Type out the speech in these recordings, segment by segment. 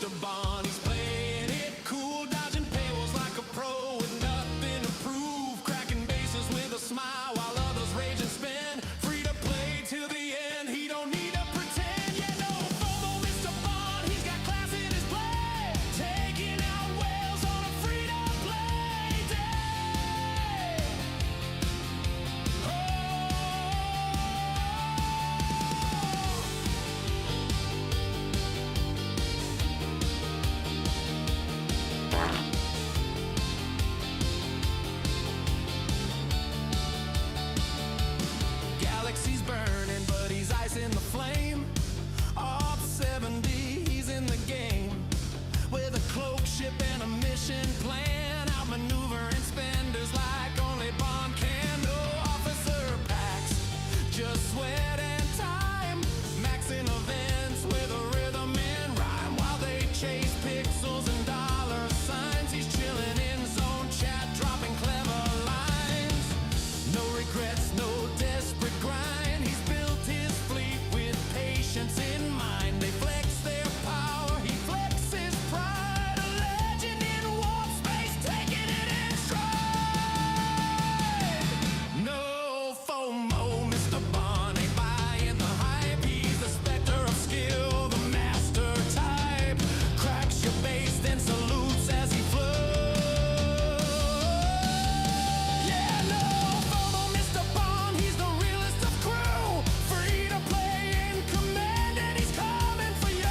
Mr. Bond. He's playing it cool, dodging paywalls like a pro with nothing to prove, cracking bases with a smile while others rage and spin. Free to play till the end, he don't need to pretend. Yeah, no FOMO, Mr. Bond, he's got class in his play, taking out whales on a free-to-play day. Galaxy's burning, but he's ice in the flame. Off 70, he's in the game with a cloak, ship, and a mission plan. Outmaneuvering spenders like only Bond can. No officer packs, just sweat and time. Maxing events with a rhythm and rhyme while they chase pixels and dollar signs. He's chilling in zone chat, dropping clever lines. No regrets, no desperate grind. He's built his fleet with patience in mind. They flex their power, he flexes pride. A legend in warp space, taking it in stride. No FOMO, Mr. Bond ain't buying the hype. He's the specter of skill, the master type. Cracks your base, then salutes as he flows. Yeah, no FOMO, Mr. Bond, he's the realest of crew. Free to play in command, and he's coming for you.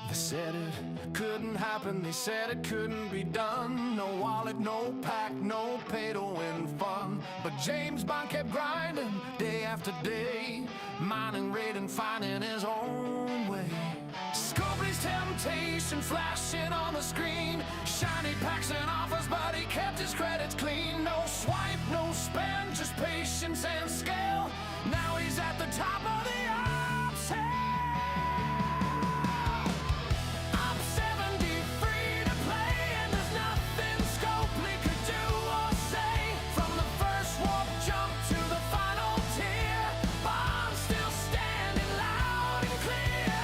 They said it couldn't happen, they said it couldn't be done. No wallet, no pack, no pay to win fun. But James Bond kept grinding day after day, mining, raiding, finding his own way. Scopely's temptation flashing on the screen, shiny packs and offers, but he kept his credits clean. No swipe, no spend, just patience and scale. Now he's at the top of the ops hill. I'm 70, free to play, and there's nothing Scopely could do or say. From the first warp jump to the final tier, Bond's still standing loud and clear.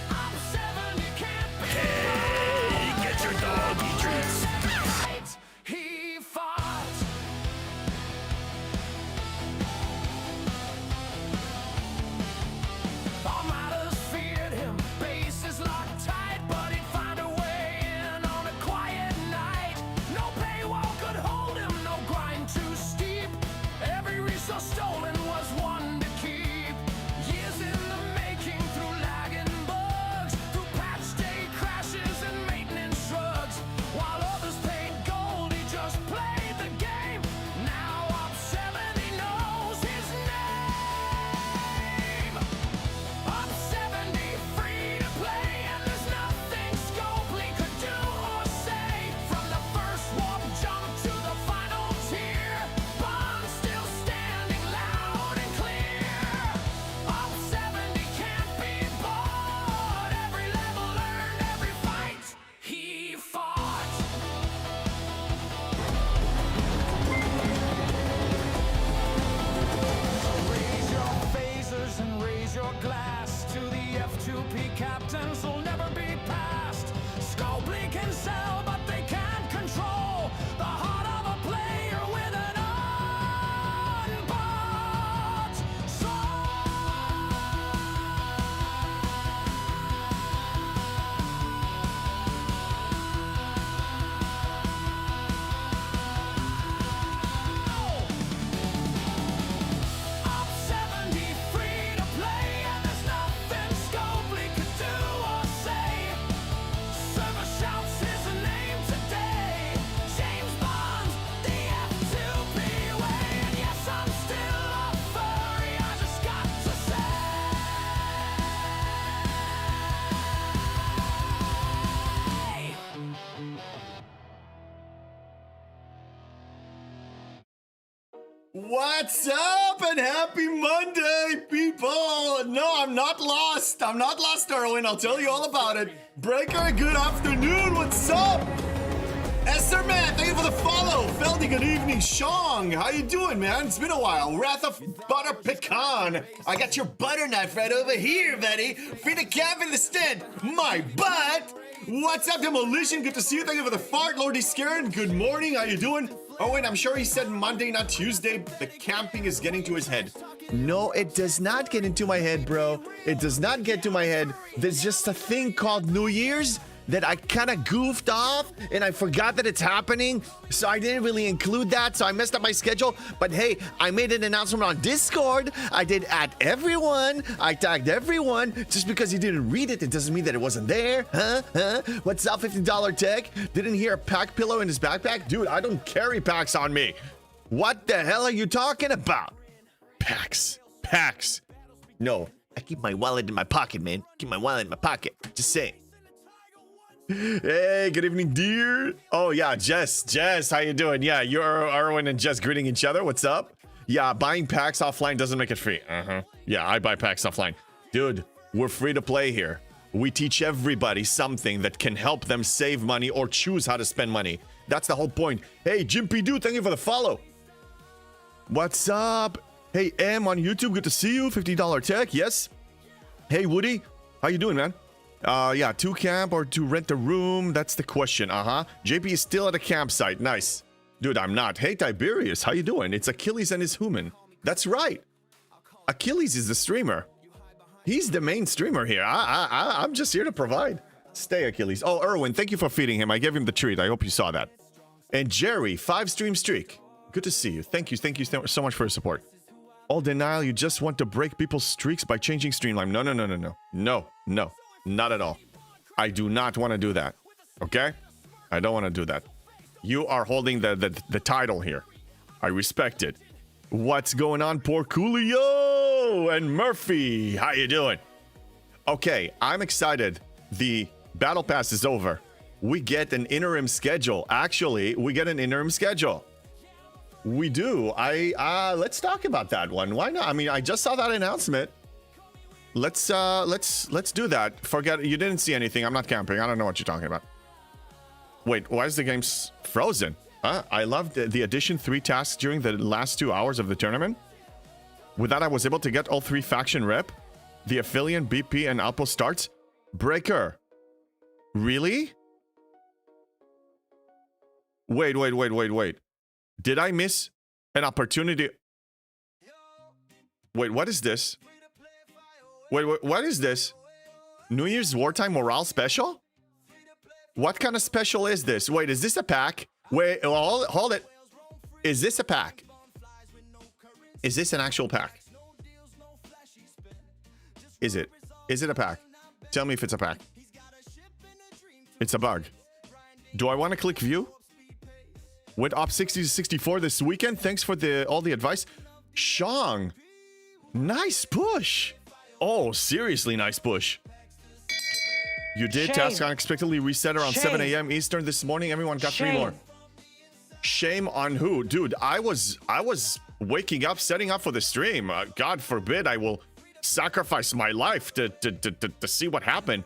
I'm 70, can't be. Hey, get your doggy treats. He fought. Armadas feared him, bases locked tight, but he'd find a way in on a quiet night. No paywall could hold him, no grind too steep. Every resource stolen was one to keep. Years in the making, through lag and bugs, through patch day crashes and maintenance shrugs. While others paid gold, he just played the game. Now Op 70 knows his name. Op 70, free to play, and there's nothing Scopely could do or say. From the first warp jump to the final tier, Bond's still standing loud and clear. Op 70 can't be bought. Every level earned, every fight he fought. Raise your phasers and raise your glass to the F2P captains who'll never be passed. Scopely can sell, but they can't control the heart of a player with an unbought soul. Op 70, free to play, and there's nothing Scopely could do or What's up and happy Monday, people? No, I'm not lost. I'm not lost, Erwin. I'll tell you all about it. Breaker, good afternoon. What's up? Esther, man, thank you for the follow. Feldy, good evening. Shong, how you doing, man? It's been a while. Wrath of Butter Pecan. I got your butter knife right over here, buddy. Free to camp in the stead. My butt. What's up, Demolition? Good to see you. Thank you for the fart, Lordy Scared. Good morning. How you doing? Oh, wait, I'm sure he said Monday, not Tuesday. The camping is getting to his head. No, it does not get into my head, bro. It does not get to my head. There's just a thing called New Year's that I kind of goofed off and I forgot that it's happening. So I didn't really include that. So I messed up my schedule. But hey, I made an announcement on Discord. I did at everyone. I tagged everyone. Just because you didn't read it, it doesn't mean that it wasn't there. Huh? What's up, $50 tech? Didn't hear a pack pillow in his backpack? Dude, I don't carry packs on me. What the hell are you talking about? Packs. No, I keep my wallet in my pocket, man. Keep my wallet in my pocket. Just saying. Hey, good evening, dear. Oh, yeah, Jess, how you doing? Yeah, you're Erwin and Jess greeting each other. What's up? Yeah, buying packs offline doesn't make it free. Yeah, I buy packs offline. Dude, we're free to play here. We teach everybody something that can help them save money or choose how to spend money. That's the whole point. Hey, Jimpy Dude, thank you for the follow. What's up? Hey, M on YouTube, good to see you. $50 tech, yes. Hey, Woody, how you doing, man? Yeah, to camp or to rent a room? That's the question. JP is still at a campsite. Nice. Dude, I'm not. Hey, Tiberius, how you doing? It's Achilles and his human. That's right. Achilles is the streamer. He's the main streamer here. I'm just here to provide. Stay, Achilles. Oh, Erwin, thank you for feeding him. I gave him the treat. I hope you saw that. And Jerry, 5-stream streak. Good to see you. Thank you so much for your support. All denial, you just want to break people's streaks by changing Streamline. No. Not at all. I do not want to do that. Okay? I don't want to do that. You are holding the title here. I respect it. What's going on, poor Coolio and Murphy? How you doing? Okay, I'm excited. The battle pass is over. We get an interim schedule. Actually, we get an interim schedule. We do. Let's talk about that one. Why not? I mean, I just saw that announcement. Let's do that. Forget you didn't see anything. I'm not camping. I don't know what you're talking about. Wait, why is the game frozen? I loved the addition 3 tasks during the last 2 hours of the tournament. With that, I was able to get all 3 faction rep, the affiliate, BP, and outpost starts. Breaker. Really? Wait. Did I miss an opportunity? Wait, what is this? Wait, what is this? New Year's Wartime Morale Special? What kind of special is this? Wait, is this a pack? Wait, hold it. Is this a pack? Is this an actual pack? Is it? Is it a pack? Tell me if it's a pack. It's a bug. Do I want to click view? Went up 60 to 64 this weekend. Thanks for all the advice. Shong. Nice push. Oh, seriously nice push. You did. Shame. Task unexpectedly reset around Shame. 7 a.m. Eastern this morning. Everyone got 3 more. Shame on who? Dude, I was waking up, setting up for the stream. God forbid I will sacrifice my life to see what happened.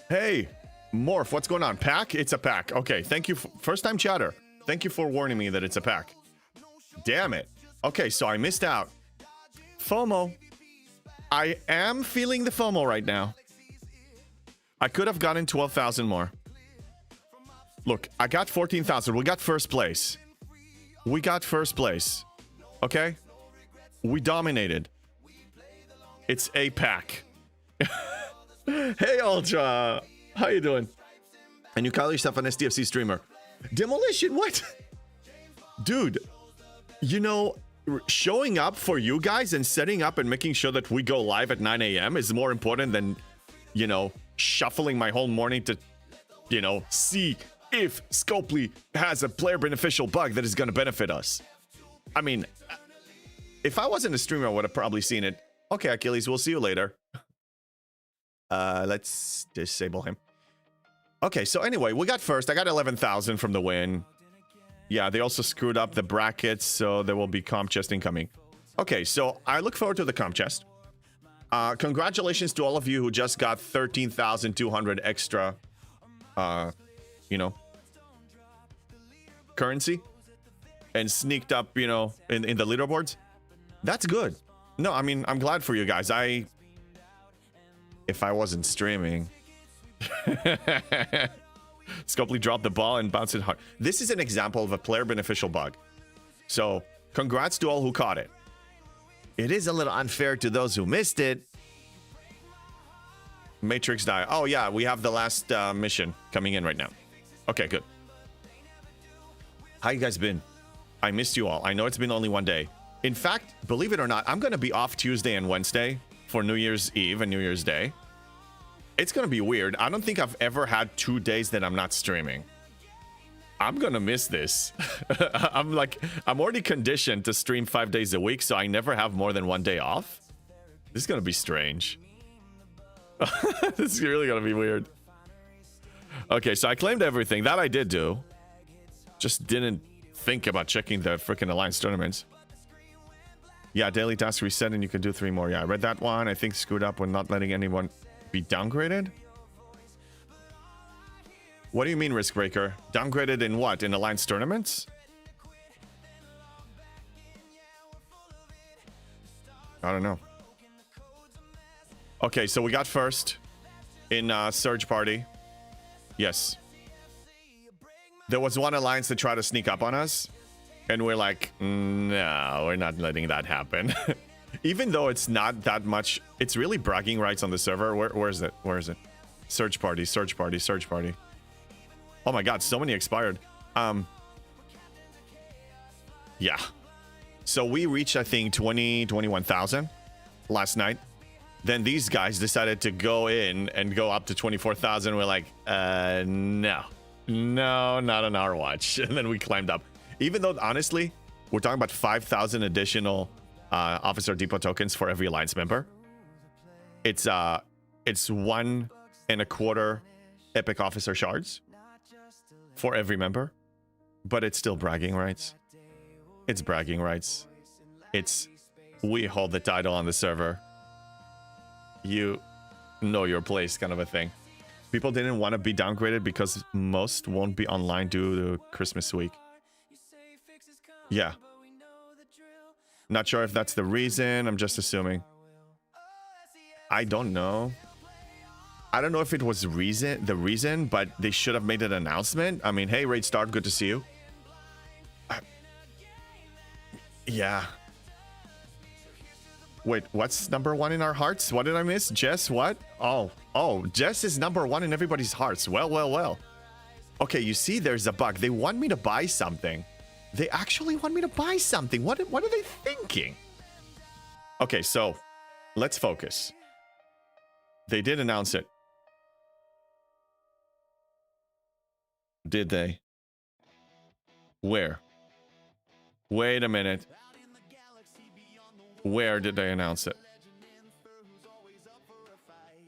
Hey, Morph, what's going on? Pack? It's a pack. Okay, thank you. First time chatter. Thank you for warning me that it's a pack. Damn it. Okay, so I missed out. FOMO. I am feeling the FOMO right now. I could have gotten 12,000 more. Look, I got 14,000. We got first place. Okay? We dominated. It's a pack. Hey, Ultra. How you doing? And you call yourself an SDFC streamer. Demolition, what? Dude, you know, showing up for you guys and setting up and making sure that we go live at 9 a.m. is more important than, you know, shuffling my whole morning to, you know, see if Scopely has a player beneficial bug that is going to benefit us. I mean, if I wasn't a streamer, I would have probably seen it. Okay, Achilles, we'll see you later. Let's disable him. Okay, so anyway, we got first. I got 11,000 from the win. Yeah, they also screwed up the brackets, so there will be comp chest incoming. Okay, so I look forward to the comp chest. Congratulations to all of you who just got 13,200 extra, you know, currency and sneaked up, you know, in the leaderboards. That's good. No, I mean, I'm glad for you guys. If I wasn't streaming, Scopely dropped the ball and bounced it hard. This is an example of a player beneficial bug. So congrats to all who caught it. It is a little unfair to those who missed it. Matrix die. Oh yeah, we have the last mission coming in right now. Okay, good. How you guys been? I missed you all. I know it's been only one day. In fact, believe it or not, I'm going to be off Tuesday and Wednesday for New Year's Eve and New Year's Day. It's going to be weird. I don't think I've ever had 2 days that I'm not streaming. I'm going to miss this. I'm already conditioned to stream 5 days a week, so I never have more than 1 day off. This is going to be strange. This is really going to be weird. Okay, so I claimed everything. That I did do. Just didn't think about checking the freaking Alliance tournaments. Yeah, daily task reset and you can do 3 more. Yeah, I read that one. I think screwed up when not letting anyone be downgraded. What do you mean, Risk Breaker? Downgraded in what? In Alliance tournaments? I don't know. Okay, so we got first in Surge Party. Yes. There was one Alliance that tried to sneak up on us. And we're like, no, we're not letting that happen. Even though it's not that much, it's really bragging rights on the server. Where is it? Where is it? Search party, search party, search party. Oh my god, so many expired. Yeah. So we reached, I think, 21,000 last night. Then these guys decided to go in and go up to 24,000. We're like, no, not on our watch. And then we climbed up. Even though, honestly, we're talking about 5,000 additional Officer Depot tokens for every Alliance member. It's 1.25 Epic Officer shards for every member. But it's still bragging rights. It's bragging rights. It's we hold the title on the server. You know your place kind of a thing. People didn't want to be downgraded because most won't be online due to Christmas week. Yeah. Not sure if that's the reason. I'm just assuming. I don't know. I don't know if it was the reason, but they should have made an announcement. I mean, hey, Raid Start, good to see you. Yeah. Wait, what's number 1 in our hearts? What did I miss? Jess, what? Oh, Jess is number 1 in everybody's hearts. Well. Okay, you see, there's a bug. They want me to buy something. They actually want me to buy something. What are they thinking? Okay, so let's focus. They did announce it. Did they? Where? Wait a minute. Where did they announce it?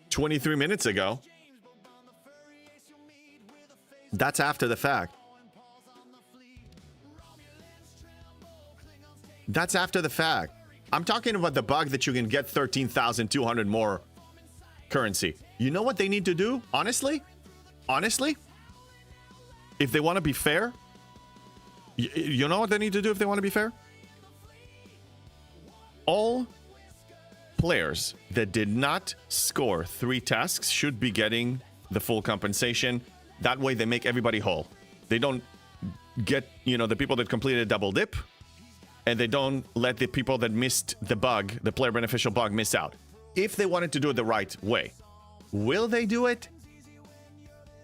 23 minutes ago. That's after the fact. That's after the fact. I'm talking about the bug that you can get 13,200 more currency. You know what they need to do? Honestly? If they want to be fair? You know what they need to do if they want to be fair? All players that did not score 3 tasks should be getting the full compensation. That way they make everybody whole. They don't get, the people that completed a double dip. And they don't let the people that missed the bug, the player beneficial bug, miss out. If they wanted to do it the right way. Will they do it?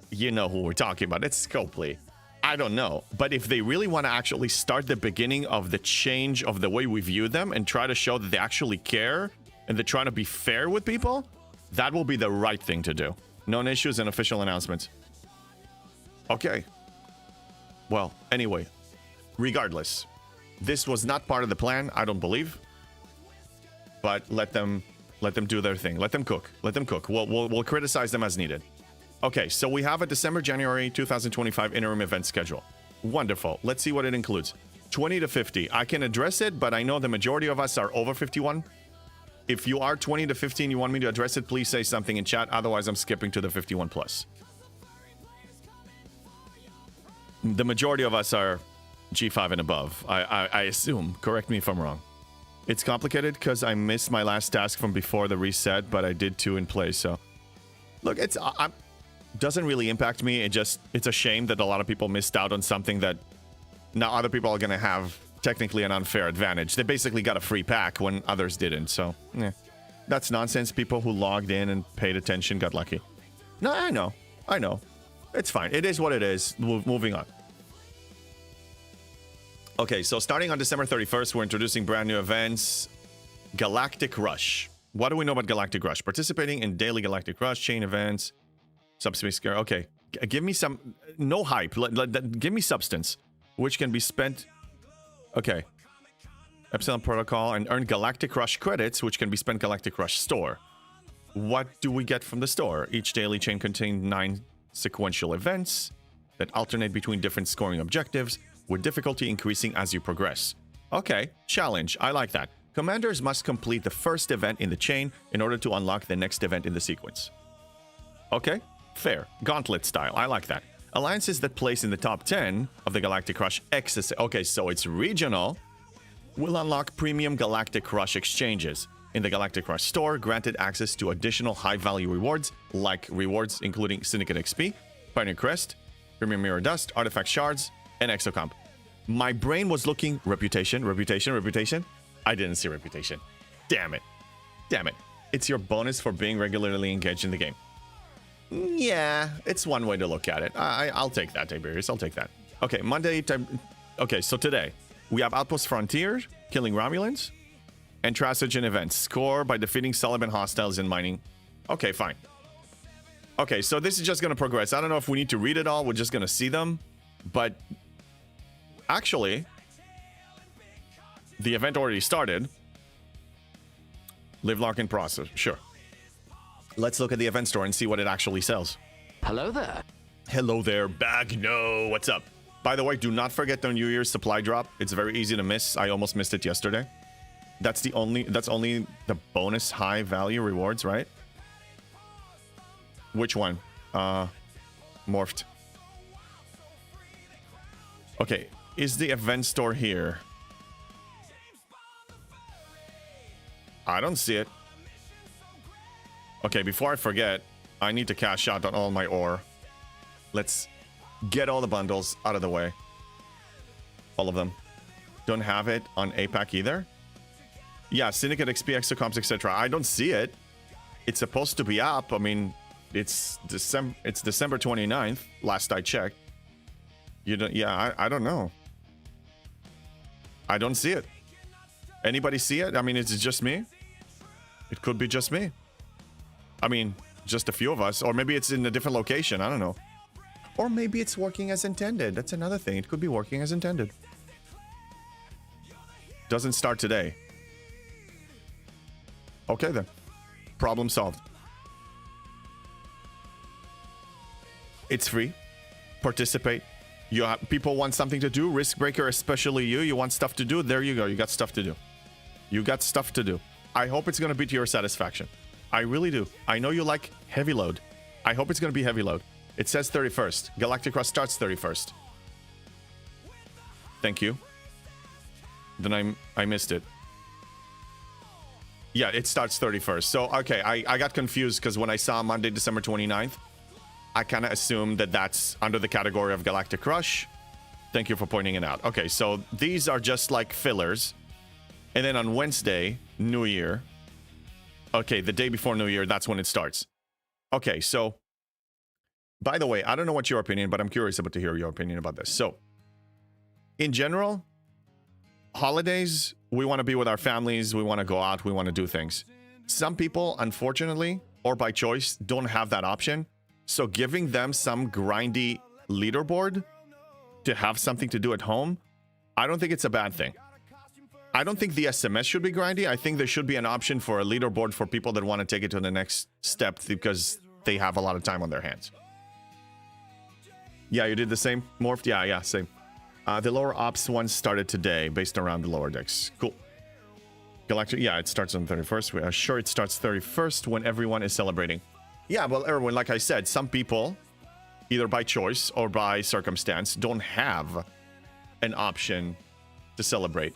You know who we're talking about. It's Scopely. I don't know. But if they really want to actually start the beginning of the change of the way we view them and try to show that they actually care and they're trying to be fair with people, that will be the right thing to do. Known issues and official announcements. Okay. Well, anyway, regardless. This was not part of the plan, I don't believe. But let them do their thing. Let them cook. We'll criticize them as needed. Okay, so we have a December-January 2025 interim event schedule. Wonderful. Let's see what it includes. 20 to 50. I can address it, but I know the majority of us are over 51. If you are 20 to 15, you want me to address it, please say something in chat. Otherwise, I'm skipping to the 51 plus. The majority of us are G5 and above, I assume. Correct me if I'm wrong. It's complicated because I missed my last task from before the reset, but I did 2 in play, so... Look, it's... doesn't really impact me. It's a shame that a lot of people missed out on something that now other people are going to have technically an unfair advantage. They basically got a free pack when others didn't, so... That's nonsense. People who logged in and paid attention got lucky. No, I know. It's fine. It is what it is. Moving on. Okay, so starting on December 31st, we're introducing brand new events. Galactic Rush. What do we know about Galactic Rush? Participating in daily Galactic Rush, chain events, subspace scare. Okay, give me some... No hype. Give me substance, which can be spent... Okay. Epsilon Protocol and earn Galactic Rush credits, which can be spent Galactic Rush store. What do we get from the store? Each daily chain contains 9 sequential events that alternate between different scoring objectives, with difficulty increasing as you progress. Okay, challenge. I like that. Commanders must complete the first event in the chain in order to unlock the next event in the sequence. Okay, fair. Gauntlet style. I like that. Alliances that place in the top 10 of the Galactic Rush X. Okay, so it's regional. Will unlock premium Galactic Rush exchanges. In the Galactic Rush store, granted access to additional high-value rewards, like rewards including Syndicate XP, Pioneer Crest, Premium Mirror Dust, Artifact Shards, and Exocomp. My brain was looking reputation. I didn't see reputation. Damn it. It's your bonus for being regularly engaged in the game. Yeah, it's one way to look at it. I'll take that, Tiberius. I'll take that. Okay, Monday. Okay, so today we have Outpost Frontier, killing Romulans, and Trasogen events. Score by defeating Caliban hostiles in mining. Okay, fine. Okay, so this is just going to progress. I don't know if we need to read it all. We're just going to see them. But actually, the event already started. Live lock in process. Sure. Let's look at the event store and see what it actually sells. Hello there. Hello there, Bagno. What's up? By the way, do not forget the New Year's supply drop. It's very easy to miss. I almost missed it yesterday. That's only the bonus high value rewards, right? Which one? Morphed. Okay, is the event store here? I don't see it. Okay, before I forget, I need to cash out on all my ore. Let's get all the bundles out of the way. All of them. Don't have it on APAC either. Yeah, Syndicate XP, Exocomps, etc. I don't see it. It's supposed to be up. I mean, it's December 29th, last I checked. You don't, yeah, I don't know. I don't see it. Anybody see it? I mean, is it just me? It could be just me. I mean, just a few of us. Or maybe it's in a different location. I don't know. Or maybe it's working as intended. That's another thing. It could be working as intended. Doesn't start today. Okay then. Problem solved. It's free. Participate. You have, people want something to do. Risk breaker, especially you. You want stuff to do. There you go. You got stuff to do. You got stuff to do. I hope it's going to be to your satisfaction. I really do. I know you like heavy load. I hope it's going to be heavy load. It says 31st. Galactic Rush starts 31st. Thank you. Then I missed it. Yeah, it starts 31st. So, okay, I got confused because when I saw Monday, December 29th, I kind of assumed that that's under the category of Galactic Rush. Thank you for pointing it out. Okay, so these are just like fillers. And then on Wednesday, New Year. Okay, the day before New Year, that's when it starts. Okay, so, by the way, I don't know what's your opinion, but I'm curious about to hear your opinion about this. So, in general, holidays, we want to be with our families, we want to go out, we want to do things. Some people, unfortunately, or by choice, don't have that option. So giving them some grindy leaderboard to have something to do at home, I don't think it's a bad thing. I don't think the SMS should be grindy. I think there should be an option for a leaderboard for people that want to take it to the next step because they have a lot of time on their hands. Yeah, you did the same, Morphed? Yeah, same. The lower ops one started today based around the lower decks. Cool. Galactic, yeah, it starts on 31st. We are sure it starts 31st when everyone is celebrating. Yeah, well, Erwin, like I said, some people, either by choice or by circumstance, don't have an option to celebrate.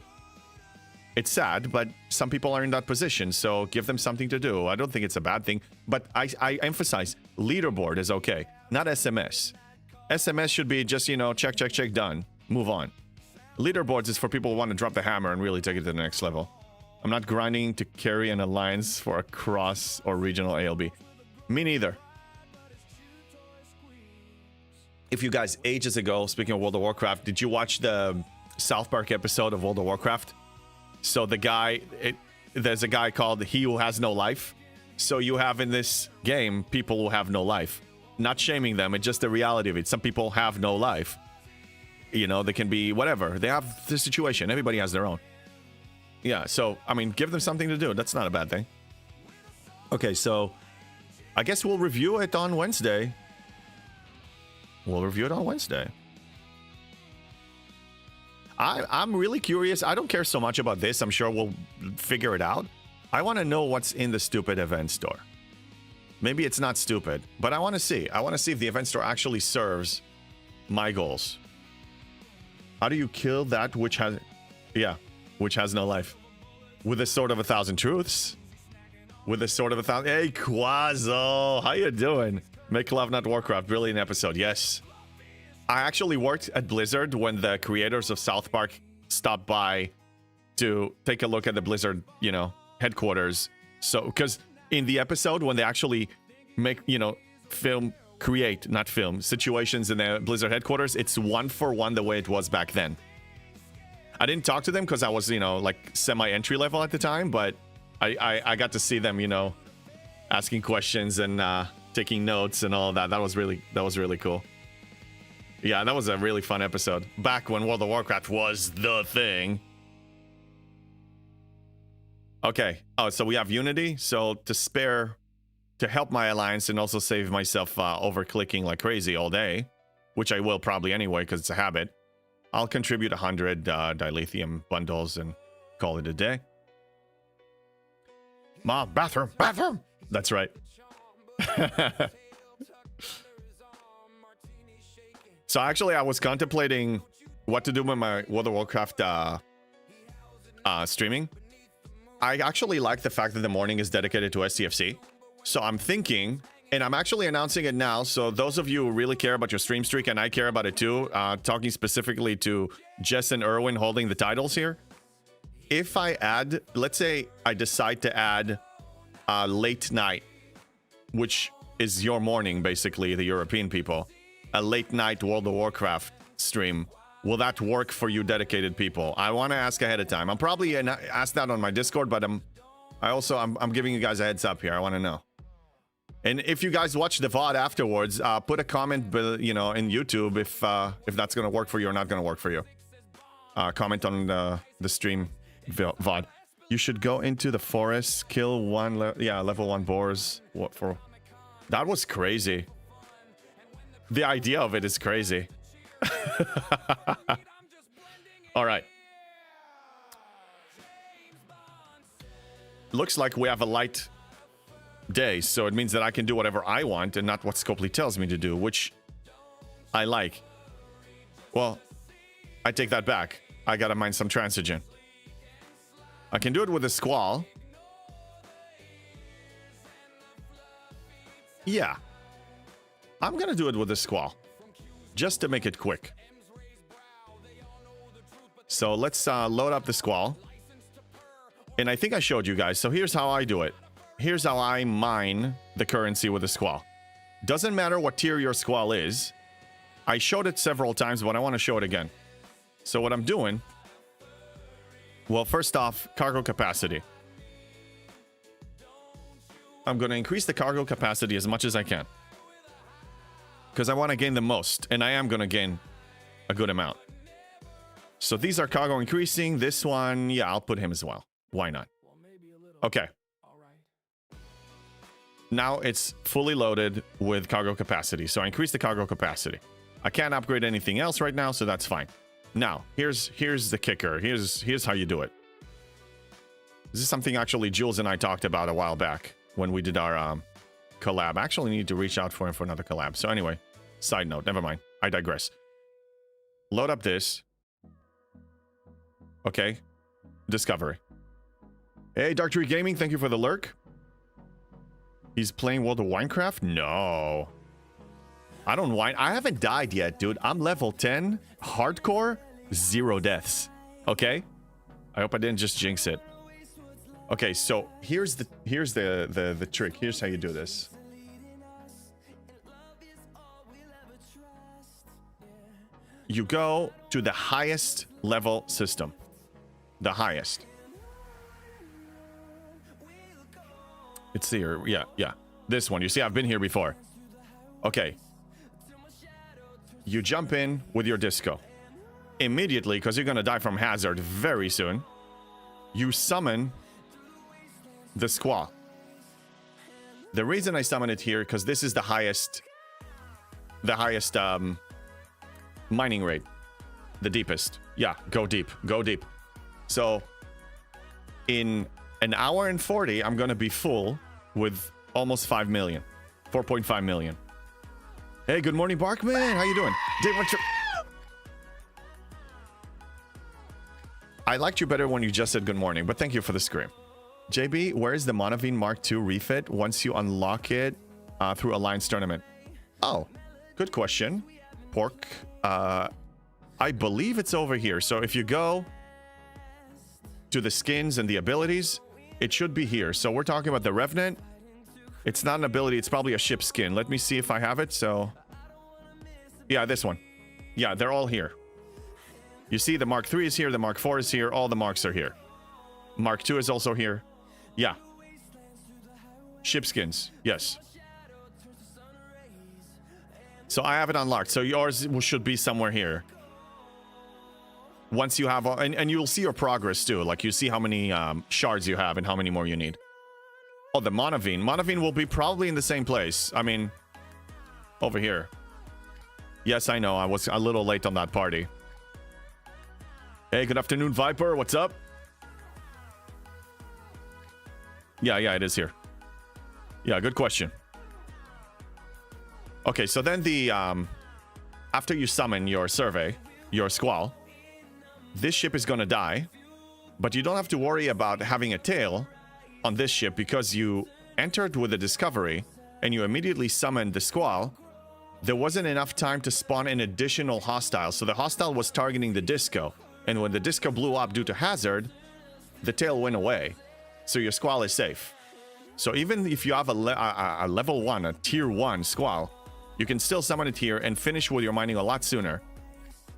It's sad, but some people are in that position, so give them something to do. I don't think it's a bad thing, but I emphasize, leaderboard is okay, not SMS. SMS should be just, you know, check, check, check, done. Move on. Leaderboards is for people who want to drop the hammer and really take it to the next level. I'm not grinding to carry an alliance for a cross or regional ALB. Me neither. If you guys, ages ago, speaking of World of Warcraft, did you watch the South Park episode of World of Warcraft? So the guy, there's a guy called He Who Has No Life. So you have in this game people who have no life. Not shaming them, it's just the reality of it. Some people have no life. You know, they can be whatever. They have the situation. Everybody has their own. Yeah, so, I mean, give them something to do. That's not a bad thing. Okay, so I guess we'll review it on Wednesday. We'll review it on Wednesday. I'm really curious. I don't care so much about this. I'm sure we'll figure it out. I want to know what's in the stupid event store. Maybe it's not stupid, but I want to see. I want to see if the event store actually serves my goals. How do you kill that which has... Yeah, which has no life? With the Sword of 1,000 Truths. With the Sword of 1,000... Hey, Quazo! How you doing? Make Love Not Warcraft. Brilliant episode. Yes. I actually worked at Blizzard when the creators of South Park stopped by to take a look at the Blizzard, you know, headquarters. So, because in the episode, when they actually make, you know, create, not film, situations in the Blizzard headquarters, it's 1-for-1 the way it was back then. I didn't talk to them because I was, you know, like semi-entry level at the time, but I got to see them, you know, asking questions and taking notes and all that. That was really cool. Yeah, that was a really fun episode. Back when World of Warcraft was the thing. Okay. Oh, so we have Unity. So to help my alliance and also save myself over-clicking like crazy all day, which I will probably anyway because it's a habit, I'll contribute 100 dilithium bundles and call it a day. Mom, bathroom. That's right. So actually, I was contemplating what to do with my World of Warcraft streaming. I actually like the fact that the morning is dedicated to SCFC. So I'm thinking, and I'm actually announcing it now, so those of you who really care about your stream streak, and I care about it too, talking specifically to Jess and Erwin holding the titles here. If I add, let's say I decide to add late night, which is your morning, basically, the European people, a late night World of Warcraft stream, will that work for you dedicated people? I want to ask ahead of time. I'm probably ask that on my Discord, but I'm giving you guys a heads up here. I want to know. And if you guys watch the VOD afterwards, put a comment, you know, in YouTube if that's gonna work for you or not gonna work for you. Comment on the stream VOD. You should go into the forest, kill level 1 boars. What for? That was crazy. The idea of it is crazy. All right. Looks like we have a light day, so it means that I can do whatever I want and not what Scopely tells me to do, which I like. Well, I take that back. I gotta mine some transigen. I can do it with a Squall. Yeah. I'm gonna do it with a Squall, just to make it quick. So let's load up the Squall. And I think I showed you guys. So here's how I do it. Here's how I mine the currency with a Squall. Doesn't matter what tier your Squall is. I showed it several times, but I want to show it again. So what I'm doing... Well, first off, cargo capacity. I'm going to increase the cargo capacity as much as I can. Because I want to gain the most, and I am going to gain a good amount. So these are cargo increasing. This one, yeah, I'll put him as well. Why not? Okay. Now it's fully loaded with cargo capacity. So I increase the cargo capacity. I can't upgrade anything else right now, so that's fine. Now, here's the kicker. Here's how you do it. This is something actually Jules and I talked about a while back when we did our collab. I actually need to reach out for him for another collab. So anyway, side note, never mind. I digress. Load up this. Okay. Discovery. Hey, Dark Tree Gaming, thank you for the lurk. He's playing World of Minecraft? No. I don't whine. I haven't died yet, dude. I'm level 10, hardcore, 0 deaths. Okay? I hope I didn't just jinx it. Okay, so here's the trick. Here's how you do this. You go to the highest level system. The highest. It's here. Yeah. This one. You see, I've been here before. Okay. You jump in with your disco. Immediately, because you're going to die from hazard very soon. You summon the squall. The reason I summon it here, because this is the highest mining rate. The deepest. Yeah, go deep. Go deep. So, in an hour and 40, I'm going to be full with almost 5 million. 4.5 million. Hey, good morning, Barkman. How you doing? I liked you better when you just said good morning, but thank you for the scream. JB, where is the Monavine Mark II refit once you unlock it through Alliance Tournament? Oh, good question. Pork. I believe it's over here. So if you go to the skins and the abilities, it should be here. So we're talking about the Revenant. It's not an ability. It's probably a ship skin. Let me see if I have it. So, yeah, this one. Yeah, they're all here. You see the Mark III is here. The Mark IV is here. All the marks are here. Mark II is also here. Yeah. Ship skins. Yes. So I have it unlocked. So yours should be somewhere here. Once you have, and you'll see your progress too. Like you see how many shards you have and how many more you need. Oh, the Monavine. Monavine will be probably in the same place. I mean, over here. Yes, I know. I was a little late on that party. Hey, good afternoon, Viper. What's up? Yeah, it is here. Yeah, good question. Okay, so then the after you summon your survey, your squall, this ship is gonna die, but you don't have to worry about having a tail on this ship because you entered with a discovery and you immediately summoned the squall. There wasn't enough time to spawn an additional hostile, so the hostile was targeting the disco, and when the disco blew up due to hazard, the tail went away, so your squall is safe. So even if you have a level 1, a tier 1 squall, you can still summon it here and finish with your mining a lot sooner.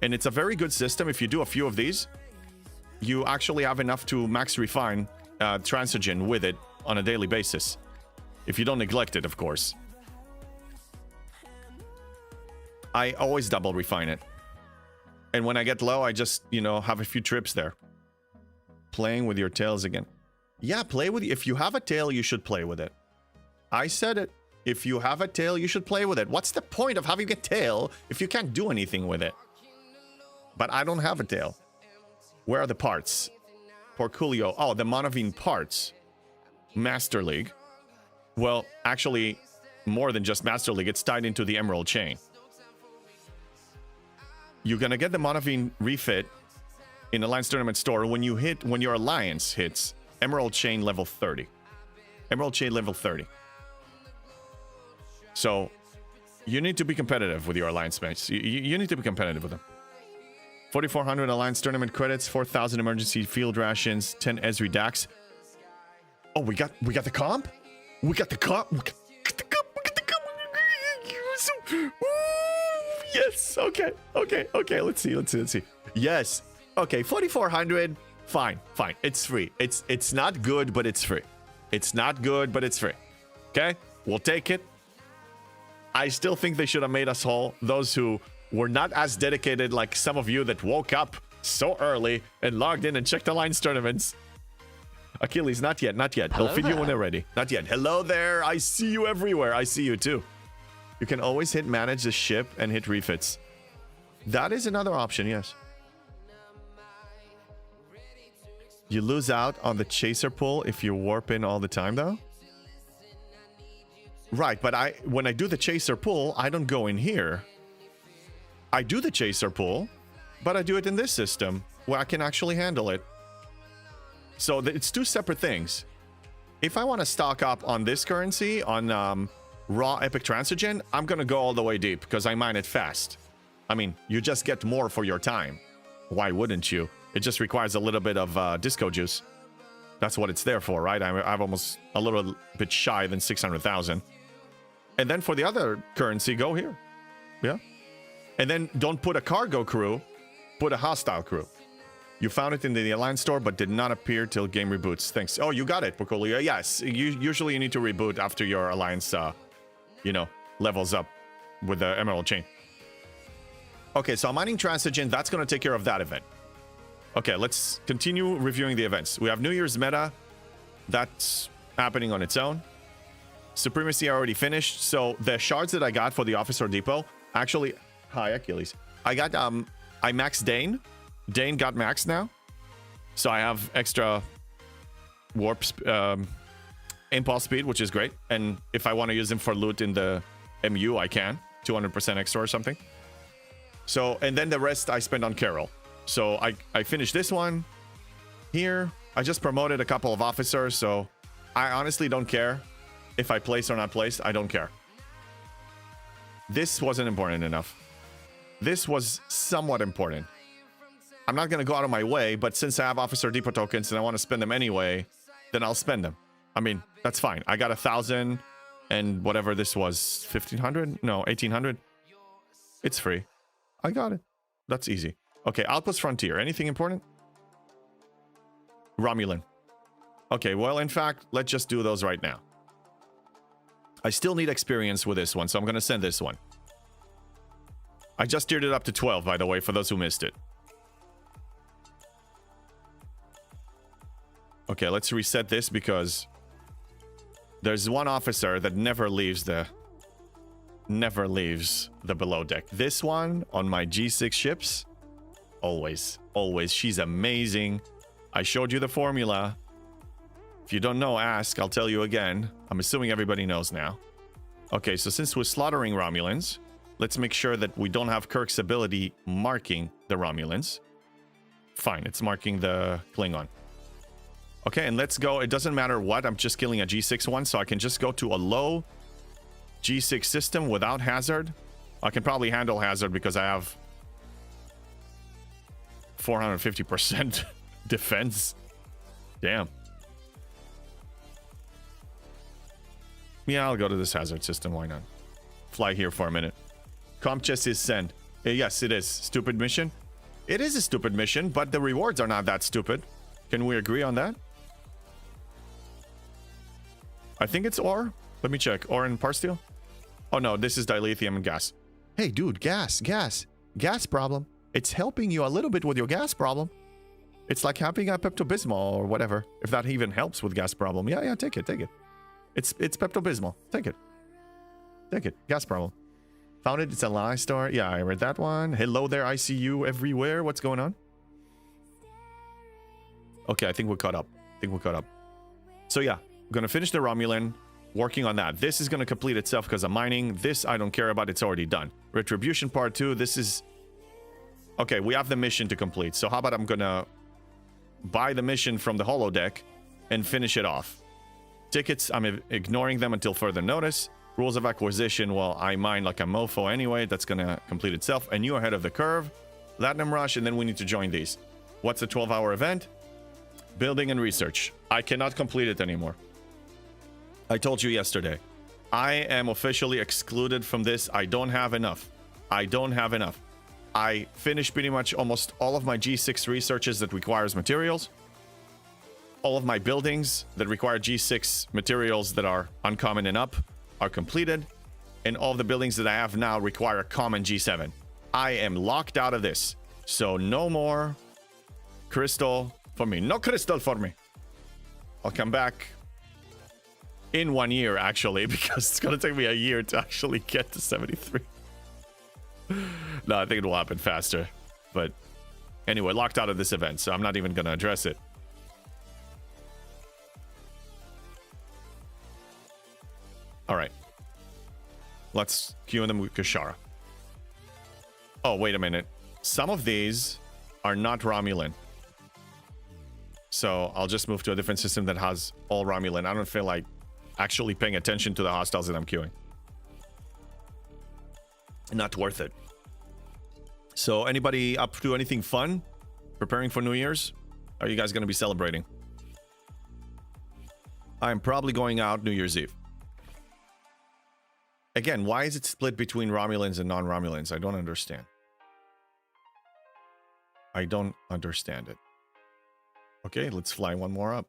And it's a very good system. If you do a few of these, you actually have enough to max refine Transigen with it on a daily basis. If you don't neglect it, of course. I always double refine it. And when I get low, I just, have a few trips there. Playing with your tails again. Yeah, play with it. If you have a tail, you should play with it. I said it. If you have a tail, you should play with it. What's the point of having a tail if you can't do anything with it? But I don't have a tail. Where are the parts? Porculio. Oh, the Monavine parts. Master League. Well, actually, more than just Master League. It's tied into the Emerald Chain. You're going to get the Monavine refit in Alliance Tournament store when your Alliance hits Emerald Chain level 30. Emerald Chain level 30. So, you need to be competitive with your Alliance mates. You need to be competitive with them. 4,400 Alliance Tournament credits, 4,000 emergency field rations, 10 Esri Dax. Oh, we got the comp? We got the comp? We got the comp? Yes, okay. Let's see. Yes. Okay, 4,400. Fine. It's free. It's not good, but it's free. It's not good, but it's free. Okay? We'll take it. I still think they should have made us whole. Those who were not as dedicated like some of you that woke up so early and logged in and checked Alliance tournaments. Achilles, not yet. They'll feed you when they're ready. Not yet. Hello there. I see you everywhere. I see you too. You can always hit manage the ship and hit refits. That is another option, yes. You lose out on the chaser pull if you warp in all the time, though? Right, but when I do the chaser pull, I don't go in here. I do the chaser pull, but I do it in this system where I can actually handle it. So it's two separate things. If I want to stock up on this currency, on raw epic transigen, I'm going to go all the way deep because I mine it fast. I mean, you just get more for your time. Why wouldn't you? It just requires a little bit of disco juice. That's what it's there for, right? I've almost a little bit shy than 600,000. And then for the other currency, go here. Yeah. And then don't put a cargo crew, put a hostile crew. You found it in the Alliance store, but did not appear till game reboots. Thanks. Oh, you got it, Pocolia. Yes, usually you need to reboot after your Alliance, levels up with the Emerald Chain. Okay, so I'm mining Transigen. That's going to take care of that event. Okay, let's continue reviewing the events. We have New Year's meta. That's happening on its own. Supremacy I already finished. So the shards that I got for the Officer Depot, actually, hi Achilles. I got, I maxed Dane. Dane got maxed now. So I have extra warp, impulse speed, which is great. And if I want to use him for loot in the MU, I can. 200% extra or something. So, and then the rest I spend on Carol. So I finished this one here. I just promoted a couple of officers, so I honestly don't care if I place or not place. I don't care. This wasn't important enough. This was somewhat important. I'm not going to go out of my way, but since I have Officer Depot tokens and I want to spend them anyway, then I'll spend them. I mean, that's fine. I got 1,000 and whatever this was, 1,500? No, 1,800. It's free. I got it. That's easy. Okay, Outpost Frontier. Anything important? Romulan. Okay, well, in fact, let's just do those right now. I still need experience with this one, so I'm going to send this one. I just tiered it up to 12, by the way, for those who missed it. Okay, let's reset this because there's one officer that never leaves the below deck. This one on my G6 ships, always. She's amazing. I showed you the formula. If you don't know, ask. I'll tell you again. I'm assuming everybody knows now. Okay, so since we're slaughtering Romulans, let's make sure that we don't have Kirk's ability marking the Romulans. Fine, it's marking the Klingon. Okay, and let's go. It doesn't matter what. I'm just killing a G6 one, so I can just go to a low G6 system without hazard. I can probably handle hazard because I have 450% defense. Damn. Yeah, I'll go to this hazard system. Why not? Fly here for a minute. Comp chest is send. Yes, it is. Stupid mission. It is a stupid mission, but the rewards are not that stupid. Can we agree on that? I think it's ore. Let me check. Ore and Parsteel? Oh no, this is dilithium and gas. Hey dude, gas problem. It's helping you a little bit with your gas problem. It's like having a Pepto-Bismol or whatever. If that even helps with gas problem. Yeah, take it. It's Pepto-Bismol. Take it. Gas problem. Found it. It's a lie store. Yeah, I read that one. Hello there, ICU everywhere. What's going on? Okay, I think we're caught up. So yeah, I'm gonna finish the Romulan. Working on that. This is going to complete itself because I'm mining. This I don't care about. It's already done. Retribution part 2. This is... Okay, we have the mission to complete. So how about I'm going to buy the mission from the holodeck and finish it off. Tickets, I'm ignoring them until further notice. Rules of acquisition, well, I mine like a mofo anyway. That's going to complete itself. And you ahead of the curve. Platinum Rush, and then we need to join these. What's the 12-hour event? Building and research. I cannot complete it anymore. I told you yesterday, I am officially excluded from this. I don't have enough. I finished pretty much almost all of my G6 researches that requires materials. All of my buildings that require G6 materials that are uncommon and up are completed. And all of the buildings that I have now require common G7. I am locked out of this. So no more crystal for me. No crystal for me. I'll come back in 1 year, actually, because it's going to take me a year to actually get to 73. No, I think it will happen faster. But anyway, locked out of this event, so I'm not even going to address it. All right. Let's queue them with Kashara. Oh, wait a minute. Some of these are not Romulan. So I'll just move to a different system that has all Romulan. I don't feel like actually paying attention to the hostiles that I'm queuing. Not worth it. So anybody up to anything fun? Preparing for New Year's? Are you guys going to be celebrating? I'm probably going out New Year's Eve. Again, why is it split between Romulans and non-Romulans? I don't understand. I don't understand it. Okay, let's fly one more up.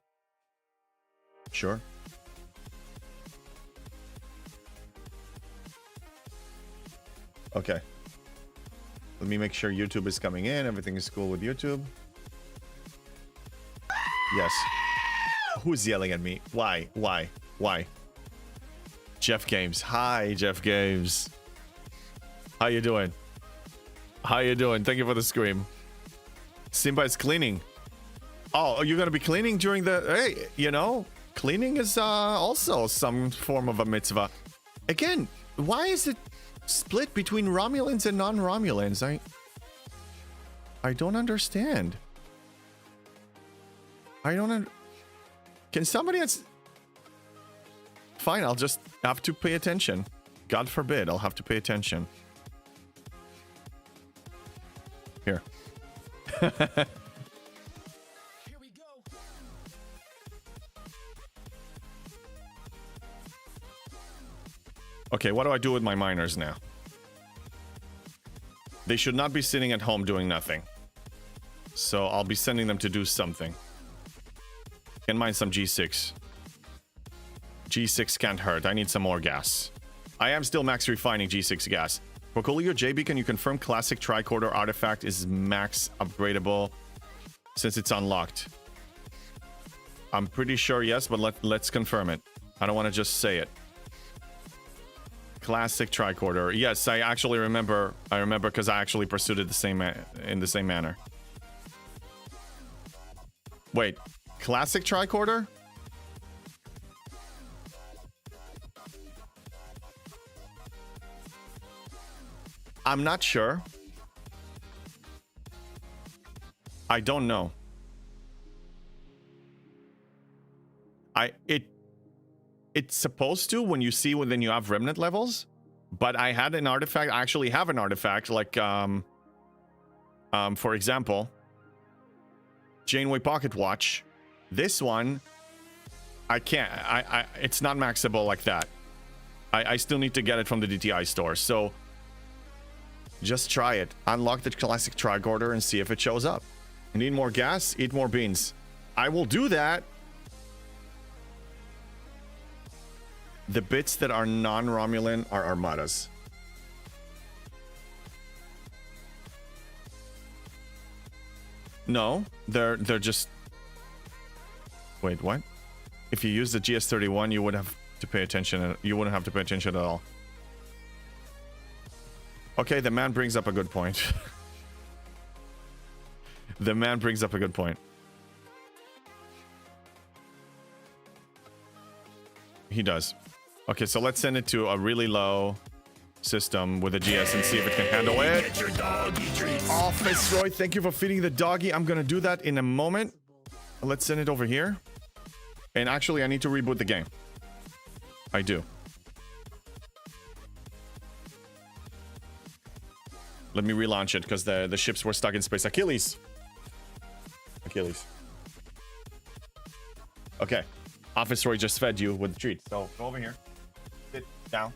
Sure. Okay. Let me make sure YouTube is coming in. Everything is cool with YouTube. Yes. Who's yelling at me? Why? Why? Why? Jeff Games. Hi, Jeff Games. How you doing? How you doing? Thank you for the scream. Simba is cleaning. Oh, you're gonna be cleaning during the... Hey, you know, cleaning is also some form of a mitzvah. Again, why is it split between Romulans and non-Romulans? I don't understand. I don't... Can somebody else... Fine, I'll just have to pay attention. God forbid, I'll have to pay attention. Here. Here we go. Okay, what do I do with my miners now? They should not be sitting at home doing nothing. So I'll be sending them to do something. Can mine some G6. G6 can't hurt. I need some more gas. I am still max refining G6 gas. For Coolio JB, can you confirm classic tricorder artifact is max upgradable since it's unlocked? I'm pretty sure yes, but let's confirm it. I don't want to just say it. Classic tricorder. Yes, I actually remember. I remember because I actually pursued it in the same manner. Wait, classic tricorder? I'm not sure. I don't know. It's supposed to when you have remnant levels, but I had an artifact. I actually have an artifact like for example, Janeway Pocket Watch. This one I can't. It's not maxable like that. I still need to get it from the DTI store. So just try it. Unlock the classic tricorder and see if it shows up. Need more gas? Eat more beans. I will do that. The bits that are non-Romulan are armadas. No, they're just... Wait, what? If you use the GS31, you would have to pay attention. You wouldn't have to pay attention at all. Okay, the man brings up a good point. The man brings up a good point. He does. Okay, so let's send it to a really low system with a GS and see if it can handle it. Get your doggy treats. Office Roy, thank you for feeding the doggy. I'm gonna do that in a moment. Let's send it over here. And actually, I need to reboot the game. I do. Let me relaunch it because the ships were stuck in space. Achilles. Achilles. Okay. Office Roy just fed you with the treat. So go over here. Sit down.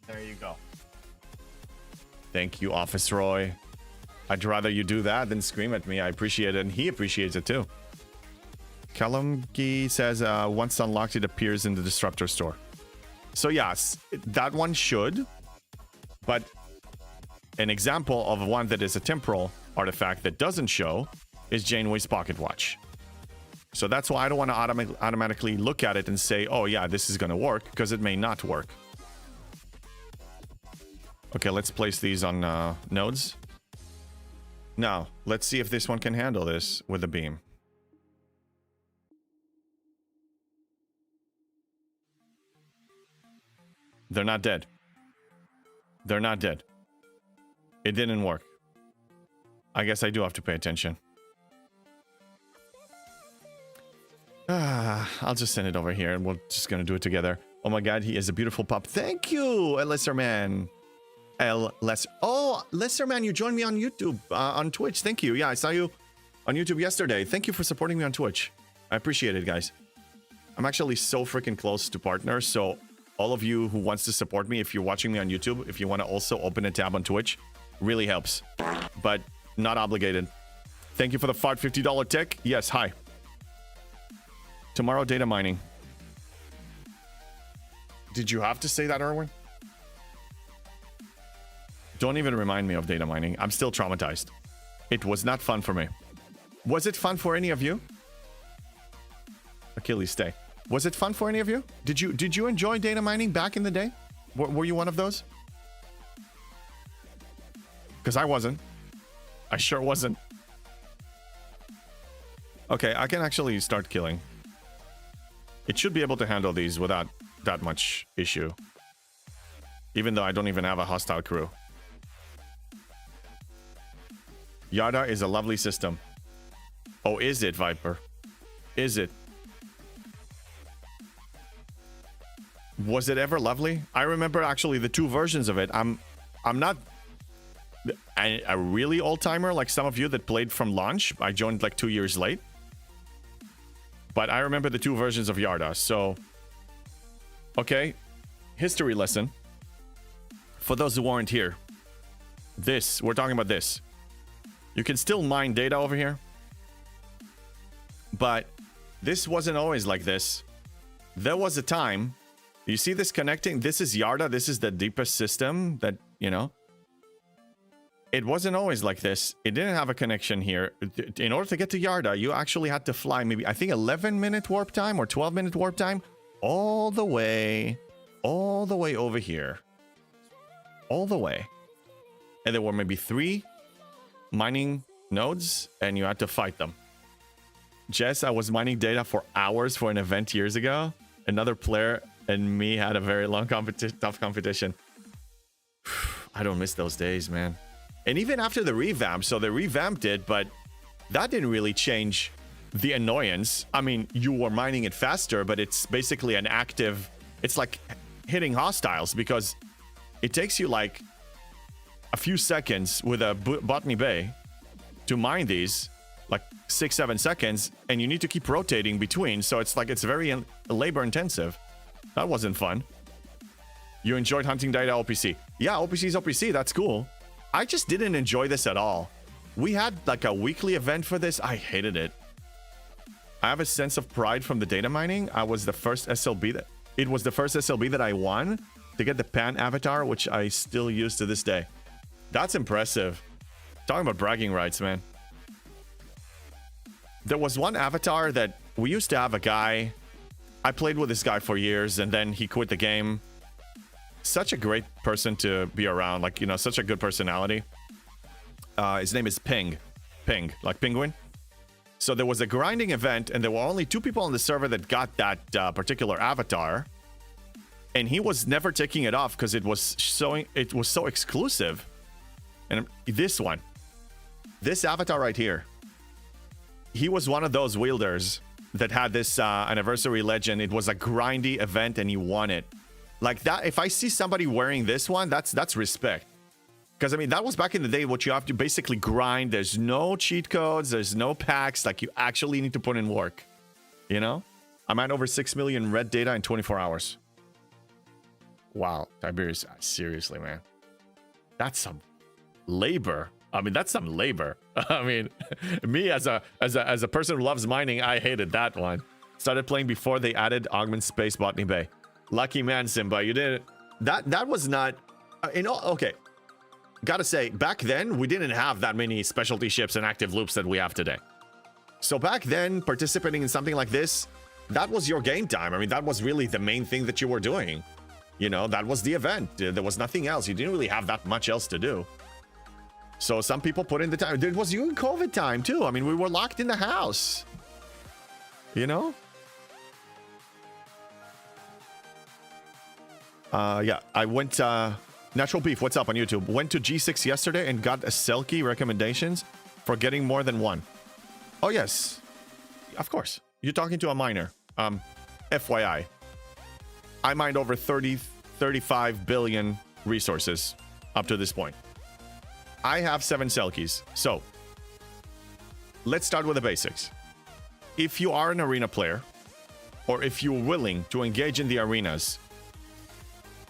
There you go. Thank you, Office Roy. I'd rather you do that than scream at me. I appreciate it, and he appreciates it too. Kalumgi says once unlocked, it appears in the Disruptor store. So yes, that one should. But an example of one that is a temporal artifact that doesn't show is Janeway's Pocket Watch. So that's why I don't want to automatically look at it and say, oh yeah, this is going to work, because it may not work. Okay, let's place these on nodes. Now, let's see if this one can handle this with a beam. They're not dead. They're not dead. It didn't work. I guess I do have to pay attention. I'll just send it over here and we're just gonna do it together. Oh my god, he is a beautiful pup. Thank you, Lesserman. Oh, Lesserman, you joined me on YouTube, on Twitch. Thank you. Yeah, I saw you on YouTube yesterday. Thank you for supporting me on Twitch. I appreciate it, guys. I'm actually so freaking close to partners, so all of you who wants to support me, if you're watching me on YouTube, if you want to also open a tab on Twitch, really helps. But not obligated. Thank you for the fart $50 tick. Yes, hi. Tomorrow, data mining. Did you have to say that, Erwin? Don't even remind me of data mining. I'm still traumatized. It was not fun for me. Was it fun for any of you? Achilles, stay. Was it fun for any of you? Did you enjoy data mining back in the day? Were you one of those? Because I wasn't. I sure wasn't. Okay, I can actually start killing. It should be able to handle these without that much issue. Even though I don't even have a hostile crew. Yarda is a lovely system. Oh, is it, Viper? Is it? Was it ever lovely? I remember actually the two versions of it. I'm not a really old-timer like some of you that played from launch. I joined like 2 years late. But I remember the two versions of Yarda, so... Okay, history lesson. For those who weren't here. We're talking about this. You can still mine data over here. But this wasn't always like this. There was a time... You see this connecting? This is Yarda. This is the deepest system that, you know. It wasn't always like this. It didn't have a connection here. In order to get to Yarda, you actually had to fly maybe, I think, 11-minute warp time or 12-minute warp time all the way over here. All the way. And there were maybe 3 mining nodes, and you had to fight them. Jess, I was mining data for hours for an event years ago. Another player and me had a very long tough competition. I don't miss those days, man. And even after the revamp, so they revamped it, but that didn't really change the annoyance. I mean, you were mining it faster, but it's basically an active... It's like hitting hostiles because it takes you like a few seconds with a Botany Bay to mine these, like 6-7 seconds, and you need to keep rotating between, so it's like it's very labor intensive. That wasn't fun. You enjoyed hunting data OPC. Yeah, OPC is OPC, that's cool. I just didn't enjoy this at all. We had like a weekly event for this. I hated it. I have a sense of pride from the data mining. I was the first SLB that... It was the first SLB that I won to get the Pan avatar, which I still use to this day. That's impressive. Talking about bragging rights, man. There was one avatar that we used to have a guy... I played with this guy for years, and then he quit the game. Such a great person to be around, like, you know, such a good personality. His name is Ping, like penguin. So there was a grinding event, and there were only 2 people on the server that got that particular avatar, and he was never taking it off because it was so exclusive. And this avatar right here, he was one of those wielders that had this anniversary legend. It was a grindy event and he won it. Like that, if I see somebody wearing this one, that's respect. Because I mean, that was back in the day what you have to basically grind. There's no cheat codes, there's no packs, like you actually need to put in work. You know? I'm at over 6 million red data in 24 hours. Wow, Tiberius, seriously, man. That's some labor. I mean, that's some labor. I mean, me as a person who loves mining, I hated that one. Started playing before they added Augment Space Botany Bay. Lucky man, Simba. You didn't... That was not... okay. Gotta say, back then, we didn't have that many specialty ships and active loops that we have today. So back then, participating in something like this, that was your game time. I mean, that was really the main thing that you were doing. You know, that was the event. There was nothing else. You didn't really have that much else to do. So some people put in the time. It was during COVID time, too. I mean, we were locked in the house. You know? Yeah, I went, Natural Beef, what's up on YouTube? Went to G6 yesterday and got a Selkie recommendations for getting more than one. Oh, yes. Of course. You're talking to a miner. FYI. I mined over 35 billion resources up to this point. I have 7 Selkies. So, let's start with the basics. If you are an arena player, or if you're willing to engage in the arenas,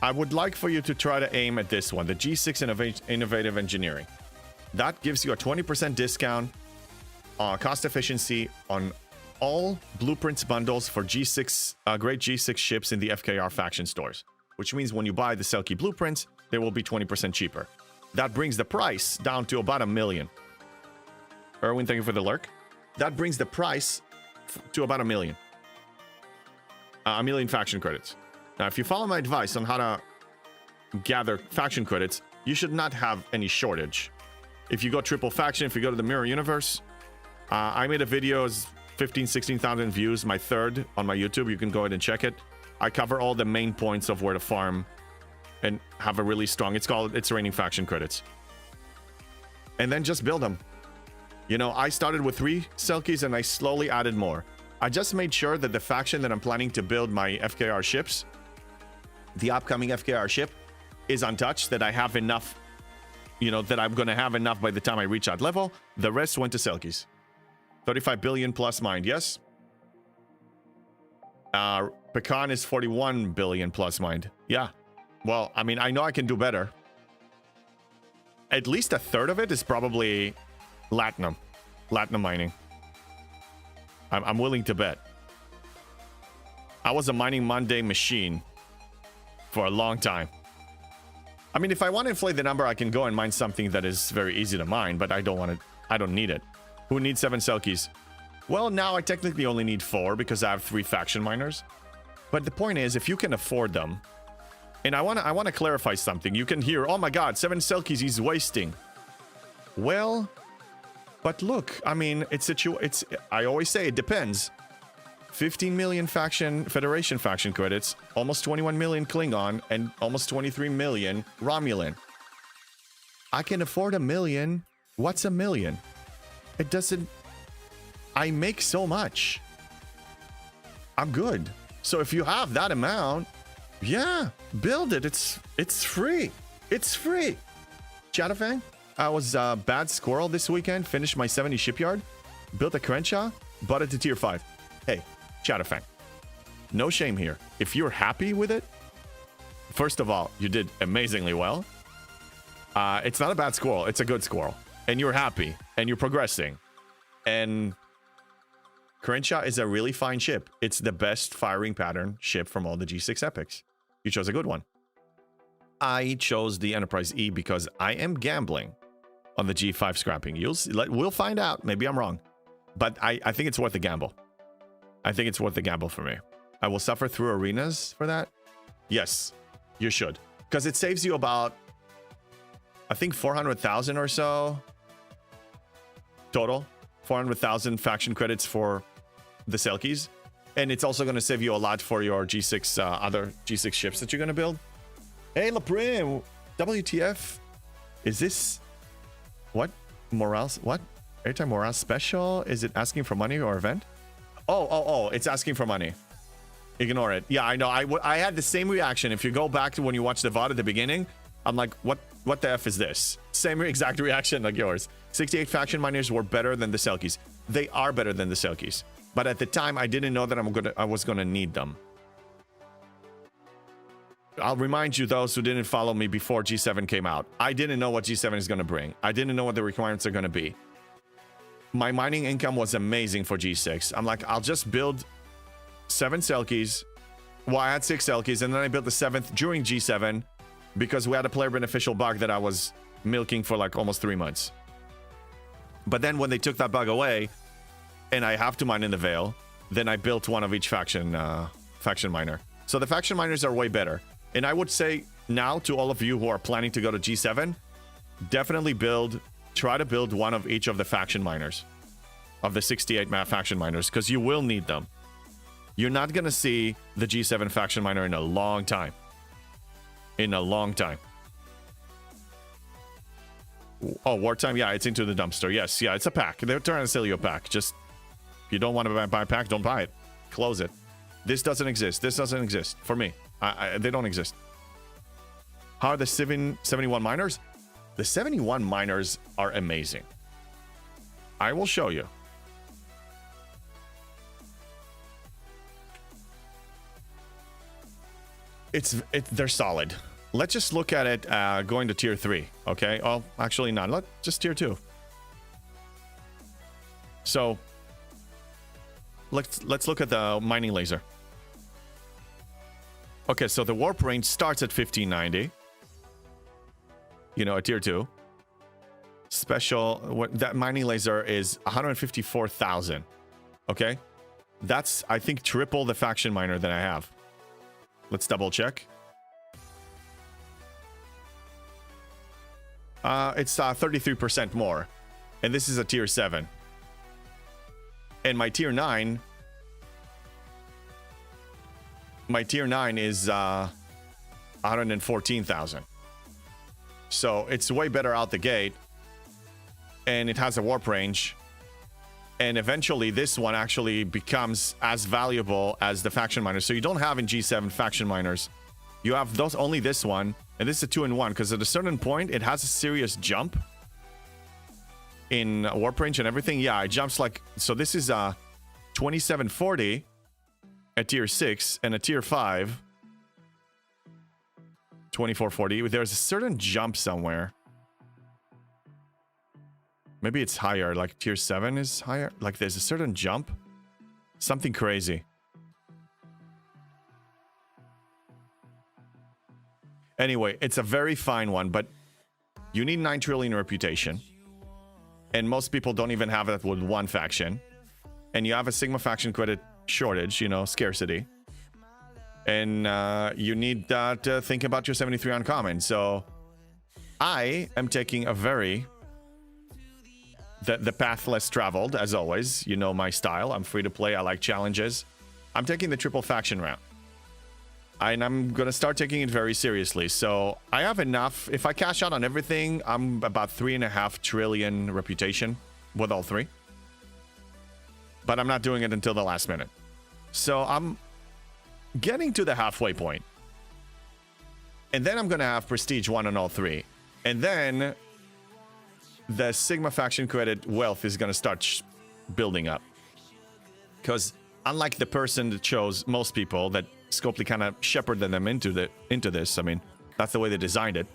I would like for you to try to aim at this one, the G6 Innovative Engineering. That gives you a 20% discount, cost efficiency on all Blueprints bundles for G6, great G6 ships in the FKR faction stores, which means when you buy the Selkie Blueprints, they will be 20% cheaper. That brings the price down to about $1 million. Erwin, thank you for the lurk. That brings the price to about $1 million. $1 million faction credits. Now, if you follow my advice on how to gather faction credits, you should not have any shortage. If you go triple faction, if you go to the Mirror Universe, I made a video, 16,000 views, my third on my YouTube. You can go ahead and check it. I cover all the main points of where to farm and have a really strong, it's raining faction credits. And then just build them. You know, I started with 3 Selkies and I slowly added more. I just made sure that the faction that I'm planning to build my FKR ships, the upcoming FKR ship, is untouched, that I have enough, you know, that I'm going to have enough by the time I reach that level. The rest went to Selkies. 35 billion plus mined, yes. Pecan is 41 billion plus mined. Yeah. Well, I mean, I know I can do better. At least a third of it is probably Latinum mining. I'm willing to bet. I was a Mining Monday machine for a long time. I mean, if I want to inflate the number, I can go and mine something that is very easy to mine, but I don't need it. Who needs 7 Selkies? Well, now I technically only need 4 because I have 3 faction miners. But the point is, if you can afford them, and I want to clarify something. You can hear, oh my god, 7 Selkies he's wasting. Well, but look, I mean, I always say it depends. 15 million Federation faction credits, almost 21 million Klingon, and almost 23 million Romulan. I can afford $1 million. What's $1 million? It doesn't... I make so much. I'm good. So if you have that amount, yeah, build it. It's free. It's free. Chatafang, I was a bad squirrel this weekend. Finished my 70 shipyard. Built a Crenshaw. Bought it to tier 5. Hey, Chatafang, no shame here. If you're happy with it, first of all, you did amazingly well. It's not a bad squirrel. It's a good squirrel. And you're happy. And you're progressing. And Crenshaw is a really fine ship. It's the best firing pattern ship from all the G6 epics. You chose a good one. I chose the Enterprise E because I am gambling on the G5 scrapping. We'll find out. Maybe I'm wrong. But I think it's worth the gamble. I think it's worth the gamble for me. I will suffer through arenas for that. Yes, you should. Because it saves you about, I think, 400,000 or so total. 400,000 faction credits for the Selkies. And it's also going to save you a lot for your G6, other G6 ships that you're going to build. Hey, Laprim, WTF? Is this... What? Morale... What? Airtime Morale Special? Is it asking for money or event? Oh, it's asking for money. Ignore it. Yeah, I know. I had the same reaction. If you go back to when you watched the VOD at the beginning, I'm like, what the F is this? Same exact reaction like yours. 68 faction miners were better than the Selkies. They are better than the Selkies. But at the time, I didn't know that I was gonna need them. I'll remind you, those who didn't follow me before G7 came out. I didn't know what G7 is gonna bring. I didn't know what the requirements are gonna be. My mining income was amazing for G6. I'm like, I'll just build 7 Selkies. Well, I had 6 Selkies, and then I built the 7th during G7 because we had a player beneficial bug that I was milking for like almost 3 months. But then when they took that bug away, and I have to mine in the Veil, then I built one of each faction miner. So the faction miners are way better. And I would say now to all of you who are planning to go to G7, definitely try to build one of each of the faction miners, of the 68 faction miners, because you will need them. You're not going to see the G7 faction miner in a long time. in a long time. Oh, wartime? Yeah, it's into the dumpster. Yes, yeah, it's a pack. They're trying to sell you a pack. Just, if you don't want to buy a pack, don't buy it. Close it. This doesn't exist. This doesn't exist for me. They don't exist. How are the 71 miners? The 71 miners are amazing. I will show you. They're solid. Let's just look at it going to tier 3, okay? Oh, actually not. Just tier 2. So let's look at the mining laser. Okay, so the warp range starts at 1590. You know, a tier 2. Special, that mining laser is 154,000. Okay? That's, I think, triple the faction miner that I have. Let's double check. It's 33% more. And this is a tier 7. And my tier 9... My tier 9 is 114,000. So it's way better out the gate. And it has a warp range. And eventually this one actually becomes as valuable as the faction miners. So you don't have in G7 faction miners. You have those, only this one. And this is a 2-in-1 because at a certain point it has a serious jump in warp range and everything. Yeah, it jumps like, so this is 2740 at tier 6 and a tier 5 2440. There's a certain jump somewhere. Maybe it's higher, like tier 7 is higher. Like there's a certain jump. Something crazy. Anyway, it's a very fine one, but you need 9 trillion reputation. And most people don't even have that with one faction. And you have a Sigma faction credit shortage, you know, scarcity. And you need to think about your 73 uncommon. So I am taking a very... The path less traveled, as always. You know my style. I'm free to play. I like challenges. I'm taking the triple faction route. And I'm going to start taking it very seriously. So I have enough. If I cash out on everything, I'm about 3.5 trillion reputation with all 3. But I'm not doing it until the last minute. So I'm getting to the halfway point. And then I'm going to have prestige 1 on all 3. And then the Sigma faction credit wealth is going to start building up. Because unlike the person that chose most people, that Scopely kind of shepherded them into this, I mean, that's the way they designed it.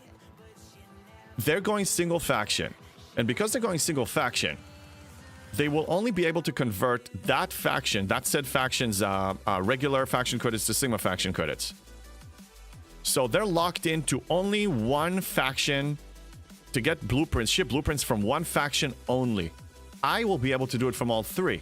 They're going single faction. And because they're going single faction, they will only be able to convert that faction, that said faction's regular faction credits to Sigma faction credits. So they're locked into only one faction to get blueprints, ship blueprints from one faction only. I will be able to do it from all 3.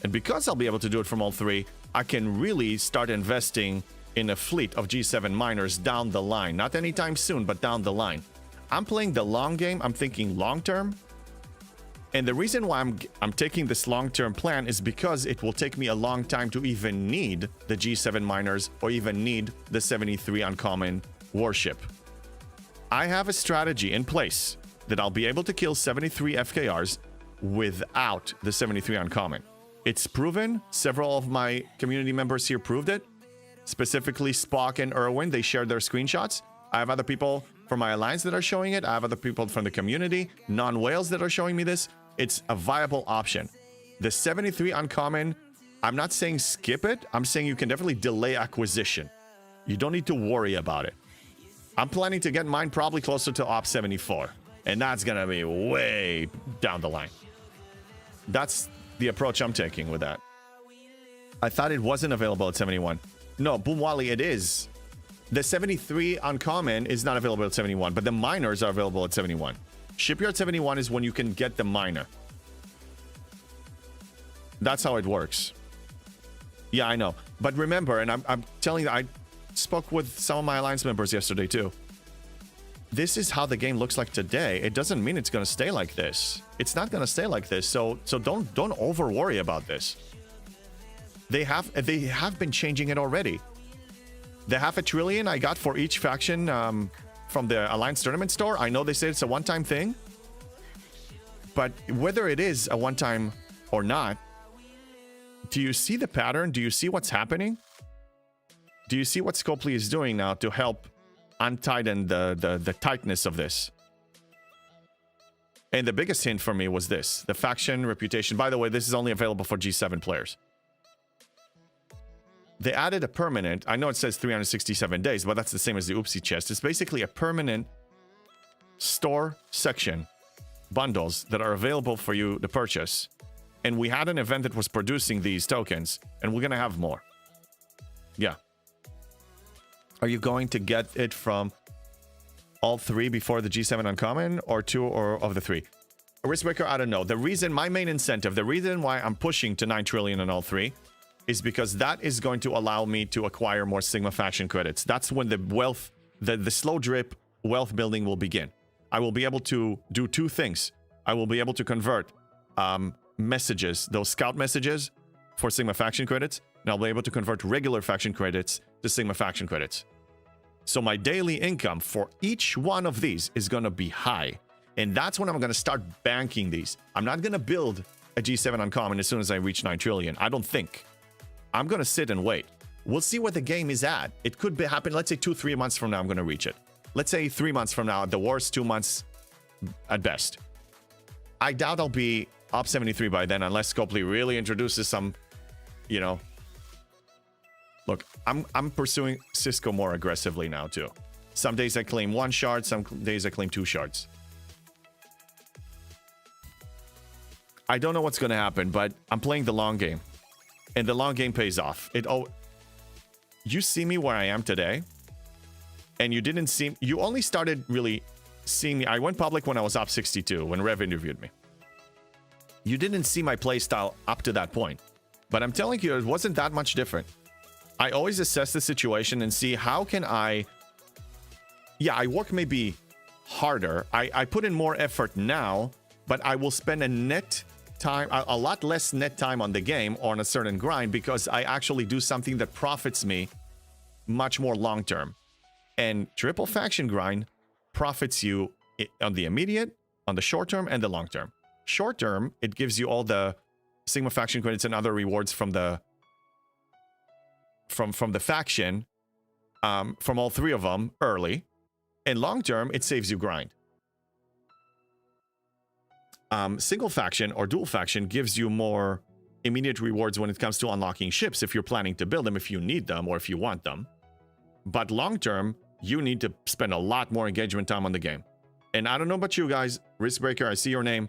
And because I'll be able to do it from all 3, I can really start investing in a fleet of G7 miners down the line. Not anytime soon, but down the line. I'm playing the long game. I'm thinking long term. And the reason why I'm taking this long-term plan is because it will take me a long time to even need the G7 miners or even need the 73 uncommon warship. I have a strategy in place that I'll be able to kill 73 FKRs without the 73 uncommon. It's proven. Several of my community members here proved it. Specifically Spock and Erwin, they shared their screenshots. I have other people from my alliance that are showing it. I have other people from the community, non-whales, that are showing me this. It's a viable option. The 73 uncommon, I'm not saying skip it. I'm saying you can definitely delay acquisition. You don't need to worry about it. I'm planning to get mine probably closer to Op 74. And that's going to be way down the line. That's the approach I'm taking with that. I thought it wasn't available at 71. No, Boomwali, it is. The 73 uncommon is not available at 71, but the miners are available at 71. Shipyard 71 is when you can get the miner. That's how it works. Yeah, I know. But remember, and I'm telling you, I spoke with some of my alliance members yesterday too. This is how the game looks like today. It doesn't mean it's going to stay like this. It's not going to stay like this. So don't over worry about this. They have been changing it already. The $500 billion I got for each faction from the Alliance Tournament store, I know they say it's a one-time thing. But whether it is a one-time or not, do you see the pattern? Do you see what's happening? Do you see what Scopely is doing now to help untighten the tightness of this? And the biggest hint for me was this. The faction reputation. By the way, this is only available for G7 players. They added a permanent. I know it says 367 days, but that's the same as the Oopsie chest. It's basically a permanent store section. Bundles that are available for you to purchase. And we had an event that was producing these tokens. And we're going to have more. Yeah. Are you going to get it from all three before the G7 Uncommon, or two or of the three? Riskbreaker, I don't know. The reason, my main incentive, the reason why I'm pushing to 9 trillion on all three is because that is going to allow me to acquire more Sigma faction credits. That's when the wealth, the slow drip wealth building will begin. I will be able to do two things. I will be able to convert messages, those scout messages for Sigma faction credits, and I'll be able to convert regular faction credits to Sigma faction credits. So my daily income for each one of these is going to be high. And that's when I'm going to start banking these. I'm not going to build a G7 Uncommon as soon as I reach 9 trillion. I don't think. I'm going to sit and wait. We'll see where the game is at. It could happen, let's say 2-3 months from now, I'm going to reach it. Let's say 3 months from now, at the worst, 2 months at best. I doubt I'll be up 73 by then unless Scopely really introduces some, you know. Look, I'm pursuing Cisco more aggressively now too. Some days I claim 1 shard, some days I claim 2 shards. I don't know what's going to happen, but I'm playing the long game. And the long game pays off. You see me where I am today, and you only started really seeing me. I went public when I was up 62, when Rev interviewed me. You didn't see my playstyle up to that point. But I'm telling you, it wasn't that much different. I always assess the situation and see how can I... Yeah, I work maybe harder. I put in more effort now, but I will spend a lot less net time on the game or on a certain grind because I actually do something that profits me much more long term. And triple faction grind profits you on the immediate, on the short term, and the long term. Short term, it gives you all the Sigma faction credits and other rewards from the faction, from all three of them early. And long term, it saves you grind. Single faction or dual faction gives you more immediate rewards when it comes to unlocking ships if you're planning to build them, if you need them, or if you want them. But long term, you need to spend a lot more engagement time on the game. And I don't know about you guys, Riskbreaker, I see your name.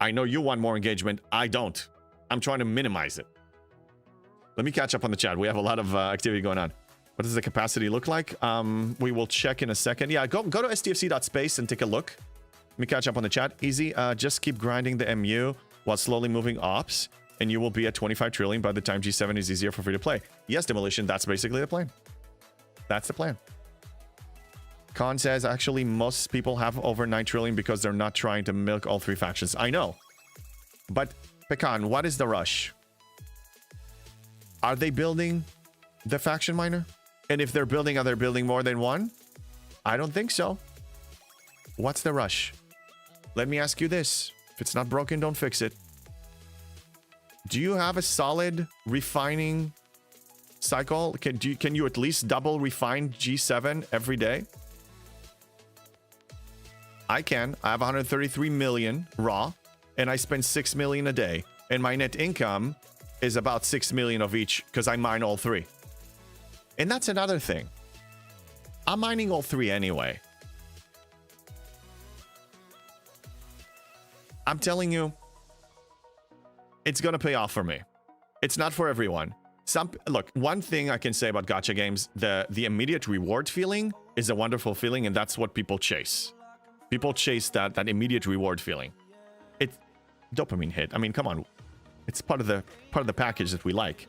I know you want more engagement. I don't. I'm trying to minimize it. Let me catch up on the chat. We have a lot of activity going on. What does the capacity look like? We will check in a second. Yeah, go to stfc.space and take a look. Let me catch up on the chat. Easy. Just keep grinding the MU while slowly moving ops, and you will be at 25 trillion by the time G7 is easier for free to play. Yes, Demolition, that's basically the plan. That's the plan. Khan says, actually, most people have over 9 trillion because they're not trying to milk all three factions. I know. But, Pecan, what is the rush? Are they building the faction miner? And if they're building, are they building more than one? I don't think so. What's the rush? Let me ask you this. If it's not broken, don't fix it. Do you have a solid refining cycle? Can you at least double refine G7 every day? I can. I have 133 million raw, and I spend 6 million a day. And my net income is about 6 million of each because I mine all three. And that's another thing. I'm mining all three anyway. I'm telling you, it's going to pay off for me. It's not for everyone. Look, one thing I can say about gacha games, the immediate reward feeling is a wonderful feeling, and that's what people chase. People chase that immediate reward feeling. It's dopamine hit. I mean, come on. It's part of the package that we like.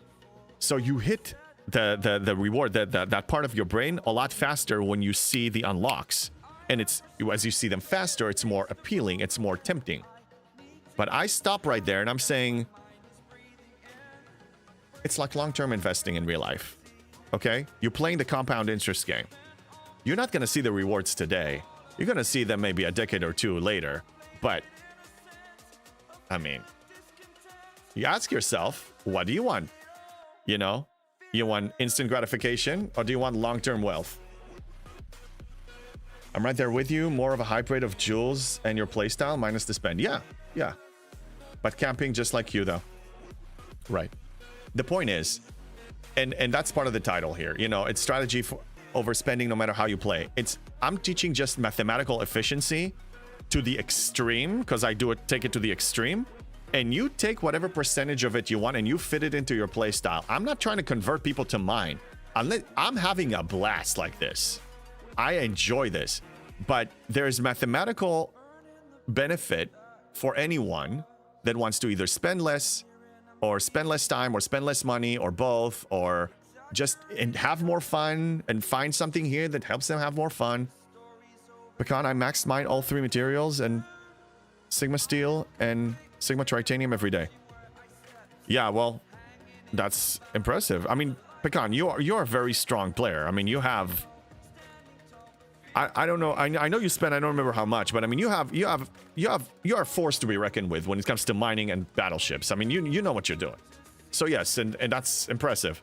So you hit the reward, that part of your brain a lot faster when you see the unlocks. And it's as you see them faster, it's more appealing, it's more tempting. But I stop right there and I'm saying it's like long-term investing in real life. okay? You're playing the compound interest game. You're not going to see the rewards today. You're going to see them maybe a decade or two later. But, I mean, you ask yourself, what do you want? You know, you want instant gratification or do you want long-term wealth? I'm right there with you. More of a hybrid of jewels and your playstyle minus the spend. Yeah, yeah. But camping just like you, though. Right. The point is, and that's part of the title here, you know, it's strategy for overspending no matter how you play. I'm teaching just mathematical efficiency to the extreme because I take it to the extreme. And you take whatever percentage of it you want and you fit it into your play style. I'm not trying to convert people to mine. I'm having a blast like this. I enjoy this. But there's mathematical benefit for anyone that wants to either spend less or spend less time or spend less money or both, or just have more fun and find something here that helps them have more fun. Pecan, I maxed mine all 3 materials and Sigma Steel and Sigma Tritanium every day. Yeah, well, that's impressive. I mean, Pecan, you're a very strong player. I mean, you have... I don't know. I know you spend. I don't remember how much, but I mean, you are a force to be reckoned with when it comes to mining and battleships. I mean, you know what you're doing. So yes, and that's impressive.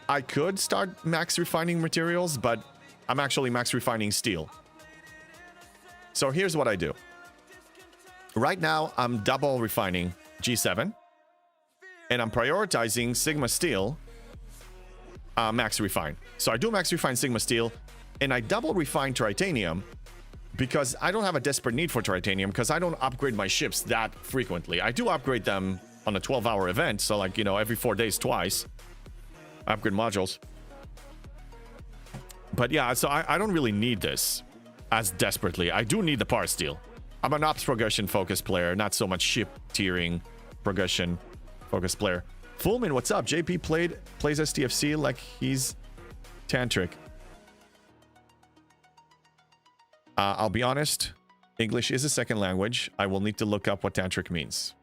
I could start max refining materials, but I'm actually max refining steel. So here's what I do. Right now, I'm double refining G7, and I'm prioritizing Sigma Steel max refine. So I do max refine Sigma Steel. And I double refine Tritanium because I don't have a desperate need for Tritanium because I don't upgrade my ships that frequently. I do upgrade them on a 12-hour event. So like, you know, every 4 days, twice. I upgrade modules. But yeah, so I don't really need this as desperately. I do need the power steel. I'm an ops progression focused player, not so much ship tiering progression focused player. Fullman, what's up? JP plays STFC like he's tantric. I'll be honest, English is a second language. I will need to look up what tantric means.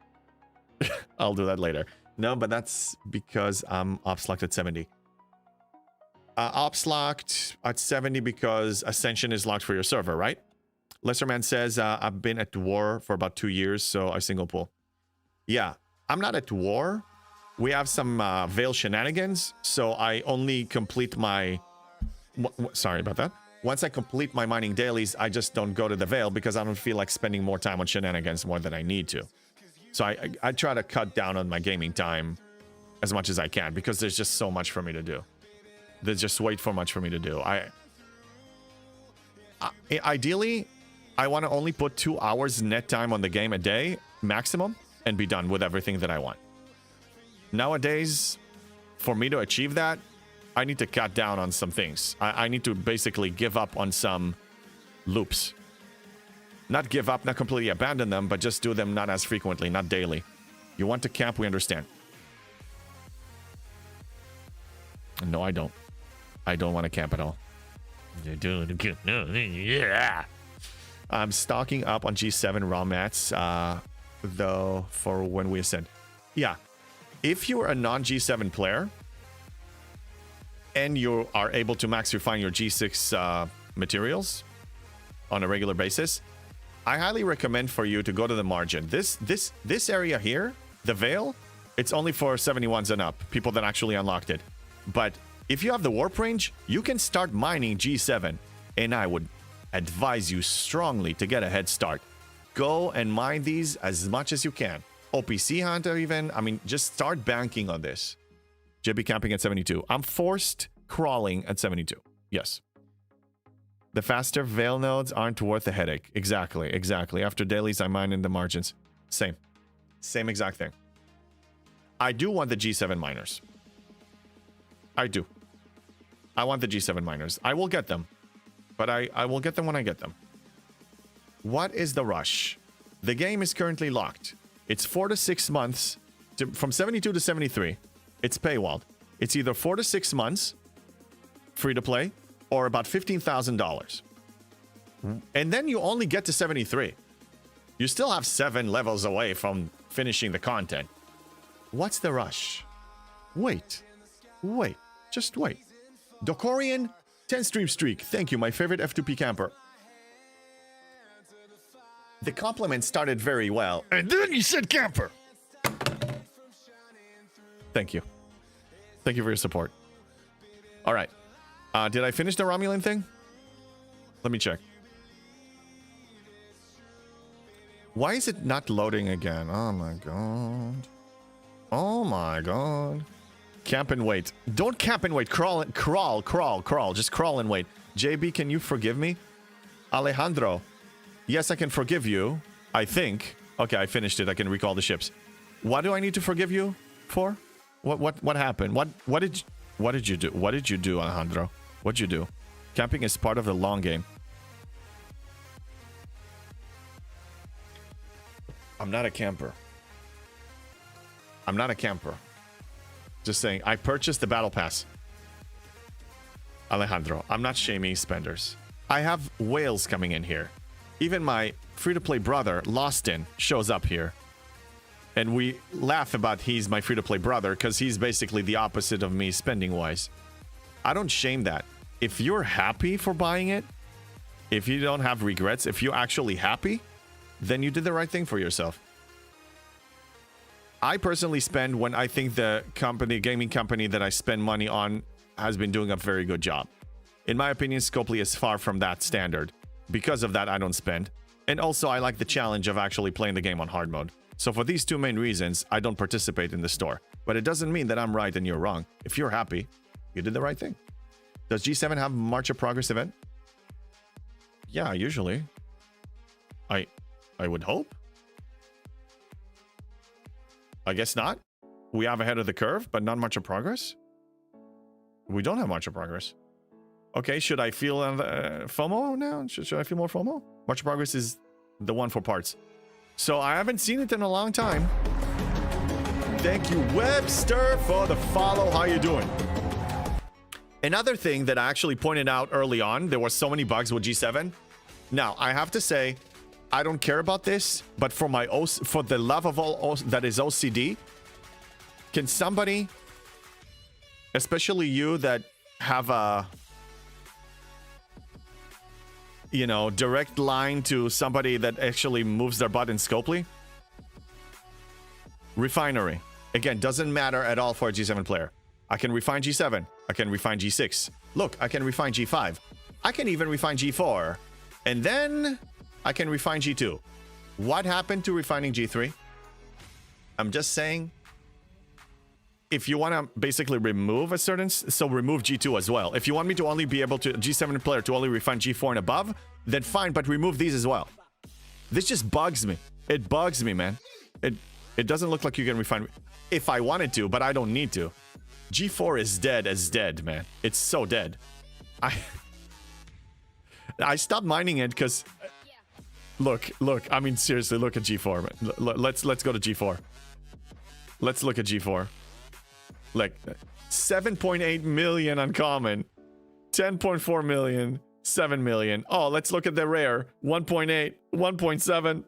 I'll do that later. No, but that's because I'm ops locked at 70. Ops locked at 70 because Ascension is locked for your server, right? Lesserman says, I've been at war for about 2 years, so I single pull. Yeah, I'm not at war. We have some Veil shenanigans, so I only complete my... Sorry about that. Once I complete my mining dailies, I just don't go to the Veil because I don't feel like spending more time on shenanigans more than I need to. So I try to cut down on my gaming time as much as I can because there's just so much for me to do. There's just way too much for me to do. Ideally, I want to only put 2 hours net time on the game a day, maximum, and be done with everything that I want. Nowadays, for me to achieve that, I need to cut down on some things. I need to basically give up on some loops. Not give up, not completely abandon them, but just do them not as frequently, not daily. You want to camp, we understand. No, I don't. I don't want to camp at all. Yeah. I'm stocking up on G7 raw mats, though, for when we ascend. Yeah. If you're a non-G7 player, and you are able to max refine your G6 materials on a regular basis, I highly recommend for you to go to the margin. This area here, the Veil, it's only for 71s and up, people that actually unlocked it. But if you have the warp range, you can start mining G7, and I would advise you strongly to get a head start. Go and mine these as much as you can. OPC Hunter even, I mean, just start banking on this. JB camping at 72. I'm forced crawling at 72. Yes. The faster Veil nodes aren't worth the headache. Exactly. After dailies, I mine in the margins. Same exact thing. I do want the G7 miners. I do. I want the G7 miners. I will get them. But I will get them when I get them. What is the rush? The game is currently locked. It's 4 to 6 months. From 72 to 73. It's paywalled. It's either 4 to 6 months, free to play, or about $15,000. And then you only get to 73. You still have 7 levels away from finishing the content. What's the rush? Wait. Just wait. Dokorian, 10 stream streak. Thank you, my favorite F2P camper. The compliment started very well. And then you said camper. Thank you. Thank you for your support. All right. Did I finish the Romulan thing? Let me check. Why is it not loading again? Oh my god. Oh my god. Camp and wait. Don't camp and wait. Crawl. Just crawl and wait. JB, can you forgive me? Alejandro. Yes, I can forgive you. I think. Okay, I finished it. I can recall the ships. What do I need to forgive you for? What happened? What did you do? What did you do, Alejandro? What'd you do? Camping is part of the long game. I'm not a camper. I'm not a camper. Just saying, I purchased the battle pass. Alejandro, I'm not shaming spenders. I have whales coming in here. Even my free-to-play brother, Lostin, shows up here. And we laugh about he's my free-to-play brother because he's basically the opposite of me spending-wise. I don't shame that. If you're happy for buying it, if you don't have regrets, if you're actually happy, then you did the right thing for yourself. I personally spend when I think the gaming company that I spend money on has been doing a very good job. In my opinion, Scopely is far from that standard. Because of that, I don't spend. And also, I like the challenge of actually playing the game on hard mode. So for these two main reasons, I don't participate in the store. But it doesn't mean that I'm right and you're wrong. If you're happy, you did the right thing. Does G7 have March of Progress event? Yeah, usually. I would hope. I guess not. We have ahead of the curve, but not March of Progress. We don't have March of Progress. Okay, should I feel FOMO now? Should I feel more FOMO? March of Progress is the one for parts. So I haven't seen it in a long time. Thank you, Webster, for the follow. How you doing? Another thing that I actually pointed out early on, there were so many bugs with G7. Now, I have to say, I don't care about this, but for the love of all that is OCD, can somebody, especially you that have a, direct line to somebody that actually moves their butt in Scopely? Refinery. Again, doesn't matter at all for a G7 player. I can refine G7. I can refine G6. Look, I can refine G5. I can even refine G4. And then I can refine G2. What happened to refining G3? I'm just saying, if you want to basically remove a certain, so remove G2 as well. If you want me to only be able to, G7 player to only refine G4 and above, then fine, but remove these as well. This just bugs me. It bugs me, man. It doesn't look like you can refine if I wanted to, but I don't need to. G4 is dead as dead, man. It's so dead. I stopped mining it because look, I mean seriously, look at G4, man. Let's go to G4. Let's look at G4. Like 7.8 million uncommon, 10.4 million, 7 million. Oh, let's look at the rare. 1.8, 1.7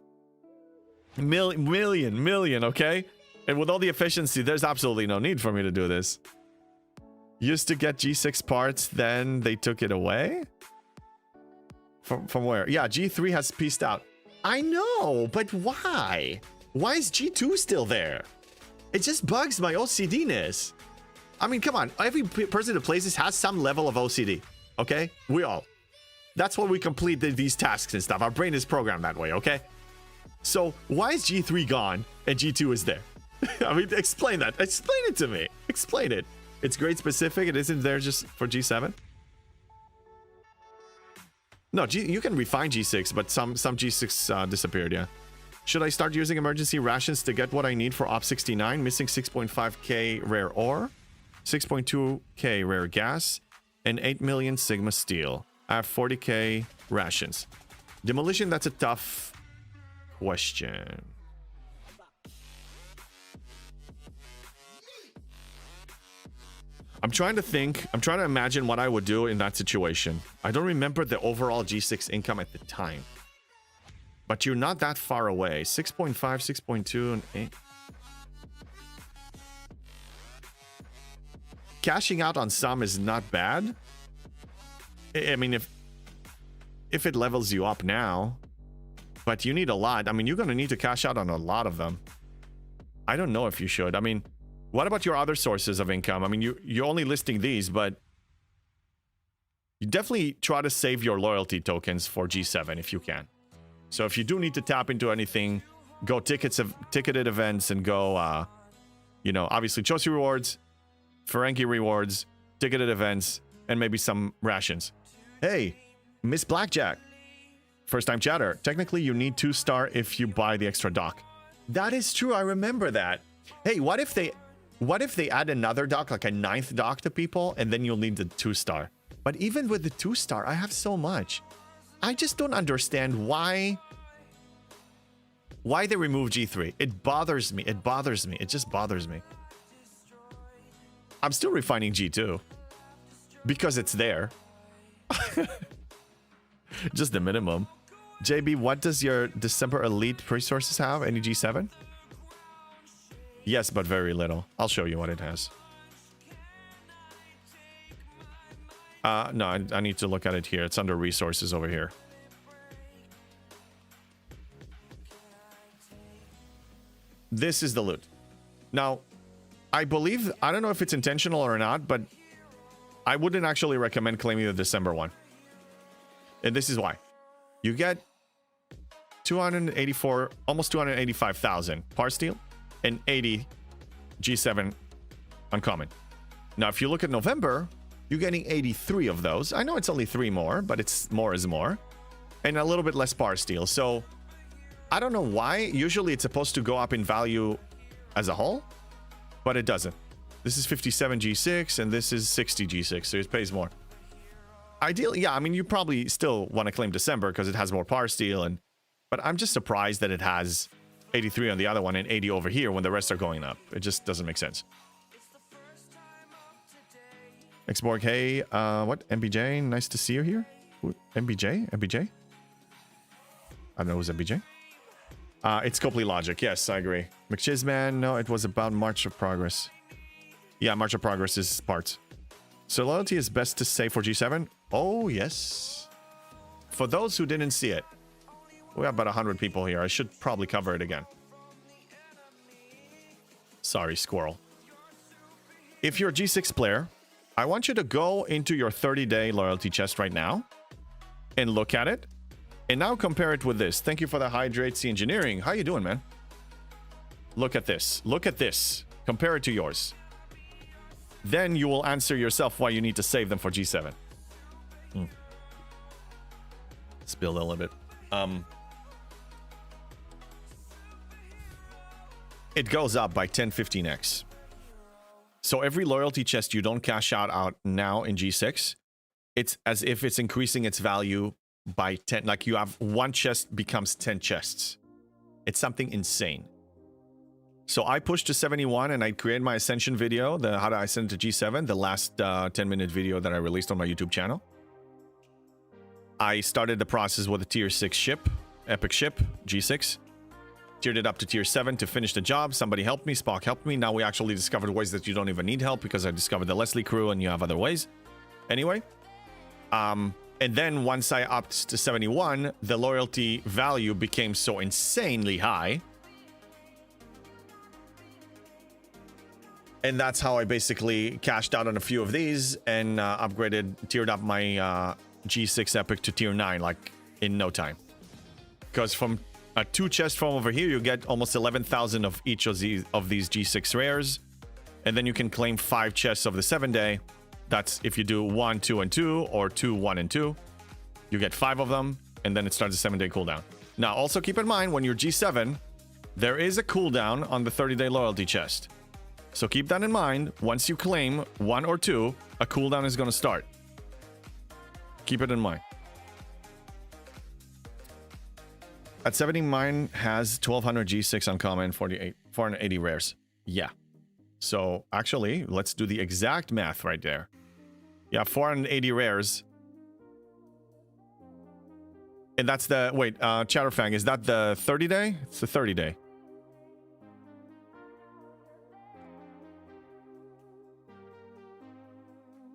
million, okay? And with all the efficiency, there's absolutely no need for me to do this. Used to get G6 parts, then they took it away? From where? Yeah, G3 has pieced out. I know, but why? Why is G2 still there? It just bugs my OCD-ness. I mean, come on. Every person that plays this has some level of OCD, okay? We all. That's why we complete these tasks and stuff. Our brain is programmed that way, okay? So why is G3 gone and G2 is there? I mean, explain that. Explain it to me. Explain it. It's grade specific. It isn't there just for G7. No, you can refine G6, but some G6 disappeared, yeah. Should I start using emergency rations to get what I need for Op 69? Missing 6.5k rare ore, 6.2k rare gas, and 8 million Sigma steel. I have 40k rations. Demolition, that's a tough question. I'm trying to think. I'm trying to imagine what I would do in that situation. I don't remember the overall G6 income at the time. But you're not that far away. 6.5, 6.2, and 8. Cashing out on some is not bad. I mean, if it levels you up now, but you need a lot. I mean, you're gonna need to cash out on a lot of them. I don't know if you should. I mean, what about your other sources of income? I mean, you're only listing these, but you definitely try to save your loyalty tokens for G7 if you can. So if you do need to tap into anything, go ticketed events and go, you know, obviously Chosi rewards, Ferengi rewards, ticketed events, and maybe some rations. Hey, Miss Blackjack, first time chatter. Technically, you need 2-star if you buy the extra dock. That is true. I remember that. Hey, what if they add another dock, like a 9th dock to people, and then you'll need the 2-star? But even with the 2-star, I have so much. I just don't understand why they remove G3. It bothers me. It bothers me. It just bothers me. I'm still refining G2 because it's there. Just the minimum. JB, what does your December Elite resources have? Any G7? Yes, but very little. I'll show you what it has. No, I need to look at it here. It's under resources over here. This is the loot. Now, I believe, I don't know if it's intentional or not, but I wouldn't actually recommend claiming the December one. And this is why. You get 284, almost 285,000 par steel and 80 G7 uncommon. Now, if you look at November, you're getting 83 of those. I know it's only 3 more, but it's more is more. And a little bit less par steel. So I don't know why. Usually it's supposed to go up in value as a whole, but it doesn't. This is 57 G6 and this is 60 G6, so it pays more. Ideally, yeah, I mean, you probably still want to claim December because it has more par steel, but I'm just surprised that it has 83 on the other one and 80 over here when the rest are going up. It just doesn't make sense. Xborg, hey, what? MBJ, nice to see you here. Who, MBJ? MBJ? I don't know who's MBJ. It's Copley Logic. Yes, I agree. McChisman, no, it was about March of Progress. Yeah, March of Progress is parts. So loyalty is best to save for G7? Oh, yes. For those who didn't see it, we have about 100 people here. I should probably cover it again. Sorry, squirrel. If you're a G6 player, I want you to go into your 30-day loyalty chest right now and look at it. And now compare it with this. Thank you for the Hydrate C Engineering. How you doing, man? Look at this. Look at this. Compare it to yours. Then you will answer yourself why you need to save them for G7. Spilled a little bit. It goes up by 10-15x. So every loyalty chest you don't cash out now in G6, it's as if it's increasing its value by 10. Like you have one chest becomes 10 chests. It's something insane. So I pushed to 71 and I created my Ascension video, the how do I ascend to G7, the last 10-minute video that I released on my YouTube channel. I started the process with a tier 6 ship, epic ship, G6. Tiered it up to tier 7 to finish the job. Somebody helped me, Spock helped me. Now we actually discovered ways that you don't even need help because I discovered the Leslie crew and you have other ways. Anyway, and then once I upped to 71, the loyalty value became so insanely high. And that's how I basically cashed out on a few of these and tiered up my G6 Epic to tier 9 like in no time. Because from a 2 chest from over here, you get almost 11,000 of each of these G6 rares. And then you can claim 5 chests of the 7-day. That's if you do 1, 2, and 2, or 2, 1, and 2. You get 5 of them, and then it starts a 7-day cooldown. Now, also keep in mind, when you're G7, there is a cooldown on the 30-day loyalty chest. So keep that in mind. Once you claim 1 or 2, a cooldown is going to start. Keep it in mind. At 70, mine has 1200 G6 uncommon, 480 rares. Yeah. So actually, let's do the exact math right there. Yeah, 480 rares. And that's the, wait, Chatterfang, is that the 30 day? It's the 30 day.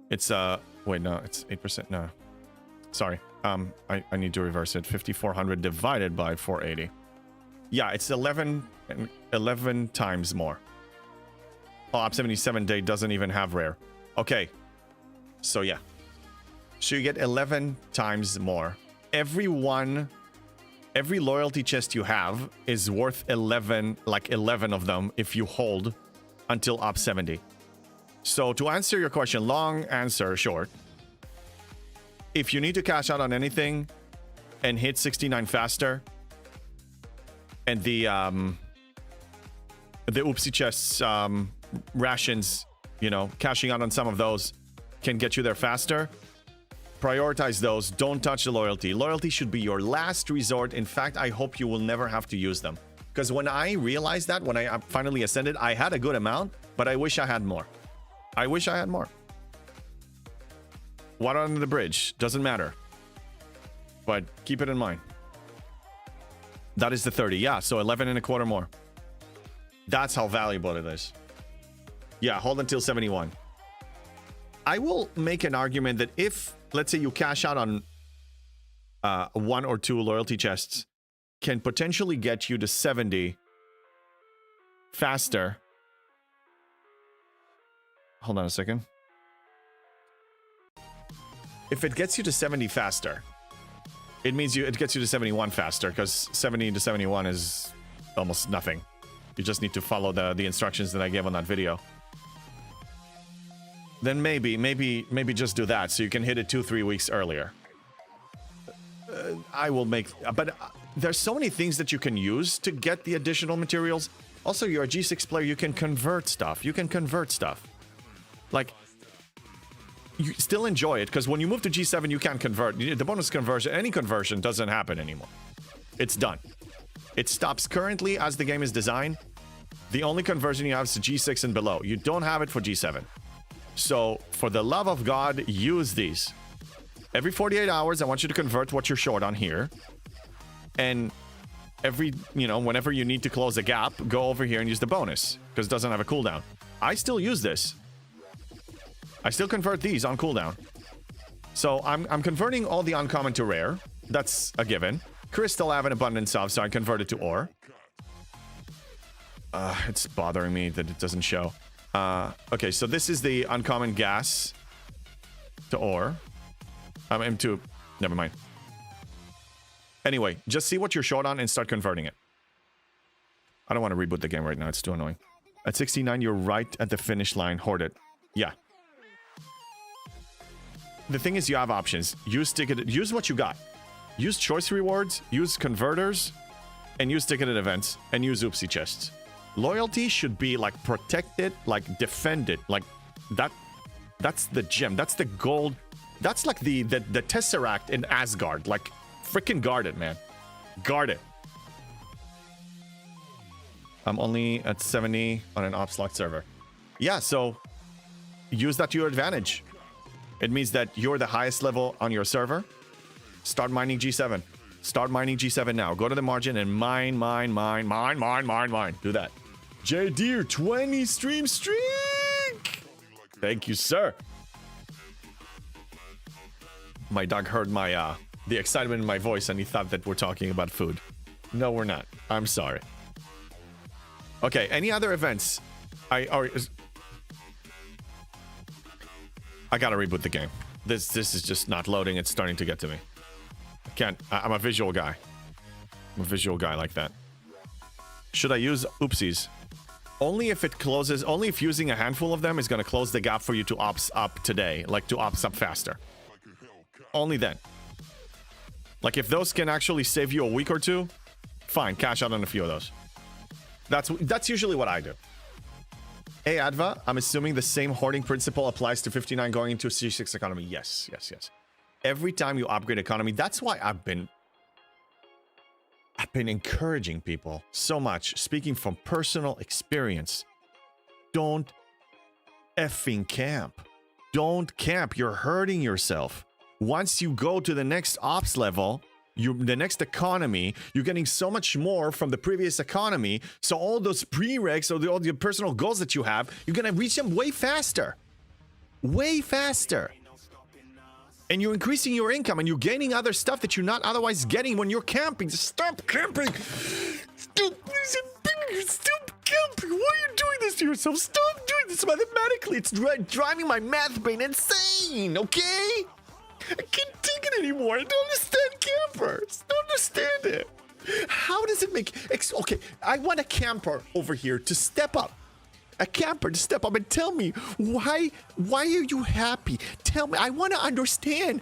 It's, wait, no, it's 8%, no. Sorry. I need to reverse it. 5,400 divided by 480. Yeah, it's 11 times more. Oh, Op 77 day doesn't even have rare. Okay. So yeah. So you get 11 times more. Every loyalty chest you have is worth 11, like 11 of them if you hold until Op 70. So to answer your question, long answer short. If you need to cash out on anything and hit 69 faster, and the oopsie chests rations, you know, cashing out on some of those can get you there faster, prioritize those. Don't touch the loyalty. Loyalty should be your last resort. In fact, I hope you will never have to use them. Because when I realized that, when I finally ascended, I had a good amount, but I wish I had more. I wish I had more. Water under the bridge. Doesn't matter. But keep it in mind. That is the 30. Yeah, so 11 and a quarter more. That's how valuable it is. Yeah, hold until 71. I will make an argument that if, let's say you cash out on 1 or 2 loyalty chests, can potentially get you to 70 faster. Hold on a second. If it gets you to 70 faster, it means it gets you to 71 faster, because 70 to 71 is almost nothing. You just need to follow the instructions that I gave on that video. Then maybe just do that so you can hit it 2-3 weeks earlier. I will make, but there's so many things that you can use to get the additional materials. Also, you're a G6 player, you can convert stuff. Like, you still enjoy it, because when you move to G7, you can't convert. The bonus conversion, any conversion doesn't happen anymore. It's done. It stops currently as the game is designed. The only conversion you have is to G6 and below. You don't have it for G7. So, for the love of God, use these. Every 48 hours, I want you to convert what you're short on here. And every, whenever you need to close a gap, go over here and use the bonus, because it doesn't have a cooldown. I still use this. I still convert these on cooldown. So I'm converting all the uncommon to rare. That's a given. Crystal I have an abundance of, so I convert it to ore. It's bothering me that it doesn't show. Okay, so this is the uncommon gas to ore. M2. Never mind. Anyway, just see what you're short on and start converting it. I don't want to reboot the game right now. It's too annoying. At 69, you're right at the finish line. Hoard it. Yeah. The thing is, you have options. Use what you got. Use choice rewards, use converters, and use ticketed events, and use oopsie chests. Loyalty should be like protected, like defended, like that. That's the gem. That's the gold. That's like the Tesseract in Asgard. Like, freaking guard it, man. Guard it. I'm only at 70 on an ops locked server. Yeah, so use that to your advantage. It means that you're the highest level on your server. Start mining G7. Start mining G7 now. Go to the margin and mine. Do that. J Deer, 20 stream streak. Thank you, sir. My dog heard my the excitement in my voice and he thought that we're talking about food. No, we're not. I'm sorry. Okay, any other events? I gotta reboot the game. This is just not loading. It's starting to get to me. I can't. I'm a visual guy. I'm a visual guy like that. Should I use oopsies? Only if it closes. Only if using a handful of them is gonna close the gap for you to ops up today, like to ops up faster. Only then. Like if those can actually save you a week or two, fine. Cash out on a few of those. That's usually what I do. Hey, Adva, I'm assuming the same hoarding principle applies to 59 going into C6 economy. Yes. Every time you upgrade economy, that's why I've been encouraging people so much, speaking from personal experience. Don't effing camp. Don't camp. You're hurting yourself. Once you go to the next ops level, the next economy, you're getting so much more from the previous economy. So all those prereqs or all the personal goals that you have, you're going to reach them way faster. Way faster. And you're increasing your income and you're gaining other stuff that you're not otherwise getting when you're camping. Just stop camping. Stop camping. Why are you doing this to yourself? Stop doing this mathematically. It's driving my math brain insane, okay? I can't take it anymore. I don't understand campers. I don't understand it. How does it make... Okay, I want a camper over here to step up. A camper to step up and tell me why are you happy? Tell me. I want to understand.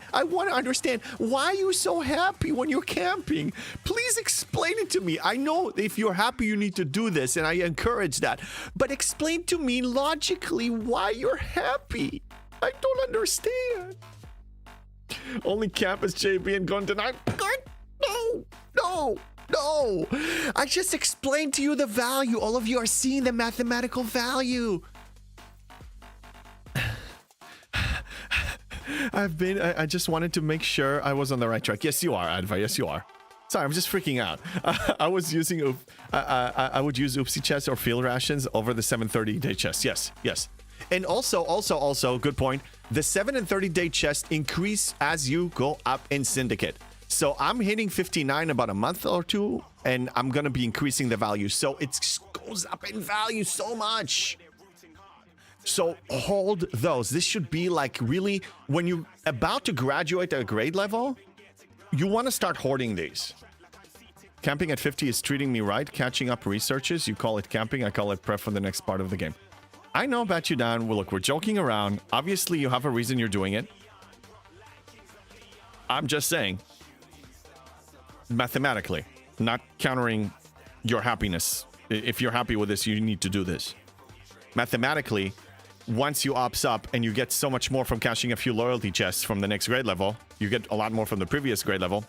Why are you so happy when you're camping? Please explain it to me. I know if you're happy you need to do this and I encourage that. But explain to me logically why you're happy. I don't understand. Only campus JB and going tonight. No. I just explained to you the value. All of you are seeing the mathematical value. I just wanted to make sure I was on the right track. Yes, you are, Adva. Yes, you are. Sorry, I'm just freaking out. I was using, I would use Oopsie chests or field rations over the 730-day chest. Yes. And also, good point. The 7 and 30-day chest increase as you go up in Syndicate. So I'm hitting 59 about a month or two, and I'm going to be increasing the value. So it goes up in value so much. So hold those. This should be like really, when you're about to graduate at a grade level, you want to start hoarding these. Camping at 50 is treating me right. Catching up researches. You call it camping. I call it prep for the next part of the game. I know about you, Dan. Well, look, we're joking around. Obviously, you have a reason you're doing it. I'm just saying. Mathematically, not countering your happiness. If you're happy with this, you need to do this. Mathematically, once you ops up and you get so much more from cashing a few loyalty chests from the next grade level, you get a lot more from the previous grade level,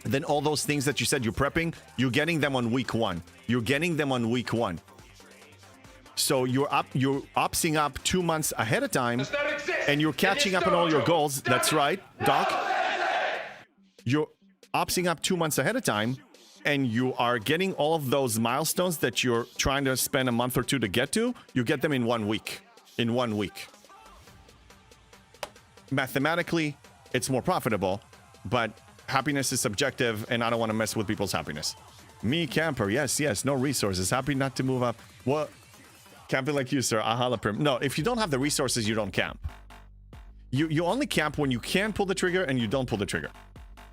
then all those things that you said you're prepping, you're getting them on week 1. So you're opsing up 2 months ahead of time, and you're catching up on all your goals. That's right, Doc. You're opsing up 2 months ahead of time, and you are getting all of those milestones that you're trying to spend a month or two to get to. You get them in 1 week. Mathematically, it's more profitable, but happiness is subjective, and I don't want to mess with people's happiness. Me, camper, yes, no resources. Happy not to move up. What? Camping like you, sir. Ahala prim. No, if you don't have the resources, you don't camp. You only camp when you can pull the trigger and you don't pull the trigger.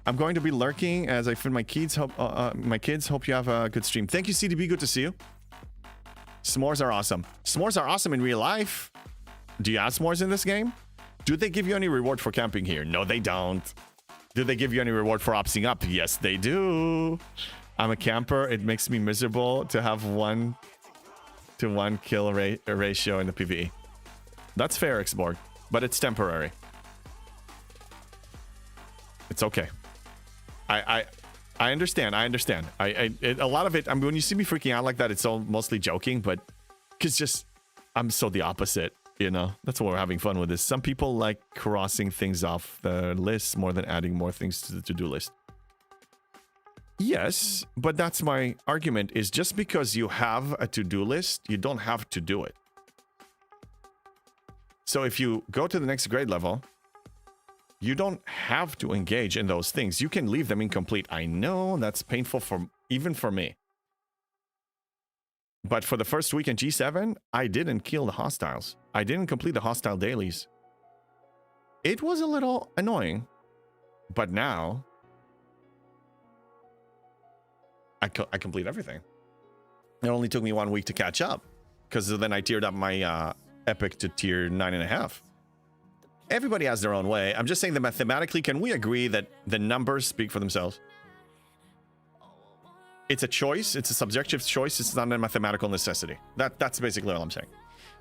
I'm going to be lurking as I feed my kids. Hope you have a good stream. Thank you, CDB. Good to see you. S'mores are awesome. S'mores are awesome in real life. Do you have s'mores in this game? Do they give you any reward for camping here? No, they don't. Do they give you any reward for opsing up? Yes, they do. I'm a camper. It makes me miserable to have 1-to-1 kill ratio in the PvE. That's fair, Xborg, but it's temporary. It's okay. I understand. A lot of it, I mean, when you see me freaking out like that, it's all mostly joking, but because just I'm so the opposite, you know. That's why we're having fun with this. Some people like crossing things off the list more than adding more things to the to-do list. Yes, but that's my argument, is just because you have a to-do list, you don't have to do it. So if you go to the next grade level, you don't have to engage in those things. You can leave them incomplete. I know that's painful even for me. But for the first week in G7, I didn't kill the hostiles. I didn't complete the hostile dailies. It was a little annoying, but now I complete everything. It only took me 1 week to catch up, because then I tiered up my epic to tier 9.5. Everybody has their own way. I'm just saying that mathematically, can we agree that the numbers speak for themselves? It's a choice. It's a subjective choice. It's not a mathematical necessity. That's basically all I'm saying.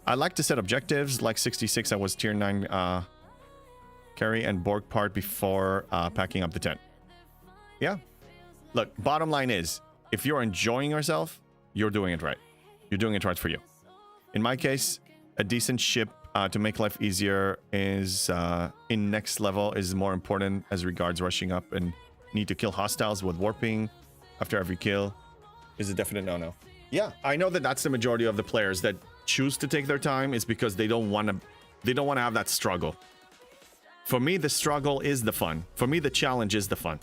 I like to set objectives. Like 66, I was tier 9 carry and Borg part before packing up the tent. Yeah. Look, bottom line is, if you're enjoying yourself, you're doing it right. You're doing it right for you. In my case, a decent ship to make life easier is in next level is more important as regards rushing up and need to kill hostiles with warping after every kill is a definite no-no. Yeah, I know that that's the majority of the players that choose to take their time is because they don't want to have that struggle. For me, the struggle is the fun. For me, the challenge is the fun.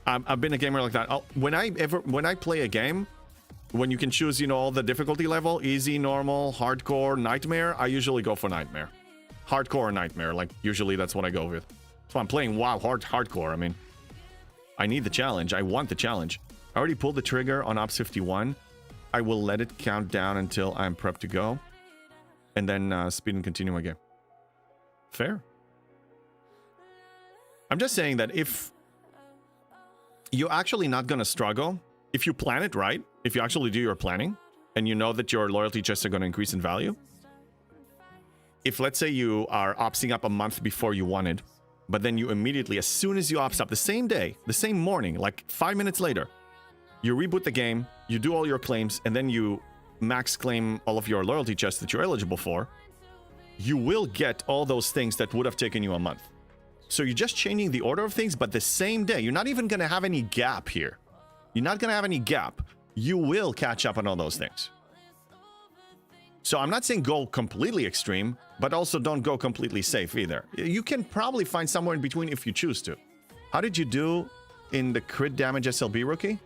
I've been a gamer like that. When I play a game, when you can choose, you know, all the difficulty level, easy, normal, hardcore, nightmare, I usually go for nightmare. Hardcore or nightmare, like usually that's what I go with. So I'm playing WoW hardcore. I mean, I need the challenge. I want the challenge. I already pulled the trigger on Ops 51. I will let it count down until I'm prepped to go. And then speed and continue my game. Fair. I'm just saying that if you're actually not going to struggle, if you plan it right, if you actually do your planning, and you know that your loyalty chests are going to increase in value, if let's say you are opsing up a month before you wanted, but then you immediately, as soon as you ops up, the same day, the same morning, like 5 minutes later, you reboot the game, you do all your claims, and then you max claim all of your loyalty chests that you're eligible for, you will get all those things that would have taken you a month. So you're just changing the order of things, but the same day. You're not even going to have any gap here. You're not going to have any gap. You will catch up on all those things. So I'm not saying go completely extreme, but also don't go completely safe either. You can probably find somewhere in between if you choose to. How did you do in the crit damage SLB rookie?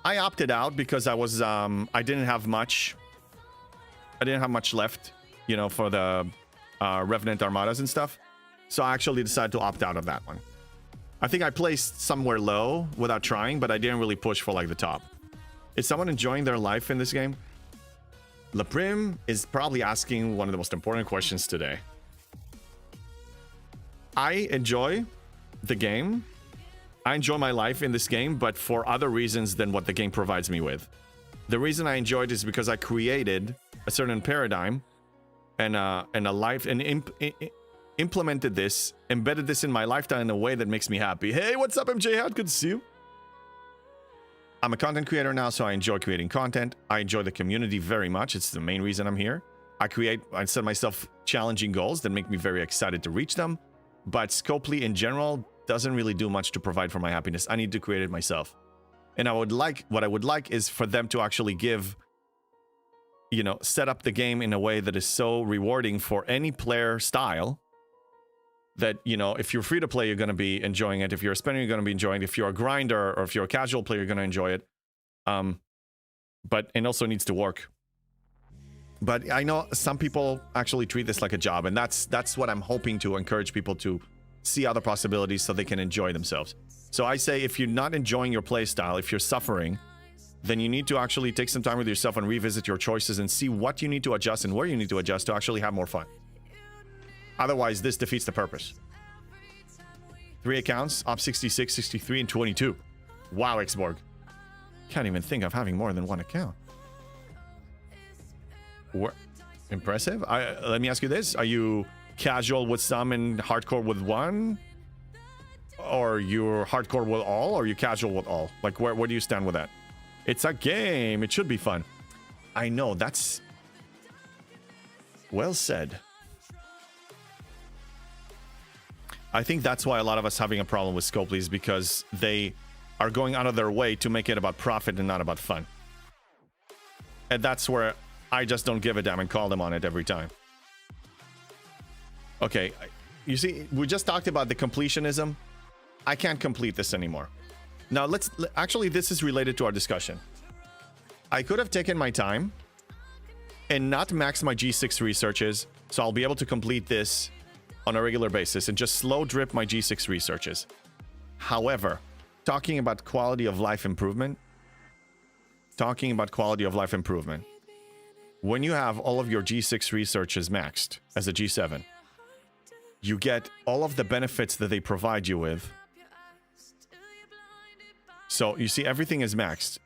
I opted out because I was I didn't have much left, you know, for the Revenant Armadas and stuff. So I actually decided to opt out of that one. I think I placed somewhere low without trying, but I didn't really push for like the top. Is someone enjoying their life in this game? Laprim is probably asking one of the most important questions today. I enjoy the game. I enjoy my life in this game, but for other reasons than what the game provides me with. The reason I enjoyed it is because I created a certain paradigm and a life and implemented this, embedded this in my lifestyle in a way that makes me happy. Hey, what's up, MJ Hat? Good to see you. I'm a content creator now, so I enjoy creating content. I enjoy the community very much. It's the main reason I'm here. I set myself challenging goals that make me very excited to reach them. But Scopely in general doesn't really do much to provide for my happiness. I need to create it myself. And what I would like is for them to actually give, you know, set up the game in a way that is so rewarding for any player style that, you know, if you're free to play, you're going to be enjoying it. If you're a spender, you're going to be enjoying it. If you're a grinder or if you're a casual player, you're going to enjoy it. But it also needs to work. But I know some people actually treat this like a job, and that's what I'm hoping to encourage people to see other possibilities so they can enjoy themselves. So I say if you're not enjoying your play style, if you're suffering, then you need to actually take some time with yourself and revisit your choices and see what you need to adjust and where you need to adjust to actually have more fun. Otherwise, this defeats the purpose. 3 accounts, Op 66, 63, and 22. Wow, Xborg. Can't even think of having more than one account. Impressive. Let me ask you this. Are you casual with some and hardcore with one? Or you're hardcore with all? Or are you casual with all? Like, where do you stand with that? It's a game. It should be fun. I know. That's well said. I think that's why a lot of us having a problem with Scopely is because they are going out of their way to make it about profit and not about fun. And that's where I just don't give a damn and call them on it every time. Okay, you see, we just talked about the completionism. I can't complete this anymore. Now, actually, this is related to our discussion. I could have taken my time and not max my G6 researches, so I'll be able to complete this on a regular basis and just slow drip my G6 researches. However, talking about quality of life improvement, when you have all of your G6 researches maxed as a G7, you get all of the benefits that they provide you with. So you see, everything is maxed.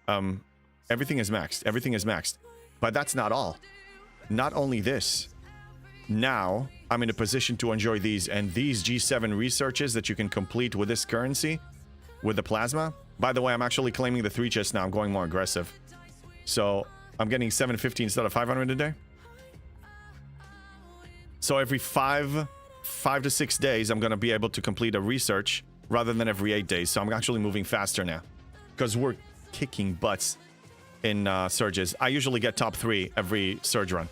Everything is maxed. But that's not all. Not only this. Now, I'm in a position to enjoy these, and these G7 researches that you can complete with this currency, with the plasma. By the way, I'm actually claiming the 3 chests now. I'm going more aggressive. So I'm getting 750 instead of 500 a day. So every 5 to 6 days, I'm going to be able to complete a research rather than every 8 days. So I'm actually moving faster now because we're kicking butts in surges. I usually get top 3 every surge run.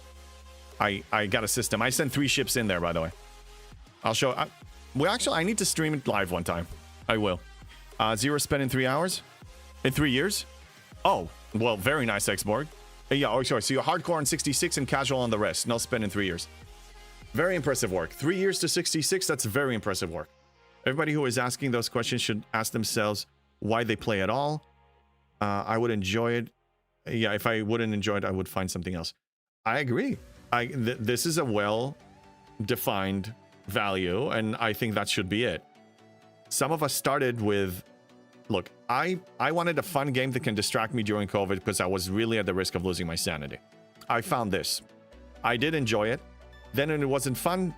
I got a system. I sent 3 ships in there, by the way. I'll show. Well, actually, I need to stream it live one time. I will. Zero spent in 3 hours? In 3 years? Oh, well, very nice, Xborg. Yeah, oh, sorry. So you're hardcore on 66 and casual on the rest. No spend in 3 years. Very impressive work. 3 years to 66, that's very impressive work. Everybody who is asking those questions should ask themselves why they play at all. I would enjoy it. Yeah, if I wouldn't enjoy it, I would find something else. I agree. This is a well-defined value, and I think that should be it. Some of us started with, look, I wanted a fun game that can distract me during COVID because I was really at the risk of losing my sanity. I found this. I did enjoy it. Then it wasn't fun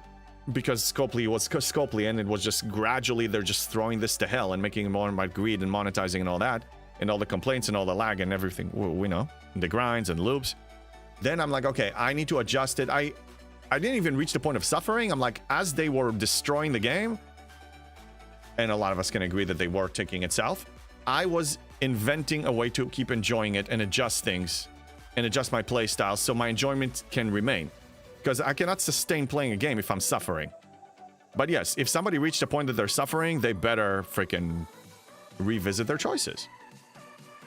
because Scopely was Scopely, and it was just gradually they're just throwing this to hell and making it more about greed and monetizing and all that, and all the complaints and all the lag and everything we know, and the grinds and loops. Then I'm like, okay, I need to adjust it. I didn't even reach the point of suffering. I'm like, as they were destroying the game, and a lot of us can agree that they were taking it south, I was inventing a way to keep enjoying it and adjust things and adjust my play style so my enjoyment can remain. Because I cannot sustain playing a game if I'm suffering. But yes, if somebody reached a point that they're suffering, they better freaking revisit their choices.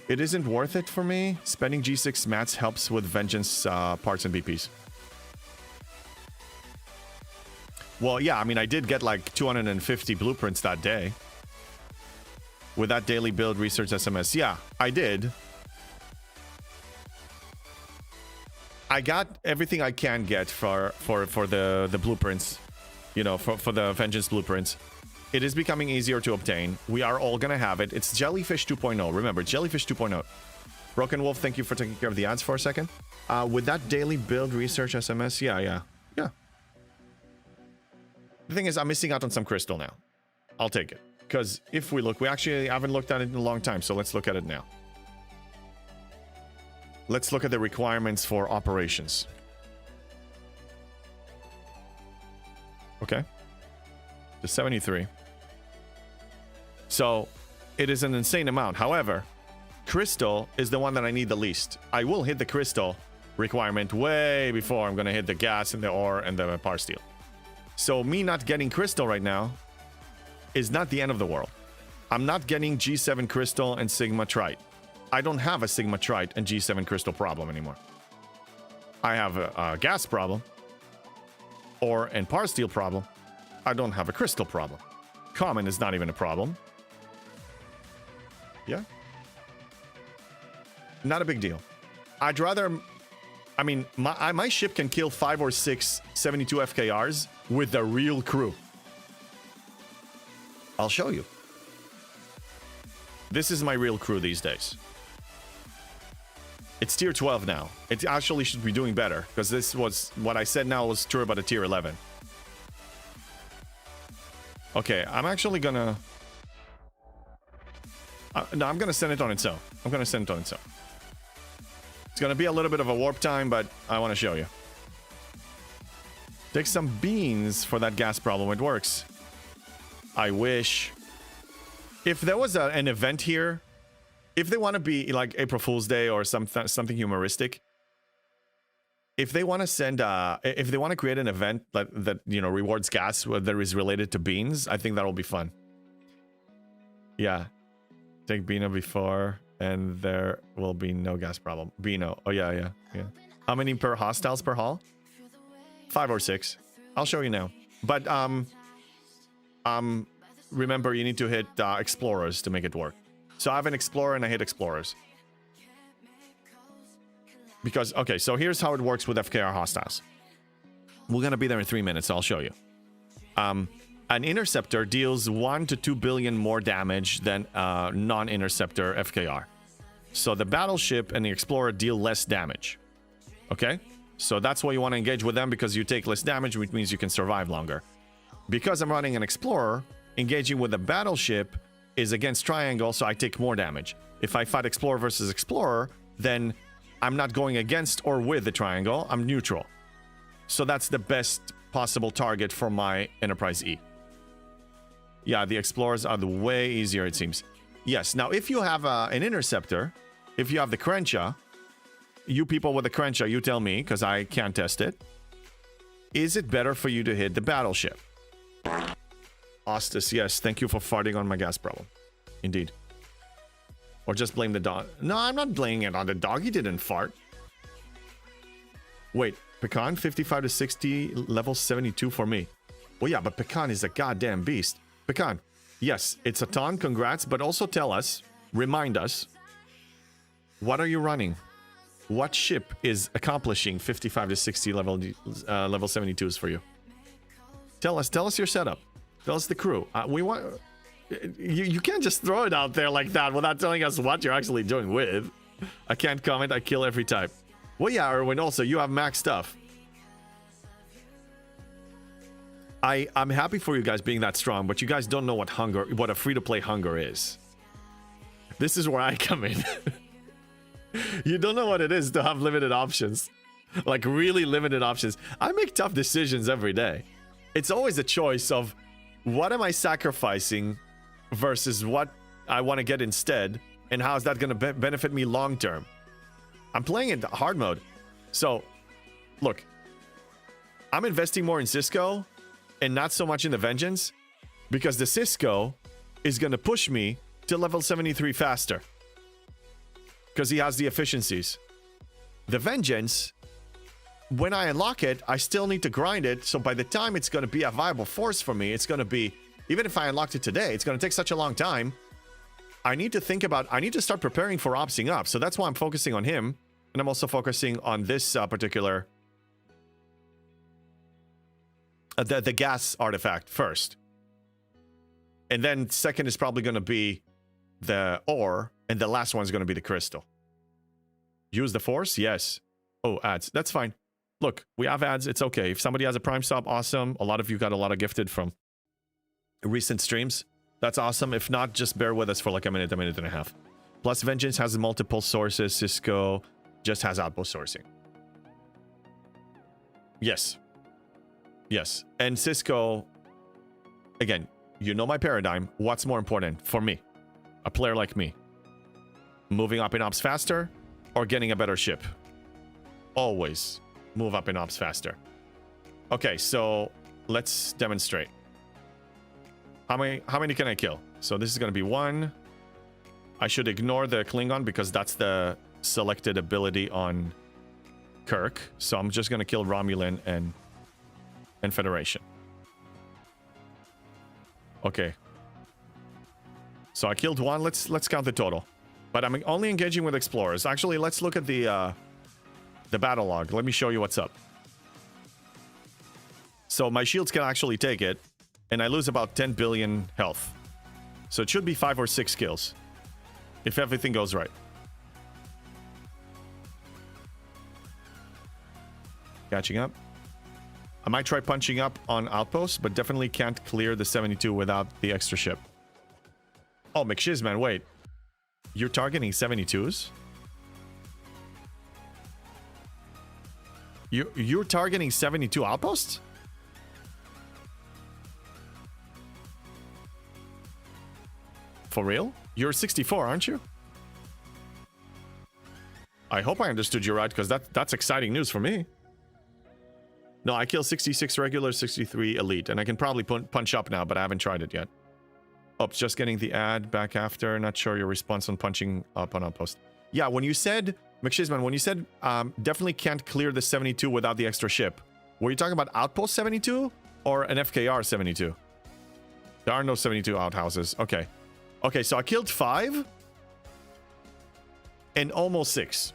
It isn't worth it for me. Spending G6 mats helps with vengeance parts and BPs. Well, yeah, I mean, I did get like 250 blueprints that day. With that daily build research SMS. Yeah, I did. I got everything I can get for the blueprints. You know, for the vengeance blueprints. It is becoming easier to obtain. We are all gonna have it. It's Jellyfish 2.0. Remember, Jellyfish 2.0. Broken Wolf, thank you for taking care of the ads for a second. With that daily build research SMS, yeah. The thing is, I'm missing out on some crystal now. I'll take it. Because if we look, we actually haven't looked at it in a long time, so let's look at it now. Let's look at the requirements for operations. Okay. The 73. So, it is an insane amount. However, crystal is the one that I need the least. I will hit the crystal requirement way before I'm going to hit the gas and the ore and the power steel. So me not getting crystal right now is not the end of the world. I'm not getting G7 crystal and Sigma trite. I don't have a Sigma trite and G7 crystal problem anymore. I have a gas problem or and power steel problem. I don't have a crystal problem. Common is not even a problem. Yeah. Not a big deal. I'd rather... I mean, my ship can kill 5 or 6 72 FKRs with a real crew. I'll show you. This is my real crew these days. It's tier 12 now. It actually should be doing better, because this was what I said now was true about a tier 11. Okay, I'm actually gonna... no, I'm gonna send it on its own. I'm gonna send it on its own. It's gonna be a little bit of a warp time, but I want to show you. Take some beans for that gas problem. It works. I wish. If there was an event here, if they want to be like April Fool's Day or something humoristic, if they want to send, if they want to create an event that you know rewards gas that is related to beans, I think that'll be fun. Yeah, take Beano before. And there will be no gas problem. Beano. Oh, yeah. How many per hostiles per hall? 5 or 6. I'll show you now. But, remember, you need to hit explorers to make it work. So I have an explorer and I hit explorers. Because, okay, so here's how it works with FKR hostiles. We're going to be there in 3 minutes, so I'll show you. An interceptor deals 1 to 2 billion more damage than non-interceptor FKR. So the battleship and the explorer deal less damage. Okay? So that's why you want to engage with them, because you take less damage, which means you can survive longer. Because I'm running an explorer, engaging with the battleship is against triangle, so I take more damage. If I fight explorer versus explorer, then I'm not going against or with the triangle, I'm neutral. So that's the best possible target for my Enterprise E. Yeah, the explorers are the way easier, it seems. Yes, now if you have an interceptor, if you have the Crenshaw, you people with the Crenshaw, you tell me, because I can't test it. Is it better for you to hit the battleship? Ostis, yes. Thank you for farting on my gas problem. Indeed. Or just blame the dog. No, I'm not blaming it on the dog. He didn't fart. Wait, Pecan 55 to 60, level 72 for me. Well, yeah, but Pecan is a goddamn beast. Pecan, yes, it's a ton. Congrats, but also tell us, remind us, what are you running? What ship is accomplishing 55 to 60 level 72s for you? Tell us your setup. Tell us the crew. We want you can't just throw it out there like that without telling us what you're actually doing with. I can't comment. I kill every type. Well, yeah, Erwin. Also, you have max stuff. I'm happy for you guys being that strong, but you guys don't know what a free-to-play hunger is. This is where I come in. You don't know what it is to have limited options. Like really limited options. I make tough decisions every day. It's always a choice of what am I sacrificing versus what I want to get instead, and how is that going to benefit me long term. I'm playing in hard mode. So, look, I'm investing more in Cisco and not so much in the Vengeance because the Cisco is going to push me to level 73 faster because he has the efficiencies. The Vengeance, when I unlock it, I still need to grind it. So by the time it's going to be a viable force for me, it's going to be, even if I unlocked it today, it's going to take such a long time. I need to start preparing for opsing up. So that's why I'm focusing on him. And I'm also focusing on this particular, the gas artifact first. And then second is probably going to be the ore. And the last one is going to be the crystal. Use the force? Yes. Oh, ads. That's fine. Look, we have ads. It's okay. If somebody has a Prime sub, awesome. A lot of you got a lot of gifted from recent streams. That's awesome. If not, just bear with us for like a minute and a half. Plus, Vengeance has multiple sources. Cisco just has outpost sourcing. Yes. Yes. And Cisco, again, you know my paradigm. What's more important for me? A player like me. Moving up in ops faster or getting a better ship? Always move up in ops faster. Okay, so let's demonstrate. How many can I kill? So this is going to be 1. I should ignore the Klingon because that's the selected ability on Kirk. So I'm just going to kill Romulan and Federation. Okay. So I killed 1. Let's count the total. But I'm only engaging with explorers. Actually, let's look at the battle log. Let me show you what's up. So my shields can actually take it, and I lose about 10 billion health. So it should be 5 or 6 kills, if everything goes right. Catching up. I might try punching up on outposts, but definitely can't clear the 72 without the extra ship. Oh, McShizman, wait. You're targeting 72s? You're targeting 72 outposts? For real? You're 64, aren't you? I hope I understood you right, because that's exciting news for me. No, I kill 66 regular, 63 elite, and I can probably punch up now, but I haven't tried it yet. Oops, just getting the ad back after. Not sure your response on punching up on outpost. Yeah, when you said, McShizman, when you said definitely can't clear the 72 without the extra ship, were you talking about outpost 72 or an FKR 72? There are no 72 outhouses. Okay. Okay, so I killed 5 and almost 6.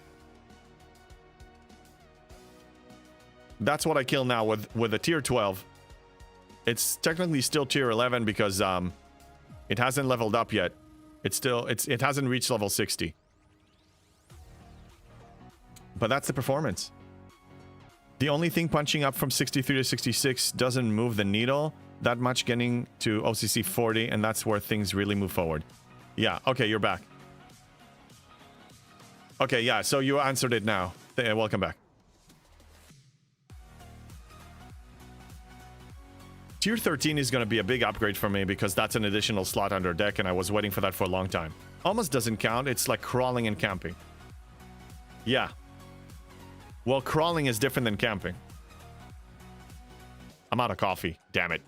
That's what I kill now with a tier 12. It's technically still tier 11 because it hasn't leveled up yet. It hasn't reached level 60. But that's the performance. The only thing punching up from 63 to 66 doesn't move the needle that much, getting to OCC 40, and that's where things really move forward. Yeah, okay, you're back. Okay, yeah, so you answered it now. Welcome back. Tier 13 is going to be a big upgrade for me because that's an additional slot under deck, and I was waiting for that for a long time. Almost doesn't count. It's like crawling and camping. Yeah. Well, crawling is different than camping. I'm out of coffee. Damn it.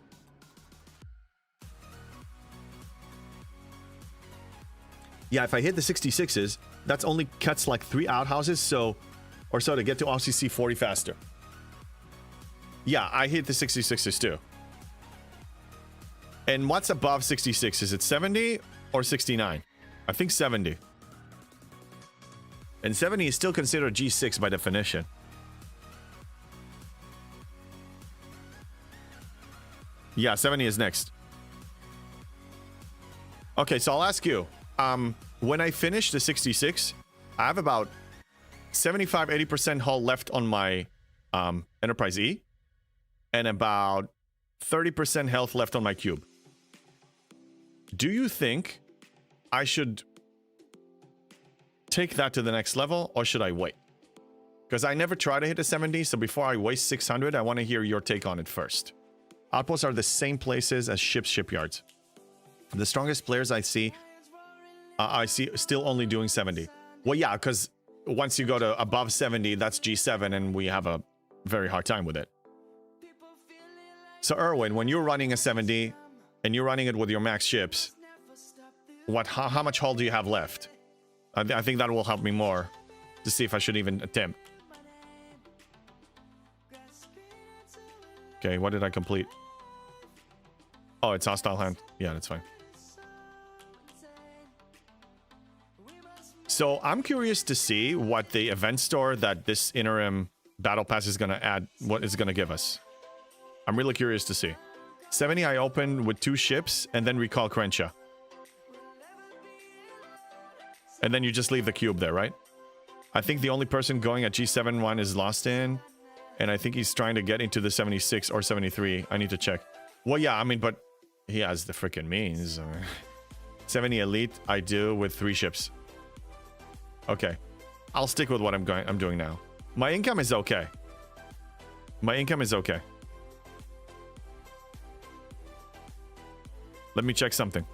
Yeah, if I hit the 66s, that's only cuts like 3 outhouses, so or so to get to RCC 40 faster. Yeah, I hit the 66s too. And what's above 66? Is it 70 or 69? I think 70. And 70 is still considered G6 by definition. Yeah, 70 is next. Okay, so I'll ask you. When I finish the 66, I have about 75-80% hull left on my Enterprise E, and about 30% health left on my cube. Do you think I should take that to the next level, or should I wait? Because I never try to hit a 70, so before I waste 600, I want to hear your take on it first. Outposts are the same places as shipyards. The strongest players I see still only doing 70. Well, yeah, because once you go to above 70, that's G7, and we have a very hard time with it. So, Erwin, when you're running a 70, and you're running it with your max ships, how much hull do you have left? I think that will help me more to see if I should even attempt. Okay, what did I complete? Oh, it's hostile hand. Yeah, that's fine. So I'm curious to see what the event store that this interim battle pass is going to add, what it's going to give us. I'm really curious to see. 70 I opened with 2 ships and then recall Crenshaw. And then you just leave the cube there, right? I think the only person going at G7 1 is Lost In. And I think he's trying to get into the 76 or 73. I need to check. Well, yeah, I mean, but he has the freaking means. 70 elite, I do with 3 ships. Okay. I'll stick with what I'm doing now. My income is okay. My income is okay. Let me check something.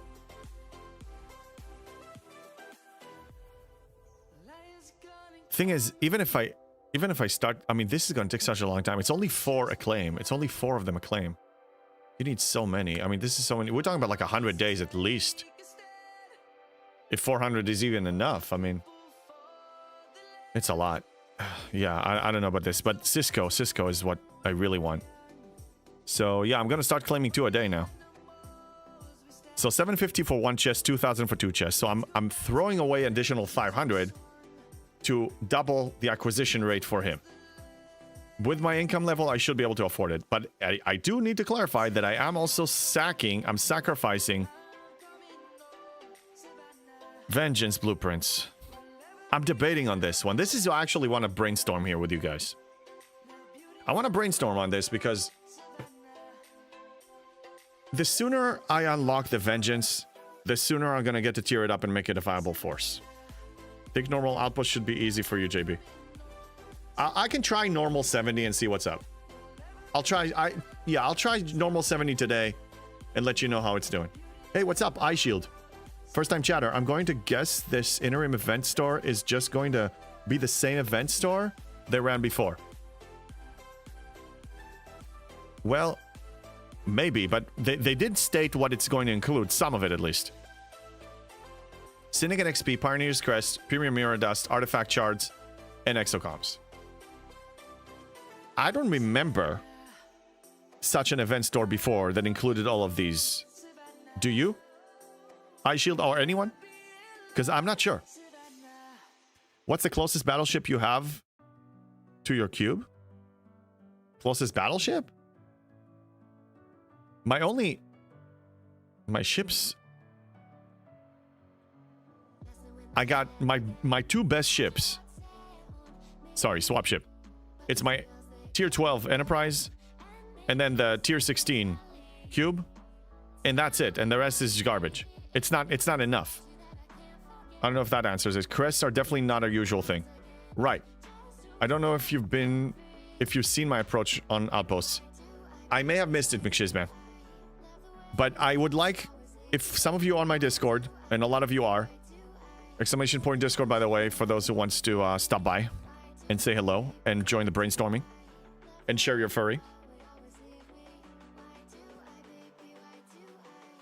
Thing is, even if I start, I mean, this is going to take such a long time. It's only 4 acclaim. It's only 4 of them acclaim. You need so many. I mean, this is so many. We're talking about like 100 days at least. If 400 is even enough, I mean, it's a lot. Yeah, I don't know about this, but Cisco is what I really want. So yeah, I'm going to start claiming 2 a day now. So 750 for 1 chest, 2,000 for 2 chests. So I'm throwing away additional 500 to double the acquisition rate for him. With my income level, I should be able to afford it. But I do need to clarify that I am also I'm sacrificing Vengeance blueprints. I'm debating on this one. This is I actually want to brainstorm here with you guys. I want to brainstorm on this because the sooner I unlock the Vengeance, the sooner I'm going to get to tier it up and make it a viable force. Think normal outpost should be easy for you, JB. I can try normal 70 and see what's up. I'll try normal 70 today and let you know how it's doing. Hey, what's up, Eye Shield? First time chatter. I'm going to guess this interim event store is just going to be the same event store they ran before. Well, maybe, but they did state what it's going to include, some of it at least. Syndicate XP, Pioneer's Crest, Premium Mirror Dust, Artifact Shards, and Exocomps. I don't remember such an event store before that included all of these. Do you? Eye Shield or anyone? Because I'm not sure. What's the closest battleship you have to your cube? Closest battleship? My ships... I got my 2 best ships. Sorry, swap ship. It's my tier 12 Enterprise and then the tier 16 cube, and that's it. And the rest is garbage. It's not enough. I don't know if that answers it. Crests are definitely not a usual thing. Right. I don't know if you've seen my approach on outposts. I may have missed it, McShizman. But I would like, if some of you are on my Discord, and a lot of you are, exclamation point Discord, by the way, for those who wants to stop by and say hello and join the brainstorming and share your furry.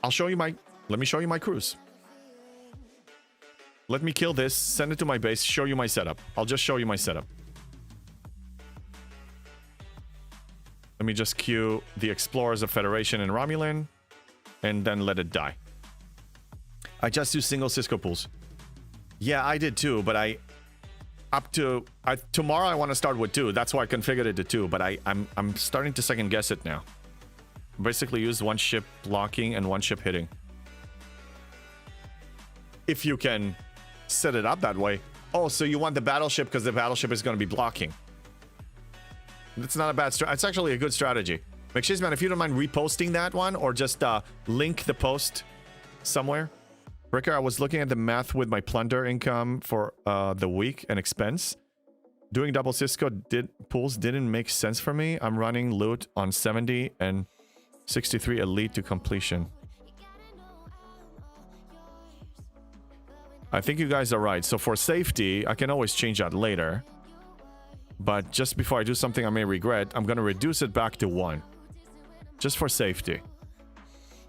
Let me show you my cruise. Let me kill this, send it to my base, show you my setup. I'll just show you my setup. Let me just queue the Explorers of Federation and Romulan, and then let it die. I just do single Cisco pools. Yeah, I did too, but tomorrow I want to start with 2. That's why I configured it to 2, but I'm starting to second guess it now. Basically use 1 ship blocking and 1 ship hitting. If you can set it up that way. Oh, so you want the battleship because the battleship is going to be blocking. That's not a bad strategy. It's actually a good strategy. McShizman, if you don't mind reposting that one or just link the post somewhere. Ricker, I was looking at the math with my plunder income for the week and expense. Doing double Cisco pools didn't make sense for me. I'm running loot on 70 and 63 elite to completion. I think you guys are right. So for safety, I can always change that later. But just before I do something I may regret, I'm going to reduce it back to 1. Just for safety.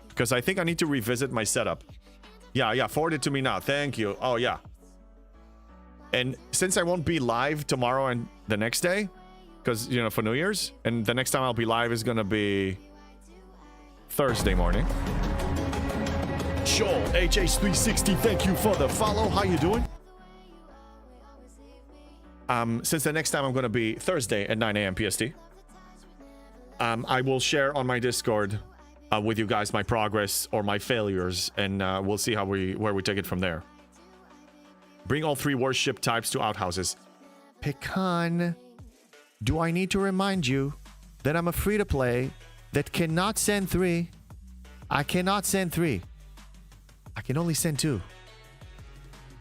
Because I think I need to revisit my setup. Yeah, forward it to me now. Thank you. Oh, yeah. And since I won't be live tomorrow and the next day, because, you know, for New Year's, and the next time I'll be live is going to be Thursday morning. Joel, HH360, thank you for the follow. How you doing? Since the next time I'm going to be Thursday at 9 a.m. PST, I will share on my Discord with you guys my progress or my failures, and we'll see how where we take it from there. Bring all 3 warship types to outhouses. Pecan, do I need to remind you that I'm a free-to-play that cannot send 3? I cannot send 3. I can only send 2.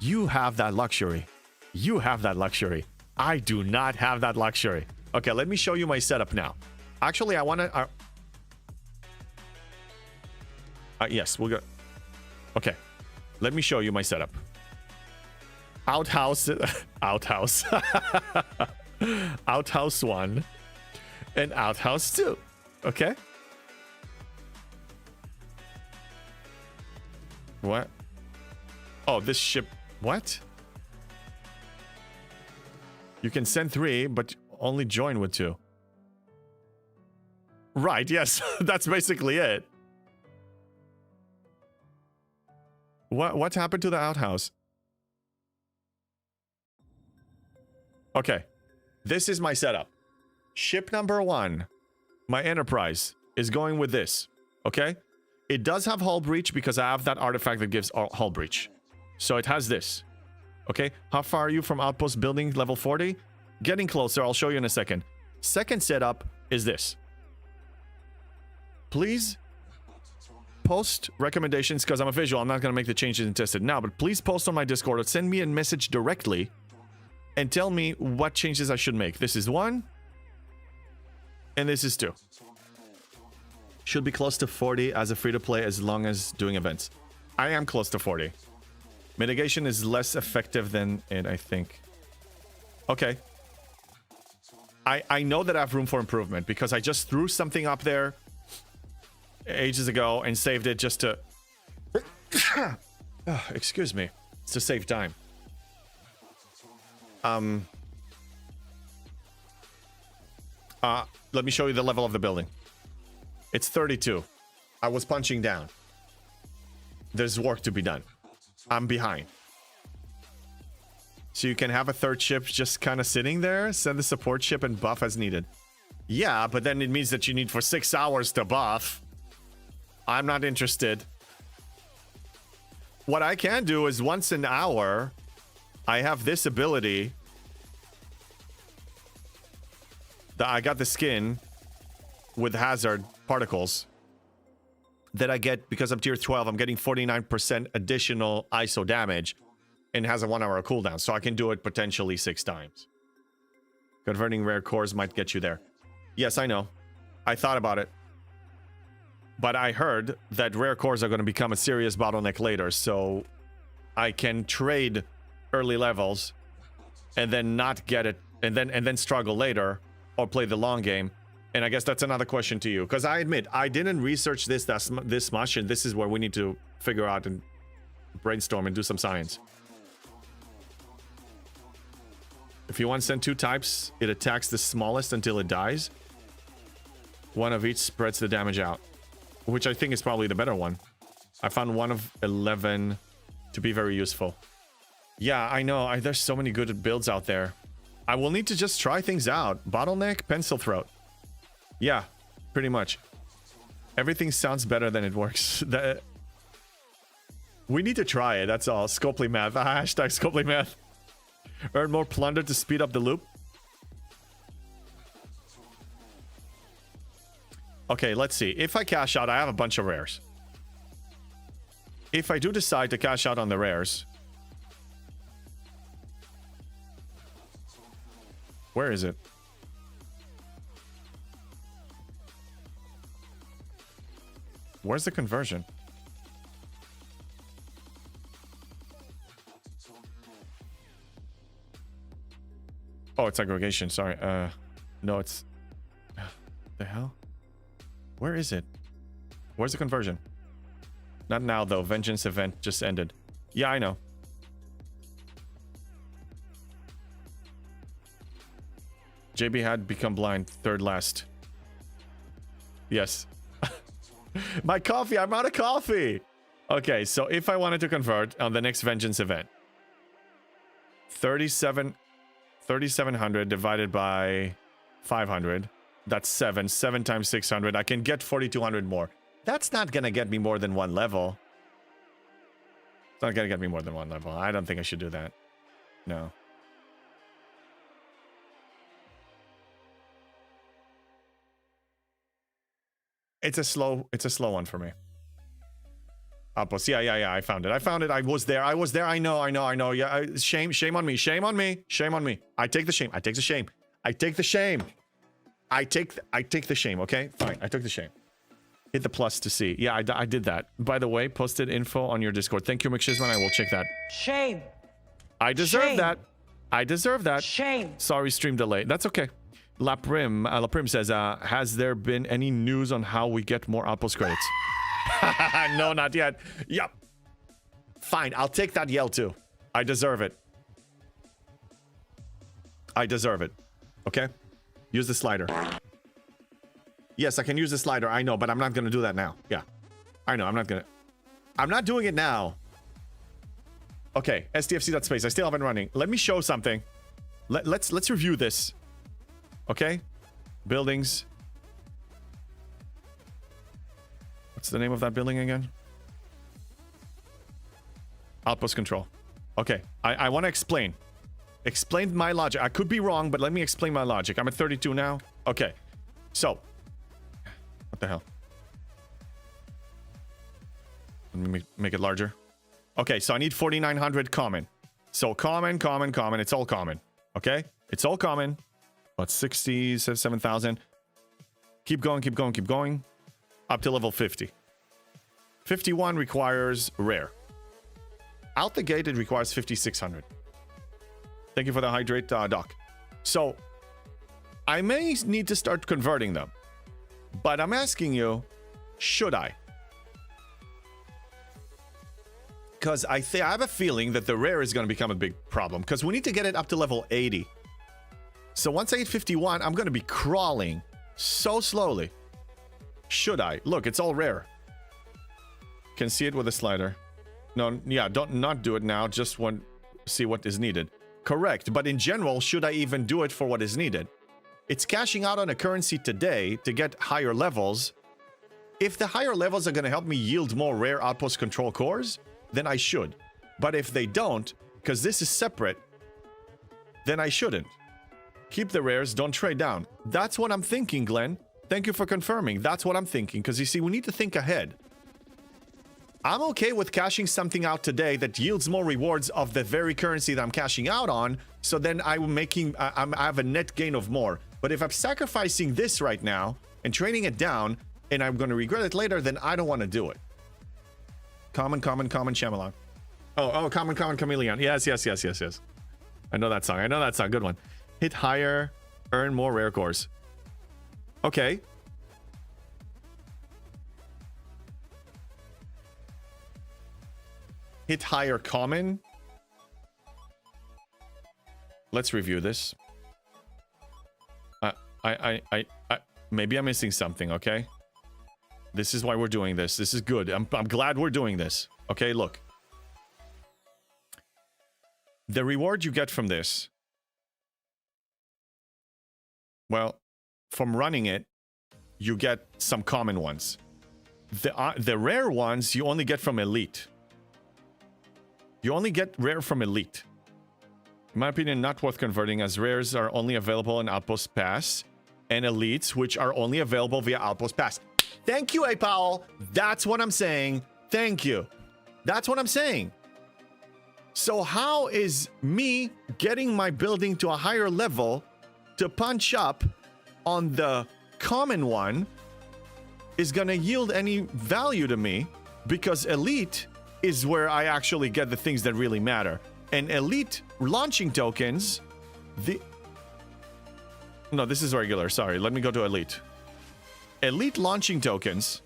You have that luxury. You have that luxury. I do not have that luxury. Okay, let me show you my setup now. Actually, I want to... yes, we'll go... Okay, let me show you my setup. Outhouse... Outhouse. Outhouse 1 and Outhouse 2. Okay? What? Oh, this ship... What? You can send 3, but only join with 2. Right, yes. That's basically it. What happened to the outhouse? Okay. This is my setup. Ship number 1, my Enterprise, is going with this. Okay? It does have hull breach because I have that artifact that gives hull breach. So it has this. Okay? How far are you from outpost building level 40? Getting closer. I'll show you in a second. Second setup is this. Please post recommendations because I'm a visual. I'm not going to make the changes and test it now, but please post on my Discord or send me a message directly and tell me what changes I should make. This is 1 and this is 2. Should be close to 40 as a free-to-play as long as doing events. I am close to 40. Mitigation is less effective than it, I think. Okay. I know that I have room for improvement because I just threw something up there ages ago and saved it just to... oh, excuse me. It's to save time. Let me show you the level of the building. It's 32. I was punching down. There's work to be done. I'm behind. So you can have a 3rd ship just kind of sitting there, send the support ship and buff as needed. Yeah, but then it means that you need for 6 hours to buff. I'm not interested. What I can do is once an hour, I have this ability. I got the skin with hazard particles that I get because I'm tier 12. I'm getting 49% additional ISO damage and has a 1 hour cooldown. So I can do it potentially 6 times. Converting rare cores might get you there. Yes, I know. I thought about it. But I heard that rare cores are going to become a serious bottleneck later. So I can trade early levels and then not get it and then struggle later or play the long game. And I guess that's another question to you. Because I admit, I didn't research this much. And this is where we need to figure out and brainstorm and do some science. If you want to send 2 types, it attacks the smallest until it dies. One of each spreads the damage out, which I think is probably the better one. I found one of 11 to be very useful. Yeah, I know. There's so many good builds out there. I will need to just try things out. Bottleneck, Pencil Throat. Yeah, pretty much. Everything sounds better than it works. We need to try it, that's all. Scopely math. Hashtag Scopely math. Earn more plunder to speed up the loop. Okay, let's see. If I cash out, I have a bunch of rares. If I do decide to cash out on the rares... Where is it? Where's the conversion? Oh, it's aggregation. Sorry. No, it's... The hell? Where is it? Where's the conversion? Not now, though. Vengeance event just ended. Yeah, I know. JB had become blind. Third last. Yes. My coffee. I'm out of coffee. Okay, so if I wanted to convert on the next Vengeance event. 3,700 divided by 500. That's 7. 7 times 600. I can get 4,200 more. That's not going to get me more than 1 level. It's not going to get me more than 1 level. I don't think I should do that. No. It's a slow one for me. Outpost. Yeah. I found it. I was there. I know. Yeah. Shame on me. Shame on me. I take the shame. I take the shame. I take the shame. Okay, fine. I took the shame. Hit the plus to see. Yeah, I did that. By the way, posted info on your Discord. Thank you, McShizman. I will check that. Shame. I deserve that. I deserve that. Shame. Sorry, stream delay. That's okay. Laprim says, has there been any news on how we get more Outpost credits? No, not yet. Yep. Fine, I'll take that yell too. I deserve it. Okay? Use the slider. Yes, I can use the slider. I know, but I'm not going to do that now. Yeah. I know, I'm not doing it now. Okay, STFC.space. I still have it running. Let me show something. Let's review this. Okay? Buildings. What's the name of that building again? Outpost control. Okay, I want to explain. Explain my logic. I could be wrong, but let me explain my logic. I'm at 32 now. Okay, so. What the hell? Let me make it larger. Okay, so I need 4,900 common. So common. It's all common. Okay? It's all common. What, 67,000? Keep going. Up to level 50. 51 requires rare. Out the gate, it requires 5,600. Thank you for the hydrate, Doc. So, I may need to start converting them. But I'm asking you, should I? Because I have a feeling that the rare is going to become a big problem. Because we need to get it up to level 80. So once I hit 51, I'm going to be crawling so slowly. Should I? Look, it's all rare. Can see it with a slider. No, yeah, not do it now. Just see what is needed. Correct, but in general, should I even do it for what is needed? It's cashing out on a currency today to get higher levels. If the higher levels are going to help me yield more rare outpost control cores, then I should. But if they don't, because this is separate, then I shouldn't. Keep the rares, don't trade down. That's what I'm thinking, Glenn. Thank you for confirming. That's what I'm thinking, because you see, we need to think ahead. I'm okay with cashing something out today that yields more rewards of the very currency that I'm cashing out on, so then I have a net gain of more. But if I'm sacrificing this right now and trading it down, and I'm going to regret it later, then I don't want to do it. Common, Shyamalan. Oh, common, chameleon. Yes. I know that song. Good one. Hit higher, earn more rare cores. Okay. Hit higher common. let's review this. Maybe I'm missing something, okay? This is why we're doing this. This is good. I'm glad we're doing this. Okay, look. The reward you get from this, well, from running it, you get some common ones. The rare ones you only get from Elite. You only get rare from Elite. In my opinion, not worth converting, as rares are only available in Outpost Pass, and Elites, which are only available via Outpost Pass. Thank you, A. Powell. That's what I'm saying. Thank you. That's what I'm saying. So how is me getting my building to a higher level to punch up on the common one is going to yield any value to me? Because Elite is where I actually get the things that really matter. And Elite launching tokens, no, this is regular. Sorry, let me go to Elite. Elite launching tokens,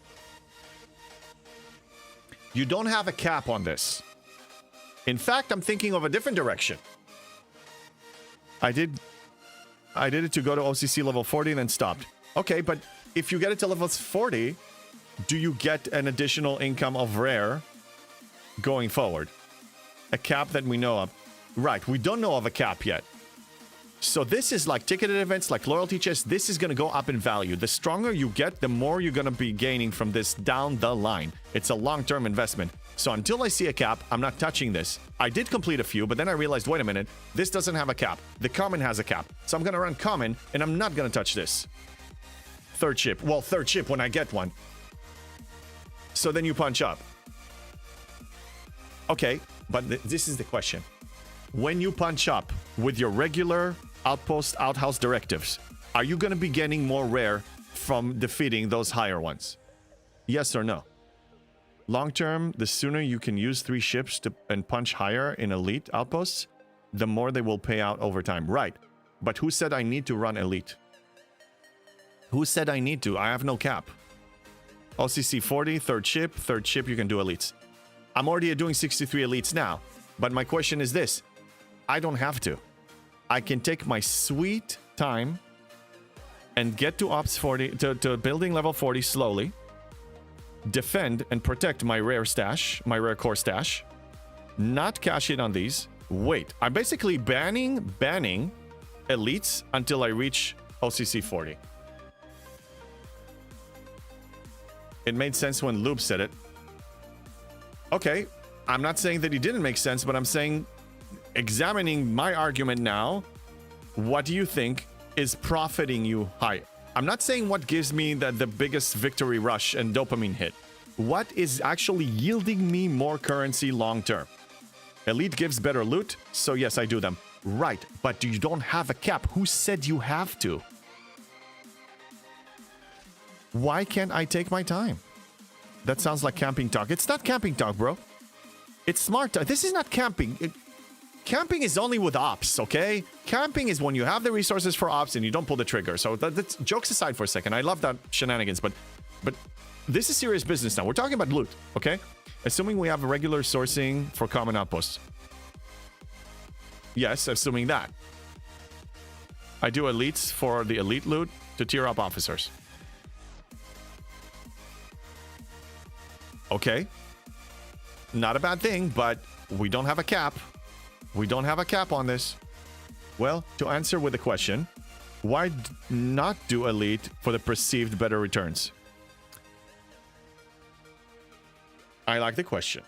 you don't have a cap on this. In fact, I'm thinking of a different direction. I did it to go to OCC level 40 and then stopped. Okay, but if you get it to level 40, do you get an additional income of rare going forward? A cap that we know of. Right, we don't know of a cap yet. So this is like ticketed events, like loyalty chests. This is going to go up in value. The stronger you get, the more you're going to be gaining from this down the line. It's a long-term investment. So until I see a cap, I'm not touching this. I did complete a few, but then I realized, wait a minute, this doesn't have a cap. The common has a cap. So I'm going to run common, and I'm not going to touch this. Third ship. Well, third ship when I get one. So then you punch up. Okay, but this is the question. When you punch up with your regular outpost outhouse directives, are you going to be getting more rare from defeating those higher ones? Yes or no? Long term, the sooner you can use 3 ships and punch higher in elite outposts, the more they will pay out over time. Right. But who said I need to run elite? Who said I need to? I have no cap. OCC 40, third ship you can do elites. I'm already doing 63 elites now. But my question is this. I don't have to. I can take my sweet time and get to Ops 40, to building level 40 slowly, defend and protect my rare stash, my rare core stash, not cash in on these. Wait, I'm basically banning elites until I reach OCC 40. It made sense when Lube said it. Okay, I'm not saying that he didn't make sense, but I'm saying, examining my argument now, what do you think is profiting you higher? I'm not saying what gives me the biggest victory rush and dopamine hit. What is actually yielding me more currency long term? Elite gives better loot, so yes, I do them. Right, but you don't have a cap. Who said you have to? Why can't I take my time? That sounds like camping talk. It's not camping talk, bro. It's smart talk. This is not camping. Camping is only with ops, okay? Camping is when you have the resources for ops and you don't pull the trigger. So that's jokes aside for a second. I love that shenanigans, but this is serious business now. We're talking about loot, okay? Assuming we have a regular sourcing for common outposts. Yes, assuming that. I do elites for the elite loot to tier up officers. Okay. Not a bad thing, but we don't have a cap. We don't have a cap on this. Well, to answer with a question, why not do elite for the perceived better returns? I like the question.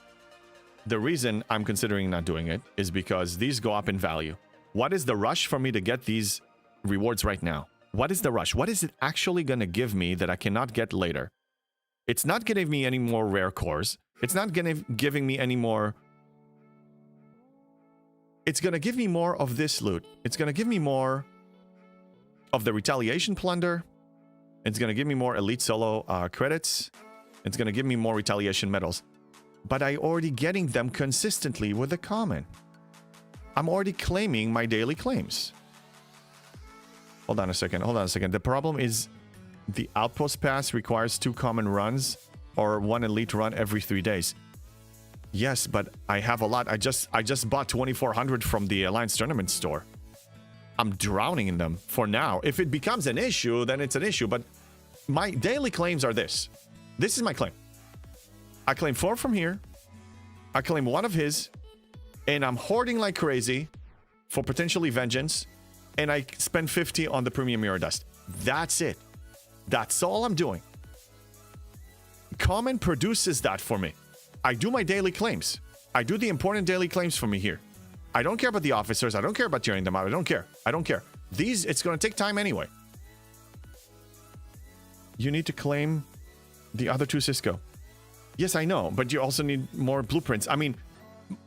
The reason I'm considering not doing it is because these go up in value. What is the rush for me to get these rewards right now? What is the rush? What is it actually going to give me that I cannot get later? It's not giving me any more rare cores. It's not giving me any more. It's going to give me more of this loot. It's going to give me more of the retaliation plunder. It's going to give me more elite solo credits. It's going to give me more retaliation medals. But I'm already getting them consistently with the common. I'm already claiming my daily claims. Hold on a second. The problem is the outpost pass requires 2 common runs or 1 elite run every 3 days. Yes, but I have a lot. I just bought 2,400 from the Alliance Tournament store. I'm drowning in them for now. If it becomes an issue, then it's an issue. But my daily claims are this. This is my claim. I claim 4 from here. I claim 1 of his. And I'm hoarding like crazy for potentially vengeance. And I spend 50 on the premium mirror dust. That's it. That's all I'm doing. Common produces that for me. I do my daily claims. I do the important daily claims for me here. I don't care about the officers. I don't care about tearing them out. I don't care. I don't care. These, it's going to take time anyway. You need to claim the other 2 Cisco. Yes, I know, but you also need more blueprints. I mean,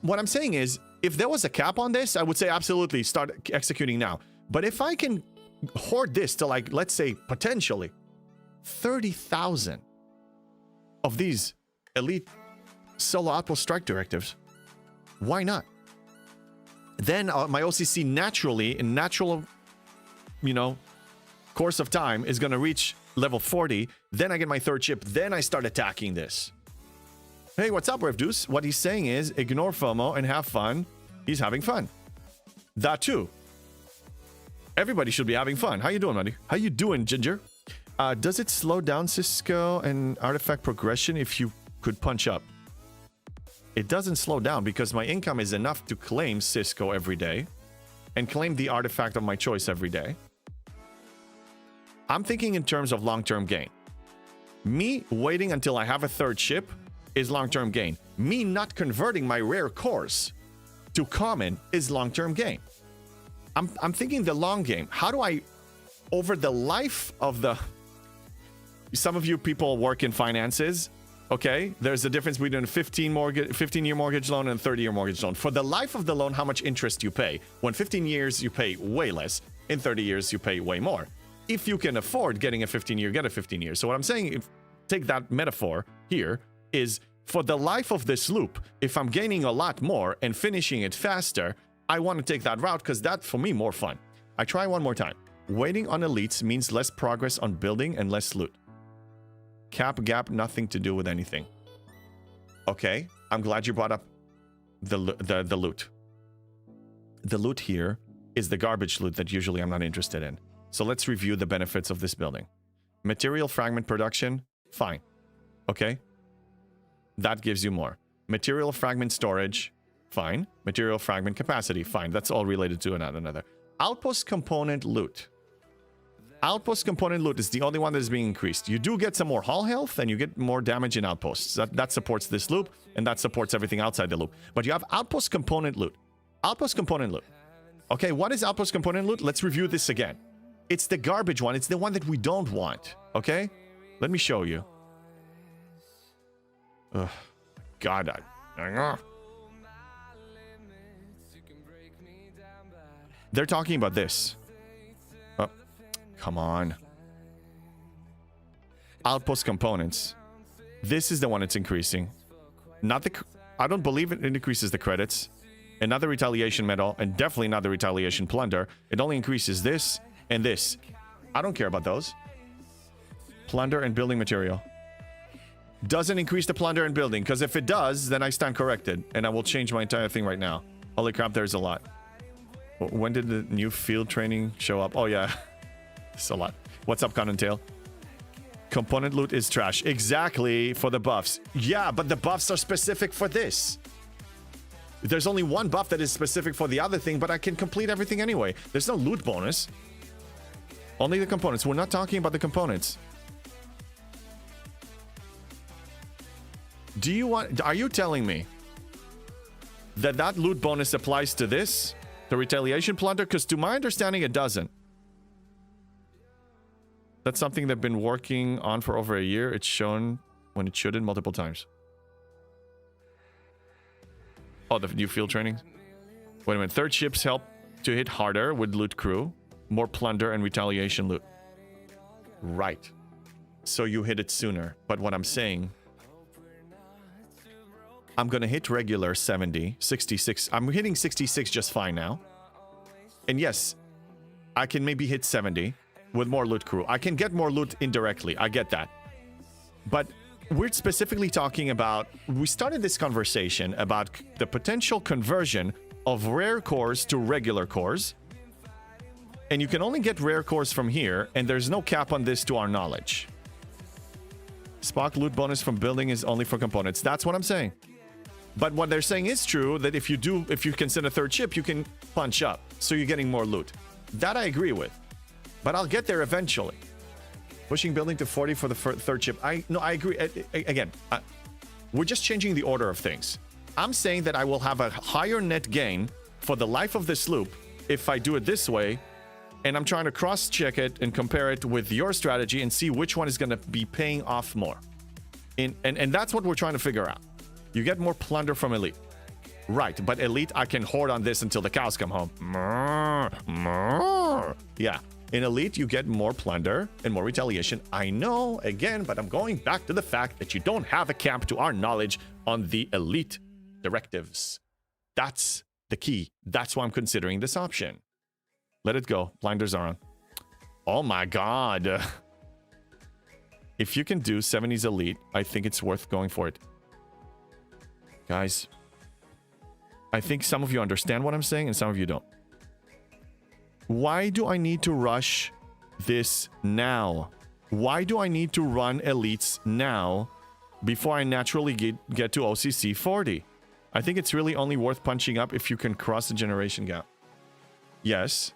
what I'm saying is, if there was a cap on this, I would say absolutely start executing now. But if I can hoard this to, like, let's say, potentially 30,000 of these elite solo outpost strike directives, why not? Then my OCC naturally, in natural, course of time, is going to reach level 40. Then I get my 3rd ship. Then I start attacking this. Hey, what's up, Revdeuce? What he's saying is, ignore FOMO and have fun. He's having fun. That too. Everybody should be having fun. How you doing, buddy? How you doing, Ginger? Does it slow down Cisco and artifact progression if you could punch up? It doesn't slow down because my income is enough to claim Cisco every day and claim the artifact of my choice every day. I'm thinking in terms of long-term gain. Me waiting until I have a 3rd ship is long-term gain. Me not converting my rare cores to common is long-term gain. I'm thinking the long game. How do I, over the life of the... Some of you people work in finances. Okay, there's a difference between a 15-year mortgage loan and a 30-year mortgage loan. For the life of the loan, how much interest you pay. When 15 years, you pay way less. In 30 years, you pay way more. If you can afford getting a 15-year, get a 15-year. So what I'm saying, take that metaphor here, is for the life of this loop, if I'm gaining a lot more and finishing it faster, I want to take that route because that's, for me, more fun. I try one more time. Waiting on elites means less progress on building and less loot. Cap gap, nothing to do with anything. Okay, I'm glad you brought up the loot. The loot here is the garbage loot that usually I'm not interested in. So let's review the benefits of this building. Material fragment production, fine. Okay, that gives you more. Material fragment storage, fine. Material fragment capacity, fine. That's all related to another. Outpost component loot. Outpost component loot is the only one that is being increased. You do get some more hull health and you get more damage in outposts. That supports this loop and that supports everything outside the loop. But you have outpost component loot. Outpost component loot. Okay, what is outpost component loot? Let's review this again. It's the garbage one. It's the one that we don't want. Okay? Let me show you. Ugh. God, they're talking about this. Oh, come on. Outpost components. This is the one that's increasing. Not the... I don't believe it increases the credits. Another retaliation medal, and definitely not the retaliation plunder. It only increases this and this. I don't care about those. Plunder and building material. Doesn't increase the plunder and building, because if it does, then I stand corrected, and I will change my entire thing right now. Holy crap, there's a lot. When did the new field training show up? Oh yeah, it's a lot. What's up, Cottontail? Component loot is trash. Exactly, for the buffs. Yeah, but the buffs are specific for this. There's only one buff that is specific for the other thing, but I can complete everything anyway. There's no loot bonus. Only the components. We're not talking about the components. Do you want... Are you telling me that that loot bonus applies to this? The retaliation plunder? Because to my understanding, it doesn't. That's something they've been working on for over a year. It's shown when it shouldn't multiple times. Oh, the new field training? Wait a minute. Third ships help to hit harder with loot crew. More plunder and retaliation loot. Right. So you hit it sooner. But what I'm saying... I'm going to hit regular 70, 66. I'm hitting 66 just fine now. And yes, I can maybe hit 70 with more loot crew. I can get more loot indirectly. I get that. But we're specifically talking about... We started this conversation about the potential conversion of rare cores to regular cores And you can only get rare cores from here, and there's no cap on this to our knowledge. Spock loot bonus from building is only for components. That's what I'm saying. But what they're saying is true, that if you can send a third ship, you can punch up. So you're getting more loot. That I agree with. But I'll get there eventually. Pushing building to 40 for the third ship. I agree. Again, we're just changing the order of things. I'm saying that I will have a higher net gain for the life of this loop if I do it this way. And I'm trying to cross-check it and compare it with your strategy and see which one is going to be paying off more. And that's what we're trying to figure out. You get more plunder from Elite. Right, but Elite, I can hoard on this until the cows come home. Yeah, in Elite, you get more plunder and more retaliation. I know, again, but I'm going back to the fact that you don't have a cap to our knowledge on the Elite directives. That's the key. That's why I'm considering this option. Let it go. Blinders are on. Oh my god. If you can do 70s Elite, I think it's worth going for it. Guys, I think some of you understand what I'm saying and some of you don't. Why do I need to rush this now? Why do I need to run Elites now before I naturally get to OCC 40? I think it's really only worth punching up if you can cross the generation gap. Yes.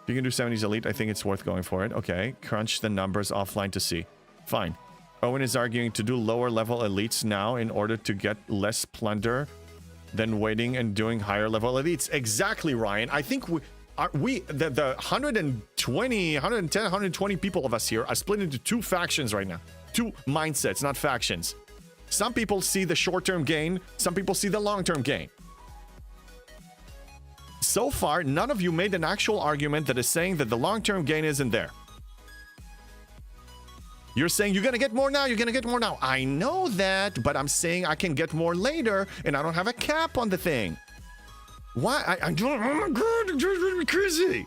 If you can do 70s Elite, I think it's worth going for it. Okay, crunch the numbers offline to see. Fine. Owen is arguing to do lower level elites now in order to get less plunder than waiting and doing higher level elites. Exactly, Ryan. I think the 120, 110, 120 people of us here are split into two factions right now. Two mindsets, not factions. Some people see the short-term gain. Some people see the long-term gain. So far, none of you made an actual argument that is saying that the long-term gain isn't there. You're saying you're going to get more now, you're going to get more now. I know that, but I'm saying I can get more later, and I don't have a cap on the thing. Why? I don't, oh my god, it's driving me crazy.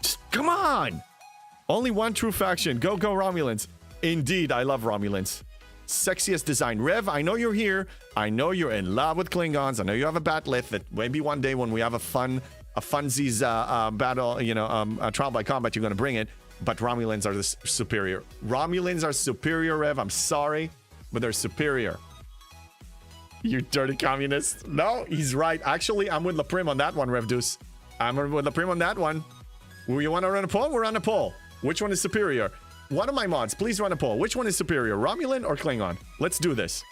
Just, come on. Only one true faction. Go, go, Romulans. Indeed, I love Romulans. Sexiest design. Rev, I know you're here. I know you're in love with Klingons. I know you have a batleth that maybe one day when we have a funsies battle, trial by combat, you're going to bring it. But Romulans are the superior. Romulans are superior, Rev. I'm sorry, but they're superior. You dirty communist. No, he's right. Actually, I'm with Laprim on that one, Rev Deuce. I'm with Laprim on that one. You want to run a poll? We'll run a poll. Which one is superior? One of my mods, please run a poll. Which one is superior, Romulan or Klingon? Let's do this.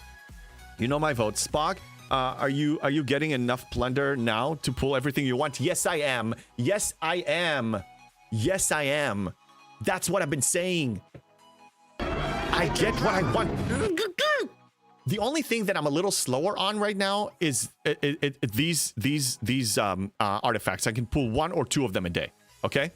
You know my vote. Spock, are you getting enough plunder now to pull everything you want? Yes, I am. Yes, I am. Yes, I am. That's what I've been saying. I get what I want. The only thing that I'm a little slower on right now is these artifacts. I can pull one or two of them a day. Okay,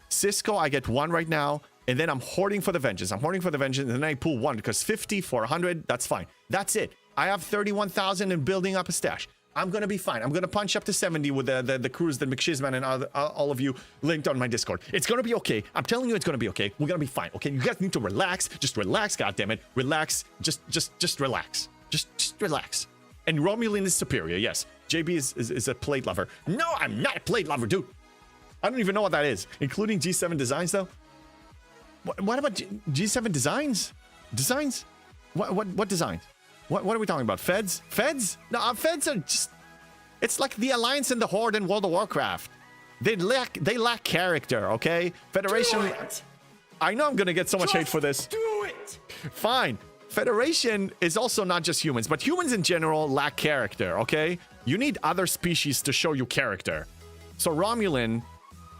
Cisco, I get one right now, and then I'm hoarding for the vengeance. I'm hoarding for the vengeance, and then I pull one because 50 for 100. That's fine. That's it. I have 31,000 and building up a stash. I'm gonna be fine. I'm gonna punch up to 70 with the crews that McShizman and all of you linked on my Discord. It's gonna be okay. I'm telling you, it's gonna be okay. We're gonna be fine. Okay, you guys need to relax. Just relax. God damn it, relax. Just relax. Just relax. And Romulan is superior. Yes, JB is a plate lover. No, I'm not a plate lover, dude. I don't even know what that is. Including G7 designs though. What about G7 designs? Designs? What designs? What are we talking about? Feds? Feds? No, Feds are just... It's like the Alliance and the Horde in World of Warcraft. They lack character, okay? Federation... Do it! I know I'm gonna get so much hate for this. Do it! Fine. Federation is also not just humans, but humans in general lack character, okay? You need other species to show you character. So Romulan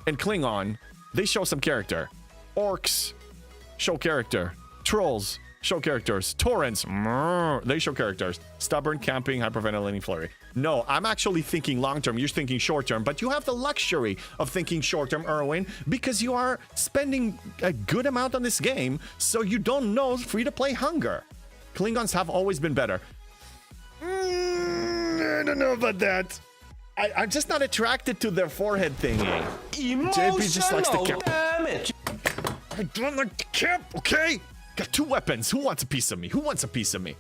and Klingon, they show some character. Orcs show character. Trolls show characters. Torrents, they show characters. Stubborn, camping, hyperventilating, flurry. No, I'm actually thinking long-term. You're thinking short-term, but you have the luxury of thinking short-term, Erwin, because you are spending a good amount on this game, so you don't know free-to-play hunger. Klingons have always been better. I don't know about that. I'm just not attracted to their forehead thingy. JP just likes the cap. Damage. I don't like the cap, okay? Got two weapons. Who wants a piece of me? Who wants a piece of me?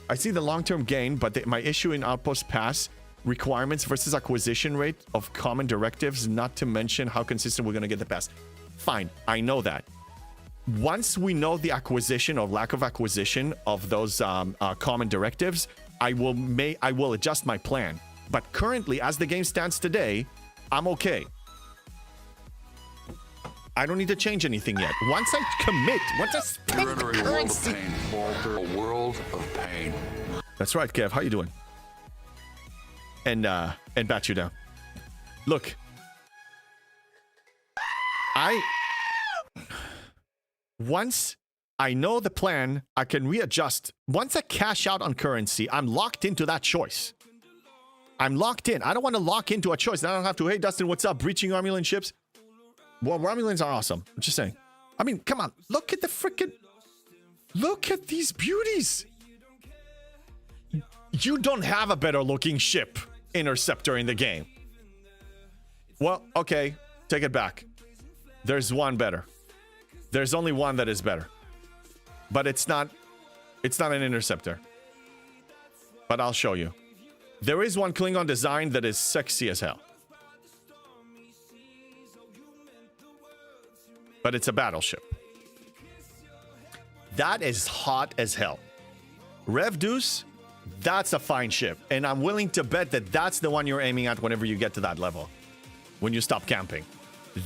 I see the long-term gain, but my issue in Outpost Pass requirements versus acquisition rate of common directives, not to mention how consistent we're going to get the pass. Fine, I know that. Once we know the acquisition or lack of acquisition of those common directives, I will adjust my plan. But currently, as the game stands today, I'm okay. I don't need to change anything yet. Once I commit, once I spend You're entering a world of currency. pain, Walter. A world of pain. That's right, Kev. How you doing? And bat you down. Look, once I know the plan, I can readjust. Once I cash out on currency, I'm locked into that choice. I'm locked in. I don't want to lock into a choice. I don't have to, hey, Dustin, what's up? Breaching Romulan ships? Well, Romulans are awesome. I'm just saying. I mean, come on. Look at the freaking... Look at these beauties. You don't have a better looking ship interceptor in the game. Well, okay. Take it back. There's one better. There's only one that is better. But it's not an interceptor. But I'll show you. There is one Klingon design that is sexy as hell. But it's a battleship. That is hot as hell. Rev Deuce, that's a fine ship. And I'm willing to bet that that's the one you're aiming at whenever you get to that level. When you stop camping.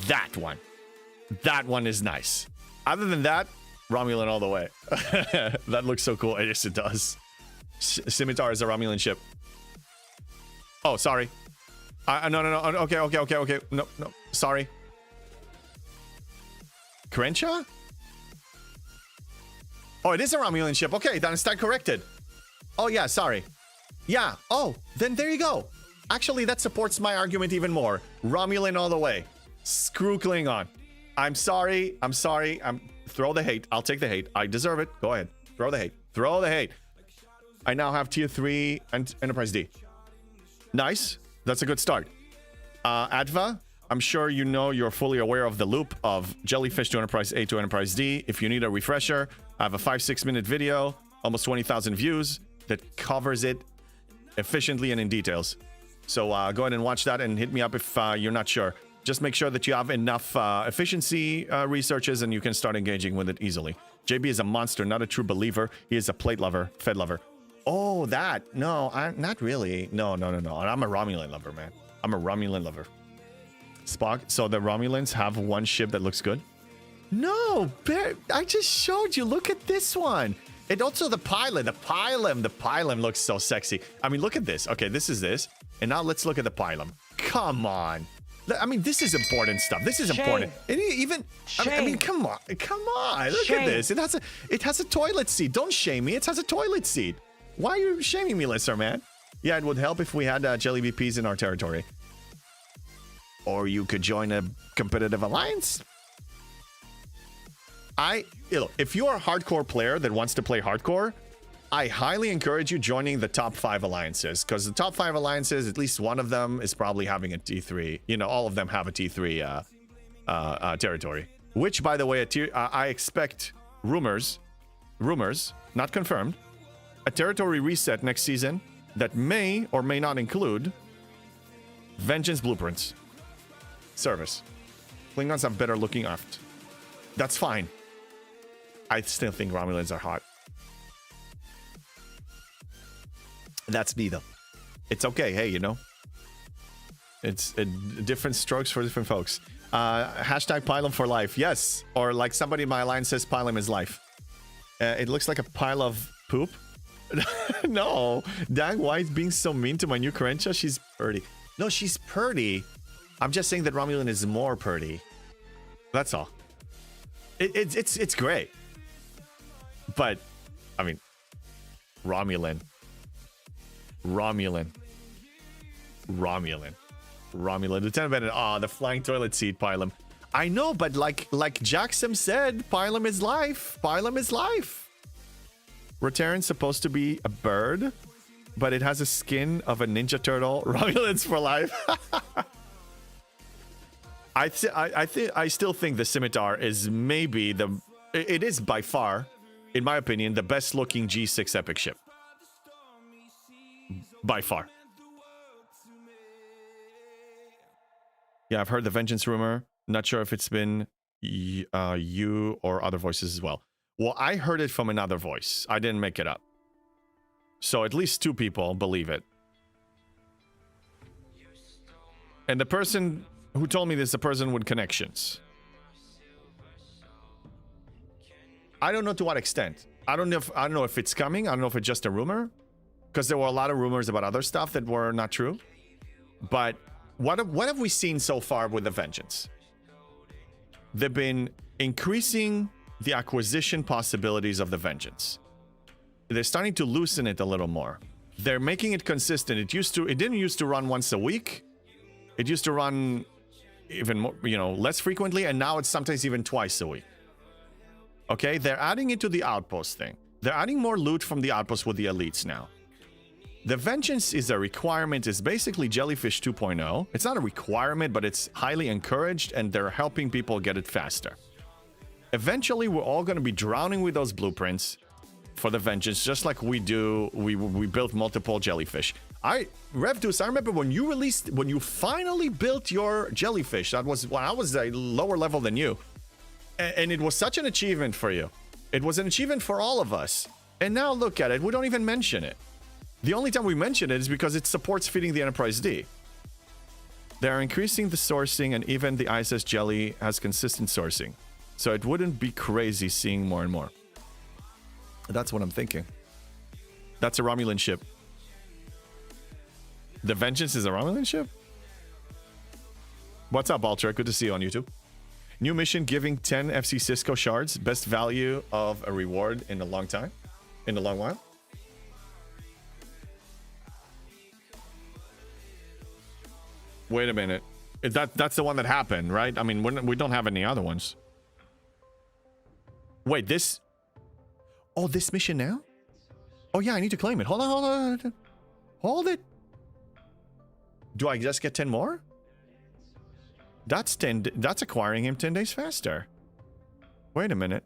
That one. That one is nice. Other than that, Romulan all the way. That looks so cool. Yes, it does. Scimitar is a Romulan ship. Oh, sorry. No. Okay. No. Sorry. Crenshaw? Oh, it is a Romulan ship. Okay, then it's corrected. Oh, yeah, sorry. Yeah. Oh, then there you go. Actually, that supports my argument even more. Romulan all the way. Screw Klingon. I'm sorry. Throw the hate. I'll take the hate. I deserve it. Go ahead. Throw the hate. Throw the hate. I now have tier 3 and Enterprise D. Nice. That's a good start. Adva, I'm sure you know you're fully aware of the loop of Jellyfish to Enterprise A to Enterprise D. If you need a refresher, I have a 5-6 minute video, almost 20,000 views, that covers it efficiently and in details. So go ahead and watch that and hit me up if you're not sure. Just make sure that you have enough efficiency researches and you can start engaging with it easily. JB is a monster, not a true believer. He is a plate lover, fed lover. Oh, that. No, I'm not really. No. I'm a Romulan lover, man. I'm a Romulan lover. Spock, so the Romulans have one ship that looks good? No, Bear, I just showed you. Look at this one. And also the pilot. The pylum looks so sexy. I mean, look at this. Okay, this is this. And now let's look at the pylum. Come on. I mean, this is important stuff. This is important. And even, I mean, come on. Look at this. It has a toilet seat. Don't shame me. It has a toilet seat. Why are you shaming me, Lisser, man? Yeah, it would help if we had Jelly VPs in our territory. Or you could join a competitive alliance. If you're a hardcore player that wants to play hardcore, I highly encourage you joining the top 5 alliances, because the top 5 alliances, at least one of them is probably having a T3. You know, all of them have a T3 territory. Which, by the way, I expect rumors, not confirmed, a territory reset next season that may or may not include Vengeance Blueprints. Service. Klingons have better looking aft. That's fine. I still think Romulans are hot. That's me, though. It's okay. Hey, you know. It's different strokes for different folks. Hashtag Pylum for life. Yes. Or like somebody in my alliance says, Pylum is life. It looks like a pile of poop. No. Dang, why is being so mean to my new Crenshaw? She's purty. No, she's purty. I'm just saying that Romulan is more purty. That's all. It's great. But, I mean, Romulan. Lieutenant Bennett. The flying toilet seat, Pylum. I know, but like Jackson said, Pylum is life. Rotaran's supposed to be a bird, but it has a skin of a Ninja Turtle. Romulans for life. I still think the Scimitar is maybe it is by far, in my opinion, the best looking G6 epic ship. By far. Yeah, I've heard the vengeance rumor. Not sure if it's been you or other voices as well. Well, I heard it from another voice. I didn't make it up. So at least 2 people believe it. And the person who told me this is a person with connections. I don't know to what extent. I don't know if it's coming. I don't know if it's just a rumor, because there were a lot of rumors about other stuff that were not true. But what have we seen so far with the Vengeance? They've been increasing the acquisition possibilities of the Vengeance. They're starting to loosen it a little more. They're making it consistent. It didn't used to run once a week. It used to run even more, less frequently, and now it's sometimes even twice a week. Okay, they're adding it to the outpost thing. They're adding more loot from the outpost with the elites now. The Vengeance is a requirement. It's basically Jellyfish 2.0. It's not a requirement, but it's highly encouraged, and they're helping people get it faster. Eventually, we're all going to be drowning with those blueprints for the Vengeance, just like we do. We built multiple Jellyfish. Revdus, I remember when you finally built your Jellyfish. I was a lower level than you. And it was such an achievement for you. It was an achievement for all of us. And now look at it. We don't even mention it. The only time we mention it is because it supports feeding the Enterprise D. They're increasing the sourcing, and even the ISS Jelly has consistent sourcing. So it wouldn't be crazy seeing more and more. That's what I'm thinking. That's a Romulan ship. The Vengeance is a Romulan ship? What's up, Baltra? Good to see you on YouTube. New mission giving 10 FC Cisco shards. Best value of a reward in a long time. In a long while. Wait a minute. That's the one that happened, right? I mean, we don't have any other ones. Wait, this... Oh, this mission now? Oh, yeah, I need to claim it. Hold on. Hold it. Do I just get 10 more? That's acquiring him 10 days faster. Wait a minute.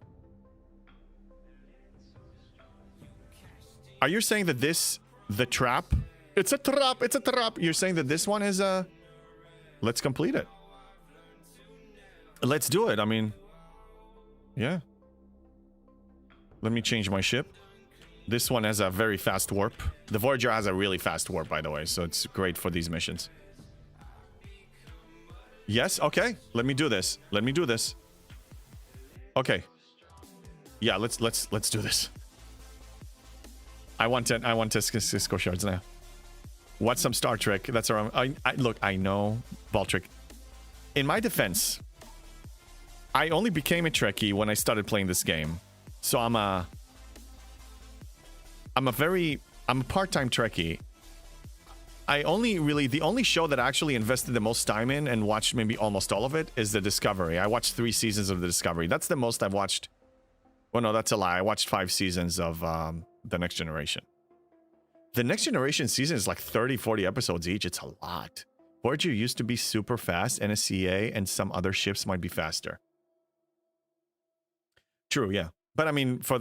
Are you saying that the trap? It's a trap. You're saying that this one is a... Let's complete it. Let's do it. I mean, yeah. Let me change my ship. This one has a very fast warp. The Voyager has a really fast warp, by the way, so it's great for these missions. Yes, okay. Let me do this. Okay. Yeah, let's do this. I want 10 Cisco shards now. What's some Star Trek? That's around. Look, I know, Baltric. In my defense, I only became a Trekkie when I started playing this game. So I'm a part-time Trekkie. The only show that I actually invested the most time in and watched maybe almost all of it is The Discovery. I watched 3 seasons of The Discovery. That's the most I've watched. Well, no, that's a lie. I watched 5 seasons of The Next Generation. The Next Generation season is like 30, 40 episodes each. It's a lot. Voyager used to be super fast. NSCA and some other ships might be faster. True, yeah. But I mean, for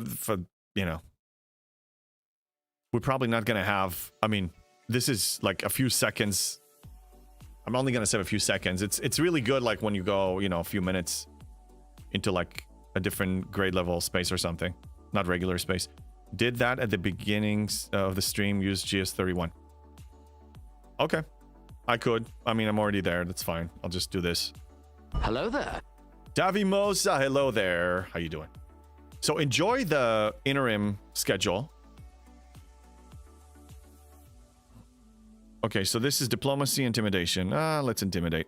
we're probably not going to have... I mean, this is like a few seconds. I'm only going to say a few seconds. It's really good like when you go, a few minutes into like a different grade level space or something. Not regular space. Did that at the beginnings of the stream, use GS31. Okay. I could. I mean, I'm already there. That's fine. I'll just do this. Hello there. Davi Mosa, hello there. How you doing? So enjoy the interim schedule. Okay, so this is diplomacy, intimidation. Let's intimidate.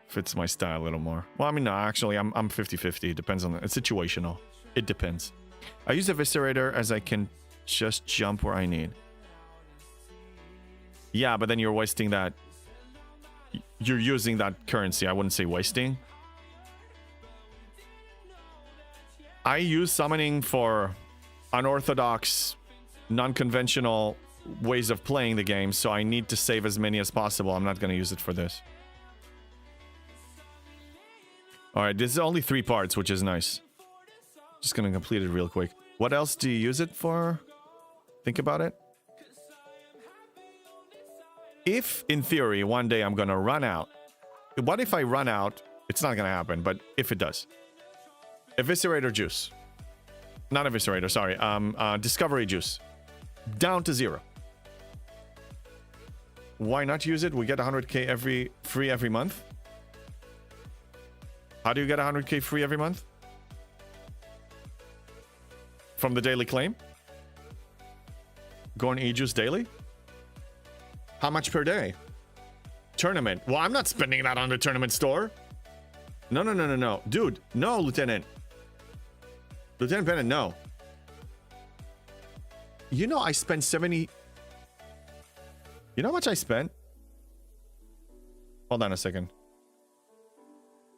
Fits my style a little more. Well, I mean, no, actually, I'm 50-50. It depends on it's situational. It depends. I use Eviscerator as I can just jump where I need. Yeah, but then you're wasting that. You're using that currency. I wouldn't say wasting. I use summoning for unorthodox, non-conventional ways of playing the game, so I need to save as many as possible. I'm not going to use it for this. Alright, this is only 3 parts, which is nice. Just going to complete it real quick. What else do you use it for? Think about it. If, in theory, one day I'm going to run out what if I run out? It's not gonna happen, but if it does. Eviscerator juice. Not Eviscerator, sorry. Discovery juice. Down to 0. Why not use it? We get 100k free every month. How do you get 100k free every month? From the daily claim? Go on eJuice daily? How much per day? Tournament. Well, I'm not spending that on the tournament store. No. Dude, no, Lieutenant. Lieutenant Bennett, no. You know I spent 70... You know how much I spent? Hold on a second.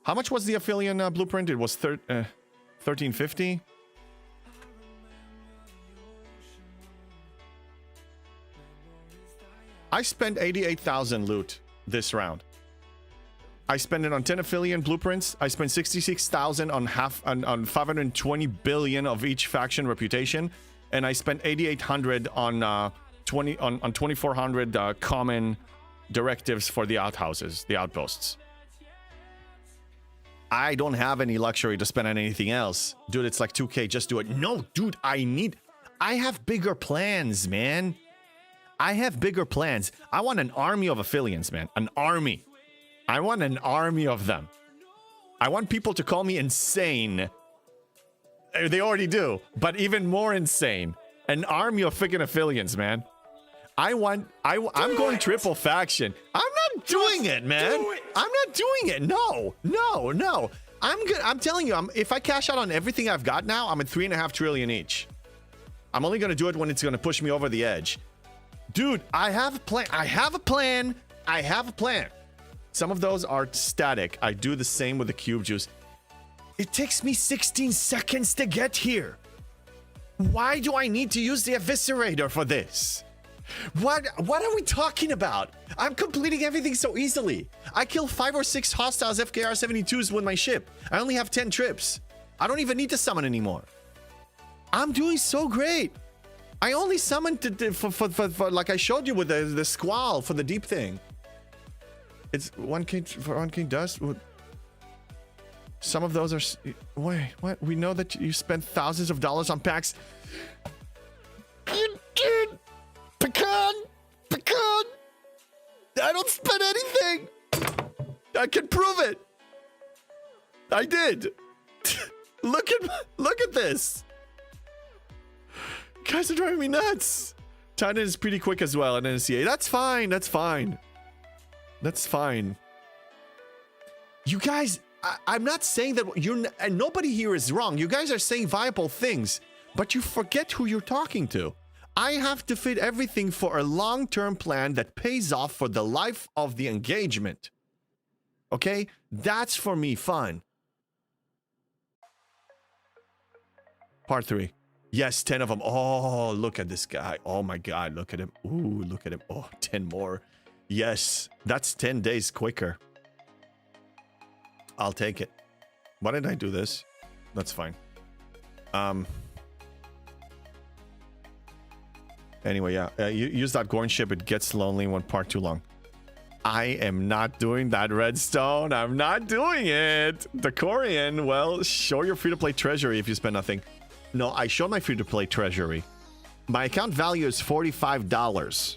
How much was the Aphelion blueprint? It was 1350. I spent 88,000 loot this round. I spent it on 10 Aphelion blueprints. I spent 66,000 on 520 billion of each faction reputation, and I spent 8,800 on 2,400 common directives for the outhouses, the outposts. I don't have any luxury to spend on anything else. Dude, it's like 2k, just do it. No, dude, I have bigger plans, man. I have bigger plans. I want an army of Aphelions, man. An army. I want an army of them. I want people to call me insane. They already do, but even more insane. An army of freaking Aphelions, man. I'm going triple faction. I'm not doing it, man. I'm not doing it. No. I'm good. I'm telling you, if I cash out on everything I've got now, I'm at 3.5 trillion each. I'm only going to do it when it's going to push me over the edge. Dude, I have a plan. I have a plan. Some of those are static. I do the same with the cube juice. It takes me 16 seconds to get here. Why do I need to use the Eviscerator for this? What are we talking about? I'm completing everything so easily. I kill 5 or 6 hostiles FKR 72s with my ship. I only have 10 trips. I don't even need to summon anymore. I'm doing so great. I only summoned for like I showed you with the squall for the deep thing. It's 1k for 1k dust. Some of those are... Wait, what? We know that you spent thousands of dollars on packs. You did! Pecan! I don't spend anything! I can prove it! I did! Look at this! Guys are driving me nuts! Titan is pretty quick as well in NCA. That's fine. You guys... I'm not saying that and nobody here is wrong. You guys are saying viable things, but you forget who you're talking to. I have to fit everything for a long-term plan that pays off for the life of the engagement. Okay? That's for me fun. Part 3. Yes, 10 of them. Oh, look at this guy. Oh my God, look at him. Ooh, look at him. Oh, 10 more. Yes, that's 10 days quicker. I'll take it. Why did I do this? That's fine. Anyway, yeah. You use that Gorn ship. It gets lonely when part too long. I am not doing that redstone. I'm not doing it. The Corian, well, show your free-to-play treasury if you spend nothing. No, I showed my free-to-play treasury. My account value is $45.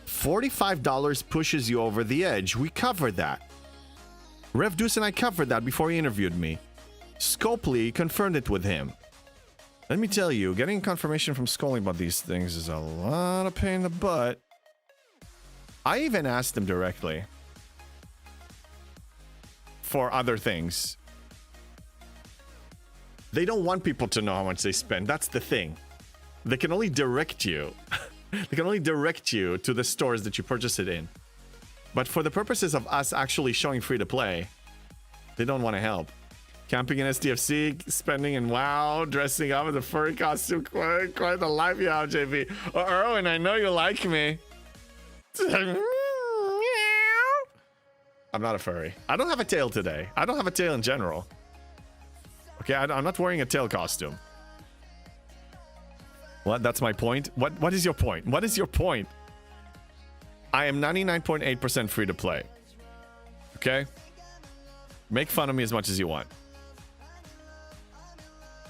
$45 pushes you over the edge. We covered that. Rev Deuce and I covered that before he interviewed me. Scopely confirmed it with him. Let me tell you, getting confirmation from Scully about these things is a lot of pain in the butt. I even asked him directly for other things. They don't want people to know how much they spend. That's the thing. They can only direct you. They can only direct you to the stores that you purchase it in. But for the purposes of us actually showing free to play, they don't want to help. Camping in SDFC, spending in WoW, dressing up in the furry costume, quite the life you have, JP. Oh, Erwin, I know you like me. I'm not a furry. I don't have a tail today. I don't have a tail in general. Okay, I'm not wearing a tail costume. What? That's my point? What is your point? What is your point? I am 99.8% free to play. Okay? Make fun of me as much as you want.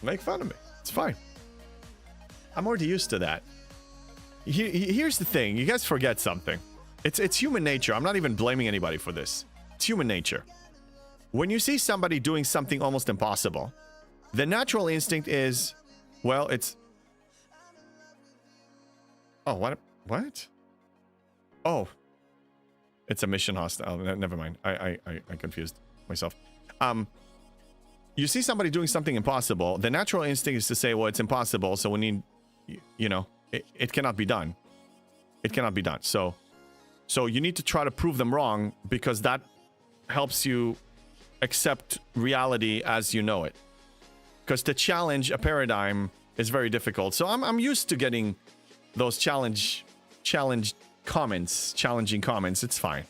Make fun of me. It's fine. I'm already used to that. Here's the thing. You guys forget something. It's human nature. I'm not even blaming anybody for this. It's human nature. When you see somebody doing something almost impossible, the natural instinct is, well, it's... Oh, what? What? Oh. It's a mission hostile. Oh, never mind. I confused myself. You see somebody doing something impossible, the natural instinct is to say, well, it's impossible, so we need, you know, it cannot be done. It cannot be done. So you need to try to prove them wrong, because that helps you accept reality as you know it. Because to challenge a paradigm is very difficult. So I'm used to getting those challenging comments. It's fine.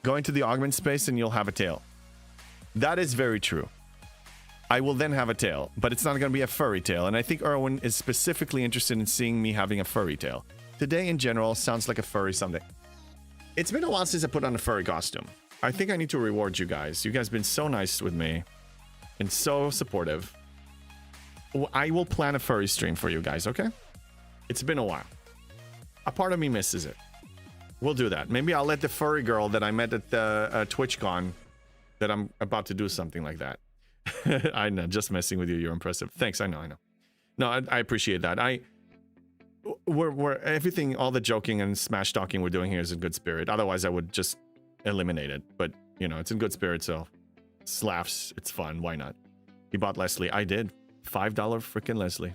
Go into the augment space and you'll have a tail. That is very true. I will then have a tail, but it's not going to be a furry tail. And I think Erwin is specifically interested in seeing me having a furry tail. Today in general sounds like a furry someday. It's been a while since I put on a furry costume. I think I need to reward you guys. You guys have been so nice with me and so supportive. I will plan a furry stream for you guys, okay? It's been a while. A part of me misses it. We'll do that. Maybe I'll let the furry girl that I met at the TwitchCon, that I'm about to do something like that. I know, just messing with you. You're impressive. Thanks. I know. No, I appreciate that. We're everything, all the joking and smash talking we're doing here is in good spirit. Otherwise, I would just eliminate it. But you know, it's in good spirit, so it's laughs. It's fun. Why not? He bought Leslie. I did. $5 freaking Leslie.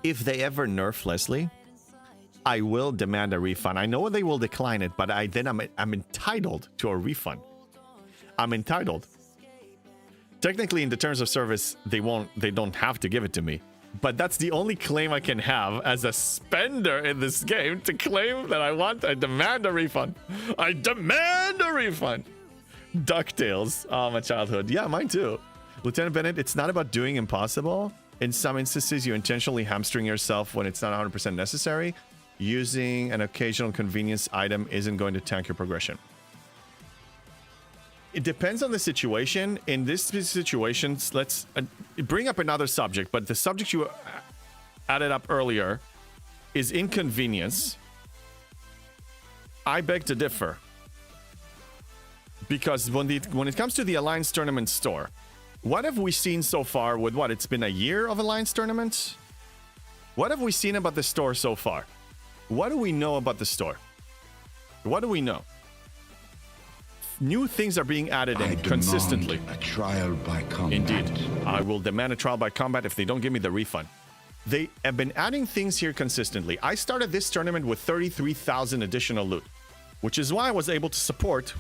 If they ever nerf Leslie, I will demand a refund. I know they will decline it, but I'm entitled to a refund. I'm entitled. Technically, in the terms of service, they don't have to give it to me. But that's the only claim I can have as a spender in this game, to claim that I demand a refund. I demand a refund. DuckTales. Oh, my childhood. Yeah, mine too. Lieutenant Bennett, it's not about doing impossible. In some instances, you intentionally hamstring yourself when it's not 100% necessary. Using an occasional convenience item isn't going to tank your progression. It depends on the situation. In this situation, let's bring up another subject, but the subject you added up earlier is inconvenience. I beg to differ. Because when it comes to the Alliance Tournament store, what have we seen so far with what? It's been a year of Alliance Tournament? What have we seen about the store so far? What do we know about the store? What do we know? New things are being added in consistently. A trial by combat. Indeed. I will demand a trial by combat if they don't give me the refund. They have been adding things here consistently. I started this tournament with 33,000 additional loot, which is why I was able to support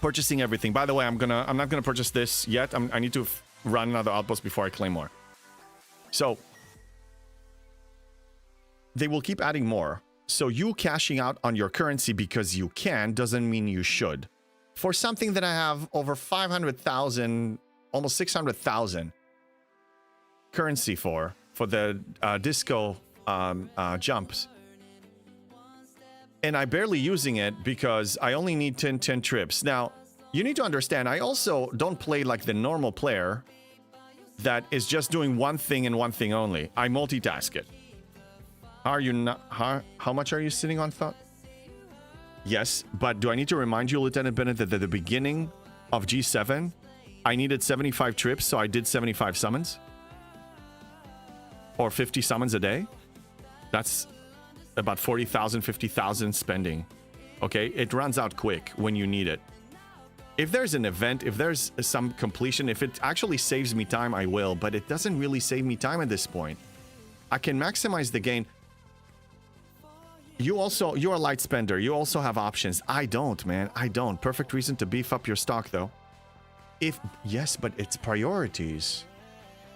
purchasing everything. By the way, I'm not gonna purchase this yet. I need to run another outpost before I claim more. So they will keep adding more. So you cashing out on your currency because you can doesn't mean you should. For something that I have over 500,000, almost 600,000 currency for the disco jumps. And I'm barely using it because I only need 10 trips. Now, you need to understand, I also don't play like the normal player that is just doing one thing and one thing only. I multitask it. How much are you sitting on thought? Yes, but do I need to remind you, Lieutenant Bennett, that at the beginning of G7, I needed 75 trips, so I did 75 summons? Or 50 summons a day? That's about 40,000, 50,000 spending. Okay, it runs out quick when you need it. If there's an event, if there's some completion, if it actually saves me time, I will, but it doesn't really save me time at this point. I can maximize the gain. You're a light spender. You also have options. I don't, man. I don't. Perfect reason to beef up your stock, though. Yes, but it's priorities.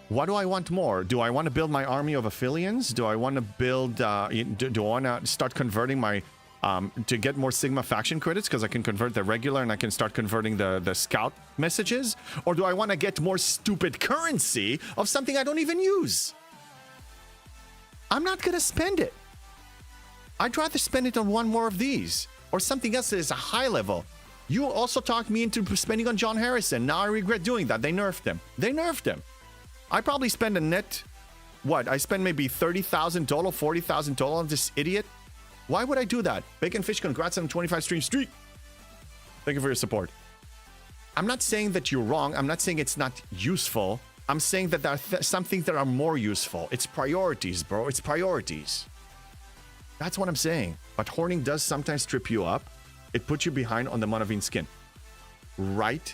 What do I want more? Do I want to build my army of Aphelions? Do I want to build, do I want to start converting my, to get more Sigma faction credits because I can convert the regular and I can start converting the scout messages? Or do I want to get more stupid currency of something I don't even use? I'm not going to spend it. I'd rather spend it on one more of these or something else that is a high level. You also talked me into spending on John Harrison. Now I regret doing that. They nerfed him. They nerfed him. I probably spend a net, what? I spend maybe 30,000 total, 40,000 total on this idiot. Why would I do that? Bacon Fish, congrats on 25 stream streak. Thank you for your support. I'm not saying that you're wrong. I'm not saying it's not useful. I'm saying that there are some things that are more useful. It's priorities, bro. It's priorities. That's what I'm saying. But horning does sometimes trip you up. It puts you behind on the Monaveen skin. Right?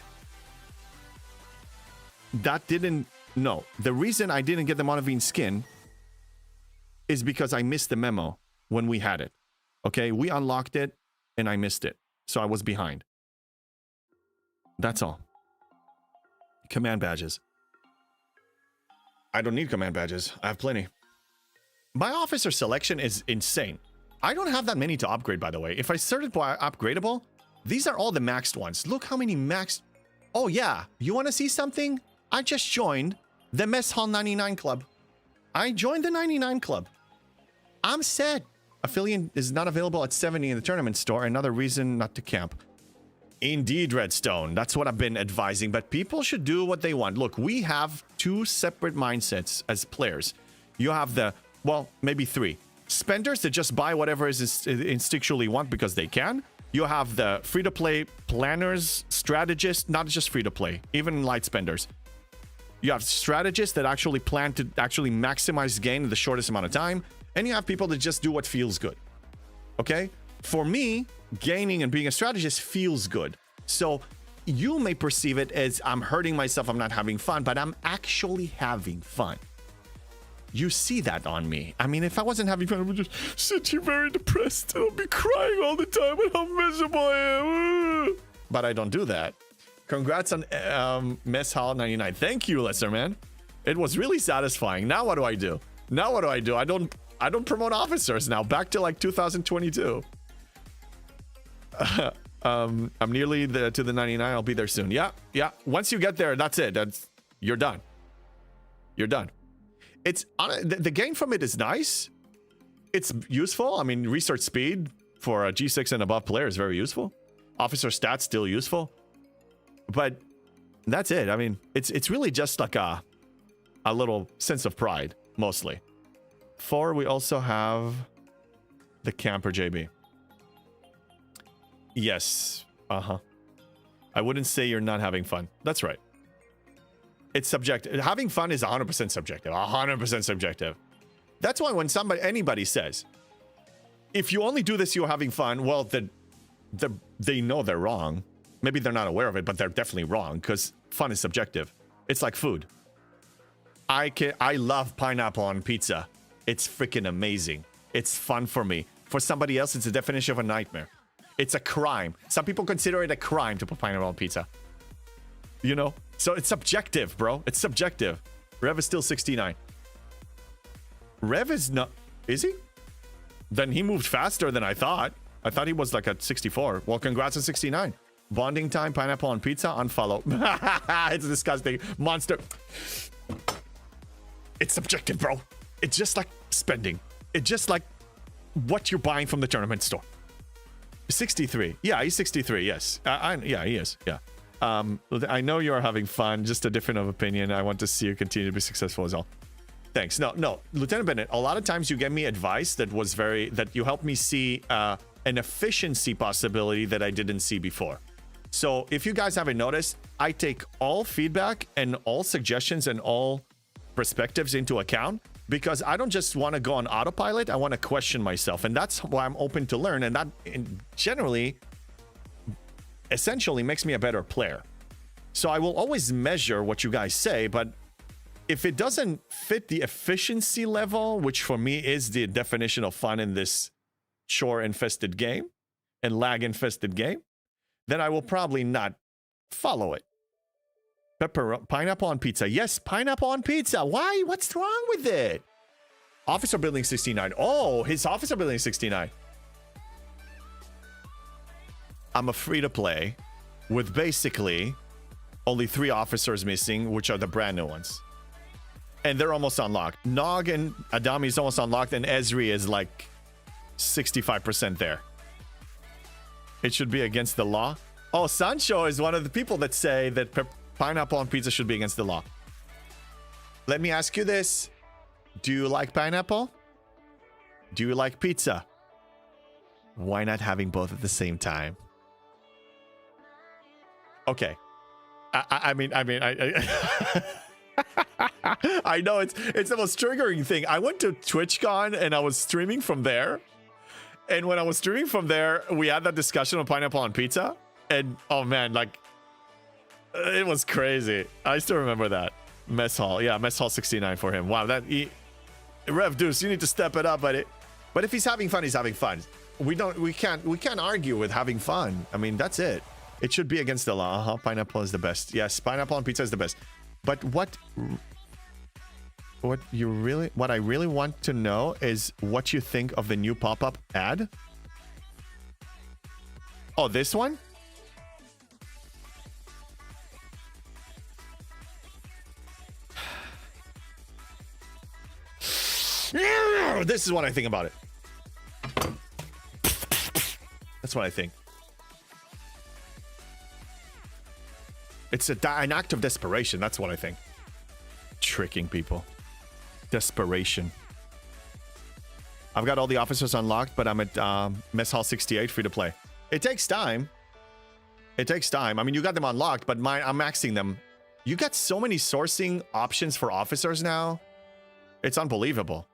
That didn't... No. The reason I didn't get the Monaveen skin is because I missed the memo when we had it. Okay? We unlocked it, and I missed it. So I was behind. That's all. Command badges. I don't need command badges. I have plenty. My officer selection is insane. I don't have that many to upgrade, by the way. If I started by upgradable, these are all the maxed ones. Look how many maxed... Oh, yeah. You want to see something? I just joined the Mess Hall 99 Club. I joined the 99 Club. I'm set. Affiliate is not available at 70 in the tournament store. Another reason not to camp. Indeed, Redstone. That's what I've been advising. But people should do what they want. Look, we have two separate mindsets as players. You have the, well, maybe three. Spenders that just buy whatever is instinctually want because they can. You have the free-to-play planners, strategists, not just free-to-play, even light spenders. You have strategists that actually plan to actually maximize gain in the shortest amount of time. And you have people that just do what feels good. Okay? For me, gaining and being a strategist feels good. So you may perceive it as I'm hurting myself, I'm not having fun, but I'm actually having fun. You see that on me. I mean, if I wasn't having fun, I would just sit here very depressed and I'll be crying all the time and how miserable I am. But I don't do that. Congrats on Mess Hall 99. Thank you, Lesser Man. It was really satisfying. Now what do I do? Now what do I do? I don't promote officers now. Back to like 2022. I'm nearly to the 99. I'll be there soon. Yeah. Once you get there, that's it. You're done. You're done. It's the gain from it is nice. It's useful. I mean, research speed for a G6 and above player is very useful. Officer stats still useful, but that's it. I mean, it's really just like a little sense of pride mostly. 4, we also have the camper JB. Yes. I wouldn't say you're not having fun. That's right. It's subjective. Having fun is 100% subjective. 100% subjective. That's why when anybody says, if you only do this, you're having fun, well, they know they're wrong. Maybe they're not aware of it, but they're definitely wrong because fun is subjective. It's like food. I love pineapple on pizza. It's freaking amazing. It's fun for me. For somebody else, it's a definition of a nightmare. It's a crime. Some people consider it a crime to put pineapple on pizza. You know? So it's subjective, bro. It's subjective. Rev is still 69. Rev is not... Is he? Then he moved faster than I thought. I thought he was like at 64. Well, congrats on 69. Bonding time, pineapple on pizza, unfollow. It's disgusting. Monster. It's subjective, bro. It's just like spending. It's just like what you're buying from the tournament store. 63. Yeah, he's 63. Yes. Yeah, he is. Yeah. I know you're having fun. Just a different of opinion. I want to see you continue to be successful as well. Thanks. No, Lieutenant Bennett. A lot of times you give me advice that you helped me see an efficiency possibility that I didn't see before. So if you guys haven't noticed, I take all feedback and all suggestions and all perspectives into account. Because I don't just want to go on autopilot, I want to question myself. And that's why I'm open to learn. And that generally, essentially makes me a better player. So I will always measure what you guys say. But if it doesn't fit the efficiency level, which for me is the definition of fun in this chore-infested game and lag-infested game, then I will probably not follow it. Pineapple on pizza. Yes, pineapple on pizza. Why? What's wrong with it? Officer building 69. Oh, his officer building 69. I'm a free-to-play with basically only 3 officers missing, which are the brand new ones. And they're almost unlocked. Nog and Adami is almost unlocked, and Esri is like 65% there. It should be against the law. Oh, Sancho is one of the people that say that pineapple on pizza should be against the law. Let me ask you this. Do you like pineapple? Do you like pizza? Why not having both at the same time? Okay. I mean, I know it's the most triggering thing. I went to TwitchCon and I was streaming from there. And when I was streaming from there, we had that discussion on pineapple on pizza. And oh man, like it was crazy. I still remember that. Mess Hall. Yeah, Mess Hall 69 for him. Wow, Rev Deuce, you need to step it up, buddy. But if he's having fun, he's having fun. We can't argue with having fun. I mean, that's it. It should be against the law. Pineapple is the best. Yes, pineapple on pizza is the best. But what I really want to know is what you think of the new pop-up ad. Oh, this one? This is what I think about it. That's what I think. It's an act of desperation. That's what I think. Tricking people. Desperation. I've got all the officers unlocked, but I'm at Mess Hall 68 free to play. It takes time. It takes time. I mean, you got them unlocked, but I'm maxing them. You got so many sourcing options for officers now. It's unbelievable.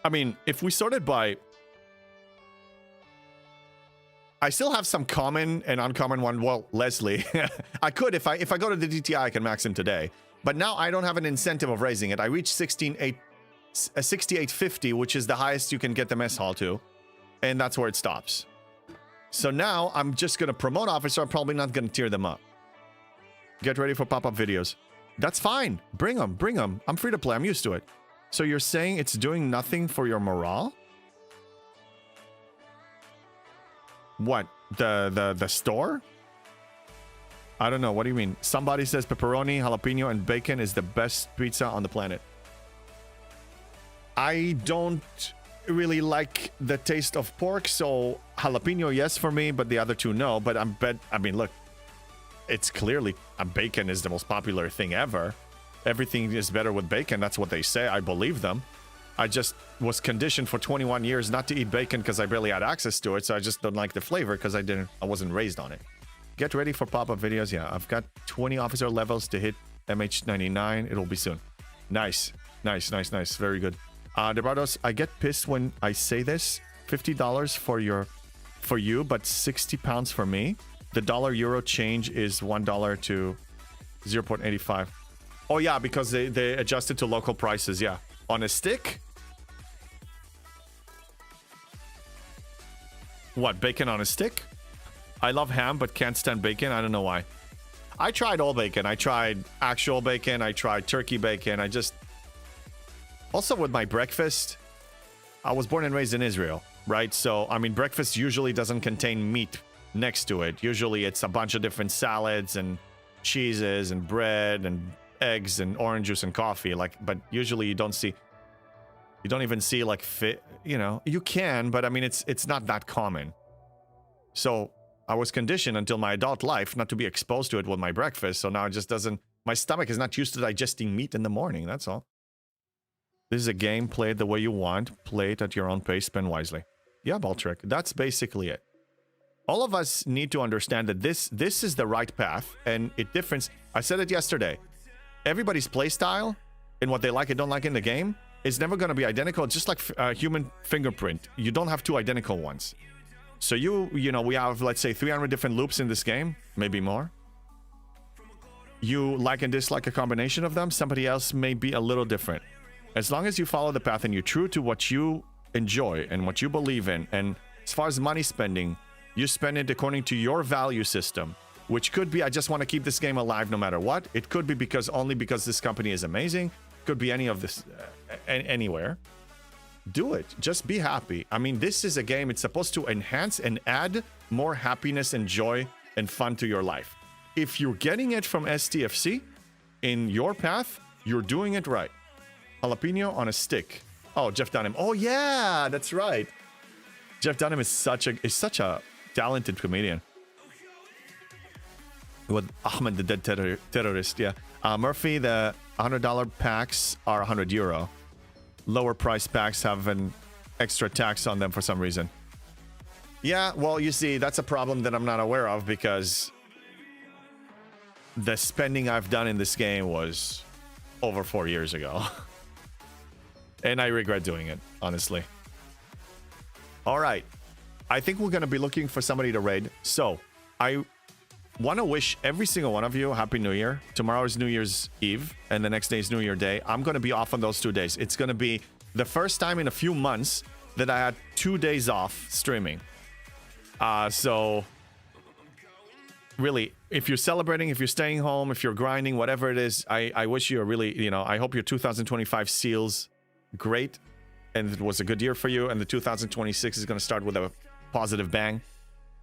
I mean, if we sorted by... I still have some common and uncommon one. Well, Leslie. I could, if I go to the DTI, I can max him today. But now I don't have an incentive of raising it. I reached 6850, which is the highest you can get the mess hall to. And that's where it stops. So now I'm just going to promote officer. I'm probably not going to tier them up. Get ready for pop-up videos. That's fine. Bring them. Bring them. I'm free to play. I'm used to it. So you're saying it's doing nothing for your morale? What? The store? I don't know. What do you mean? Somebody says pepperoni, jalapeno, and bacon is the best pizza on the planet. I don't really like the taste of pork, so jalapeno, yes for me, but the other two, no. But I mean, look, it's clearly bacon is the most popular thing ever. Everything is better with bacon. That's what they say. I believe them. I just was conditioned for 21 years not to eat bacon because I barely had access to it. So I just don't like the flavor because I wasn't raised on it. Get ready for pop-up videos. Yeah, I've got 20 officer levels to hit MH99. It'll be soon. Nice. Nice, nice, nice. Very good. Debardos, I get pissed when I say this. $50 for you, but 60 pounds for me. The dollar-euro change is $1 to 0.85. Oh, yeah, because they adjusted to local prices, yeah. On a stick? What, bacon on a stick? I love ham, but can't stand bacon. I don't know why. I tried all bacon. I tried actual bacon. I tried turkey bacon. Also with my breakfast, I was born and raised in Israel, right? So, I mean, breakfast usually doesn't contain meat next to it. Usually it's a bunch of different salads and cheeses and bread and eggs and orange juice and coffee. But usually you don't even see like you can, but I mean, it's not that common. So I was conditioned until my adult life not to be exposed to it with my breakfast. So now it just my stomach is not used to digesting meat in the morning. That's all. This is a game. Play it the way you want. Play it at your own pace. Spend wisely. Yeah, Baltrick. That's basically it. All of us need to understand that this is the right path, and it differs. I said it yesterday. Everybody's play style and what they like and don't like in the game is never going to be identical. Just like human fingerprint. You don't have two identical ones. So we have, let's say, 300 different loops in this game, maybe more. You like and dislike a combination of them. Somebody else may be a little different. As long as you follow the path and you're true to what you enjoy and what you believe in, and as far as money spending, you spend it according to your value system, which could be, I just want to keep this game alive no matter what. It could be only because this company is amazing. Could be any of this, anywhere. Do it. Just be happy. I mean, this is a game. It's supposed to enhance and add more happiness and joy and fun to your life. If you're getting it from STFC in your path, you're doing it right. Jalapeno on a stick. Oh, Jeff Dunham. Oh yeah, that's right. Jeff Dunham is such a talented comedian. With Ahmed the Dead Terrorist, yeah. Murphy, the $100 packs are €100. Lower price packs have an extra tax on them for some reason. Yeah, well, you see, that's a problem that I'm not aware of because the spending I've done in this game was over 4 years ago. And I regret doing it, honestly. All right. I think we're going to be looking for somebody to raid. So, I want to wish every single one of you a Happy New Year. Tomorrow is New Year's Eve, and the next day is New Year Day. I'm going to be off on those 2 days. It's going to be the first time in a few months that I had 2 days off streaming. So, really, if you're celebrating, if you're staying home, if you're grinding, whatever it is, I wish you a really, you know, I hope your 2025 seals great and it was a good year for you, and the 2026 is going to start with a positive bang.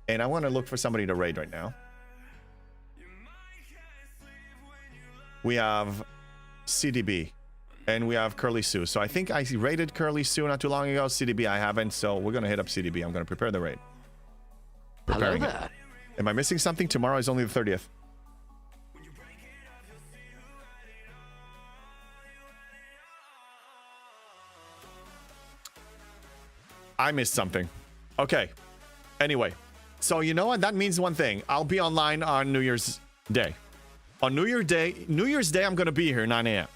And I want to look for somebody to raid right now. We have CDB and we have Curly Sue. So I think I raided Curly Sue not too long ago. CDB I haven't, so we're going to hit up CDB. I'm going to prepare the raid. Preparing it. Am I missing something? Tomorrow is only the 30th. I missed something. Okay. Anyway. So you know what? That means one thing. I'll be online on New Year's Day. On New Year's Day, I'm going to be here 9 a.m.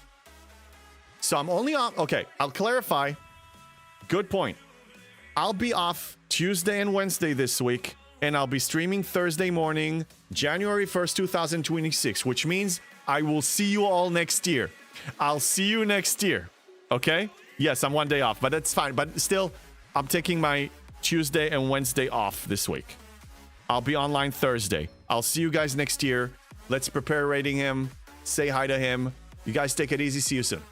So I'm only off. Okay. I'll clarify. Good point. I'll be off Tuesday and Wednesday this week. And I'll be streaming Thursday morning, January 1st, 2026, which means I will see you all next year. I'll see you next year. Okay? Yes, I'm 1 day off, but that's fine. But still, I'm taking my Tuesday and Wednesday off this week. I'll be online Thursday. I'll see you guys next year. Let's prepare raiding him. Say hi to him. You guys take it easy. See you soon.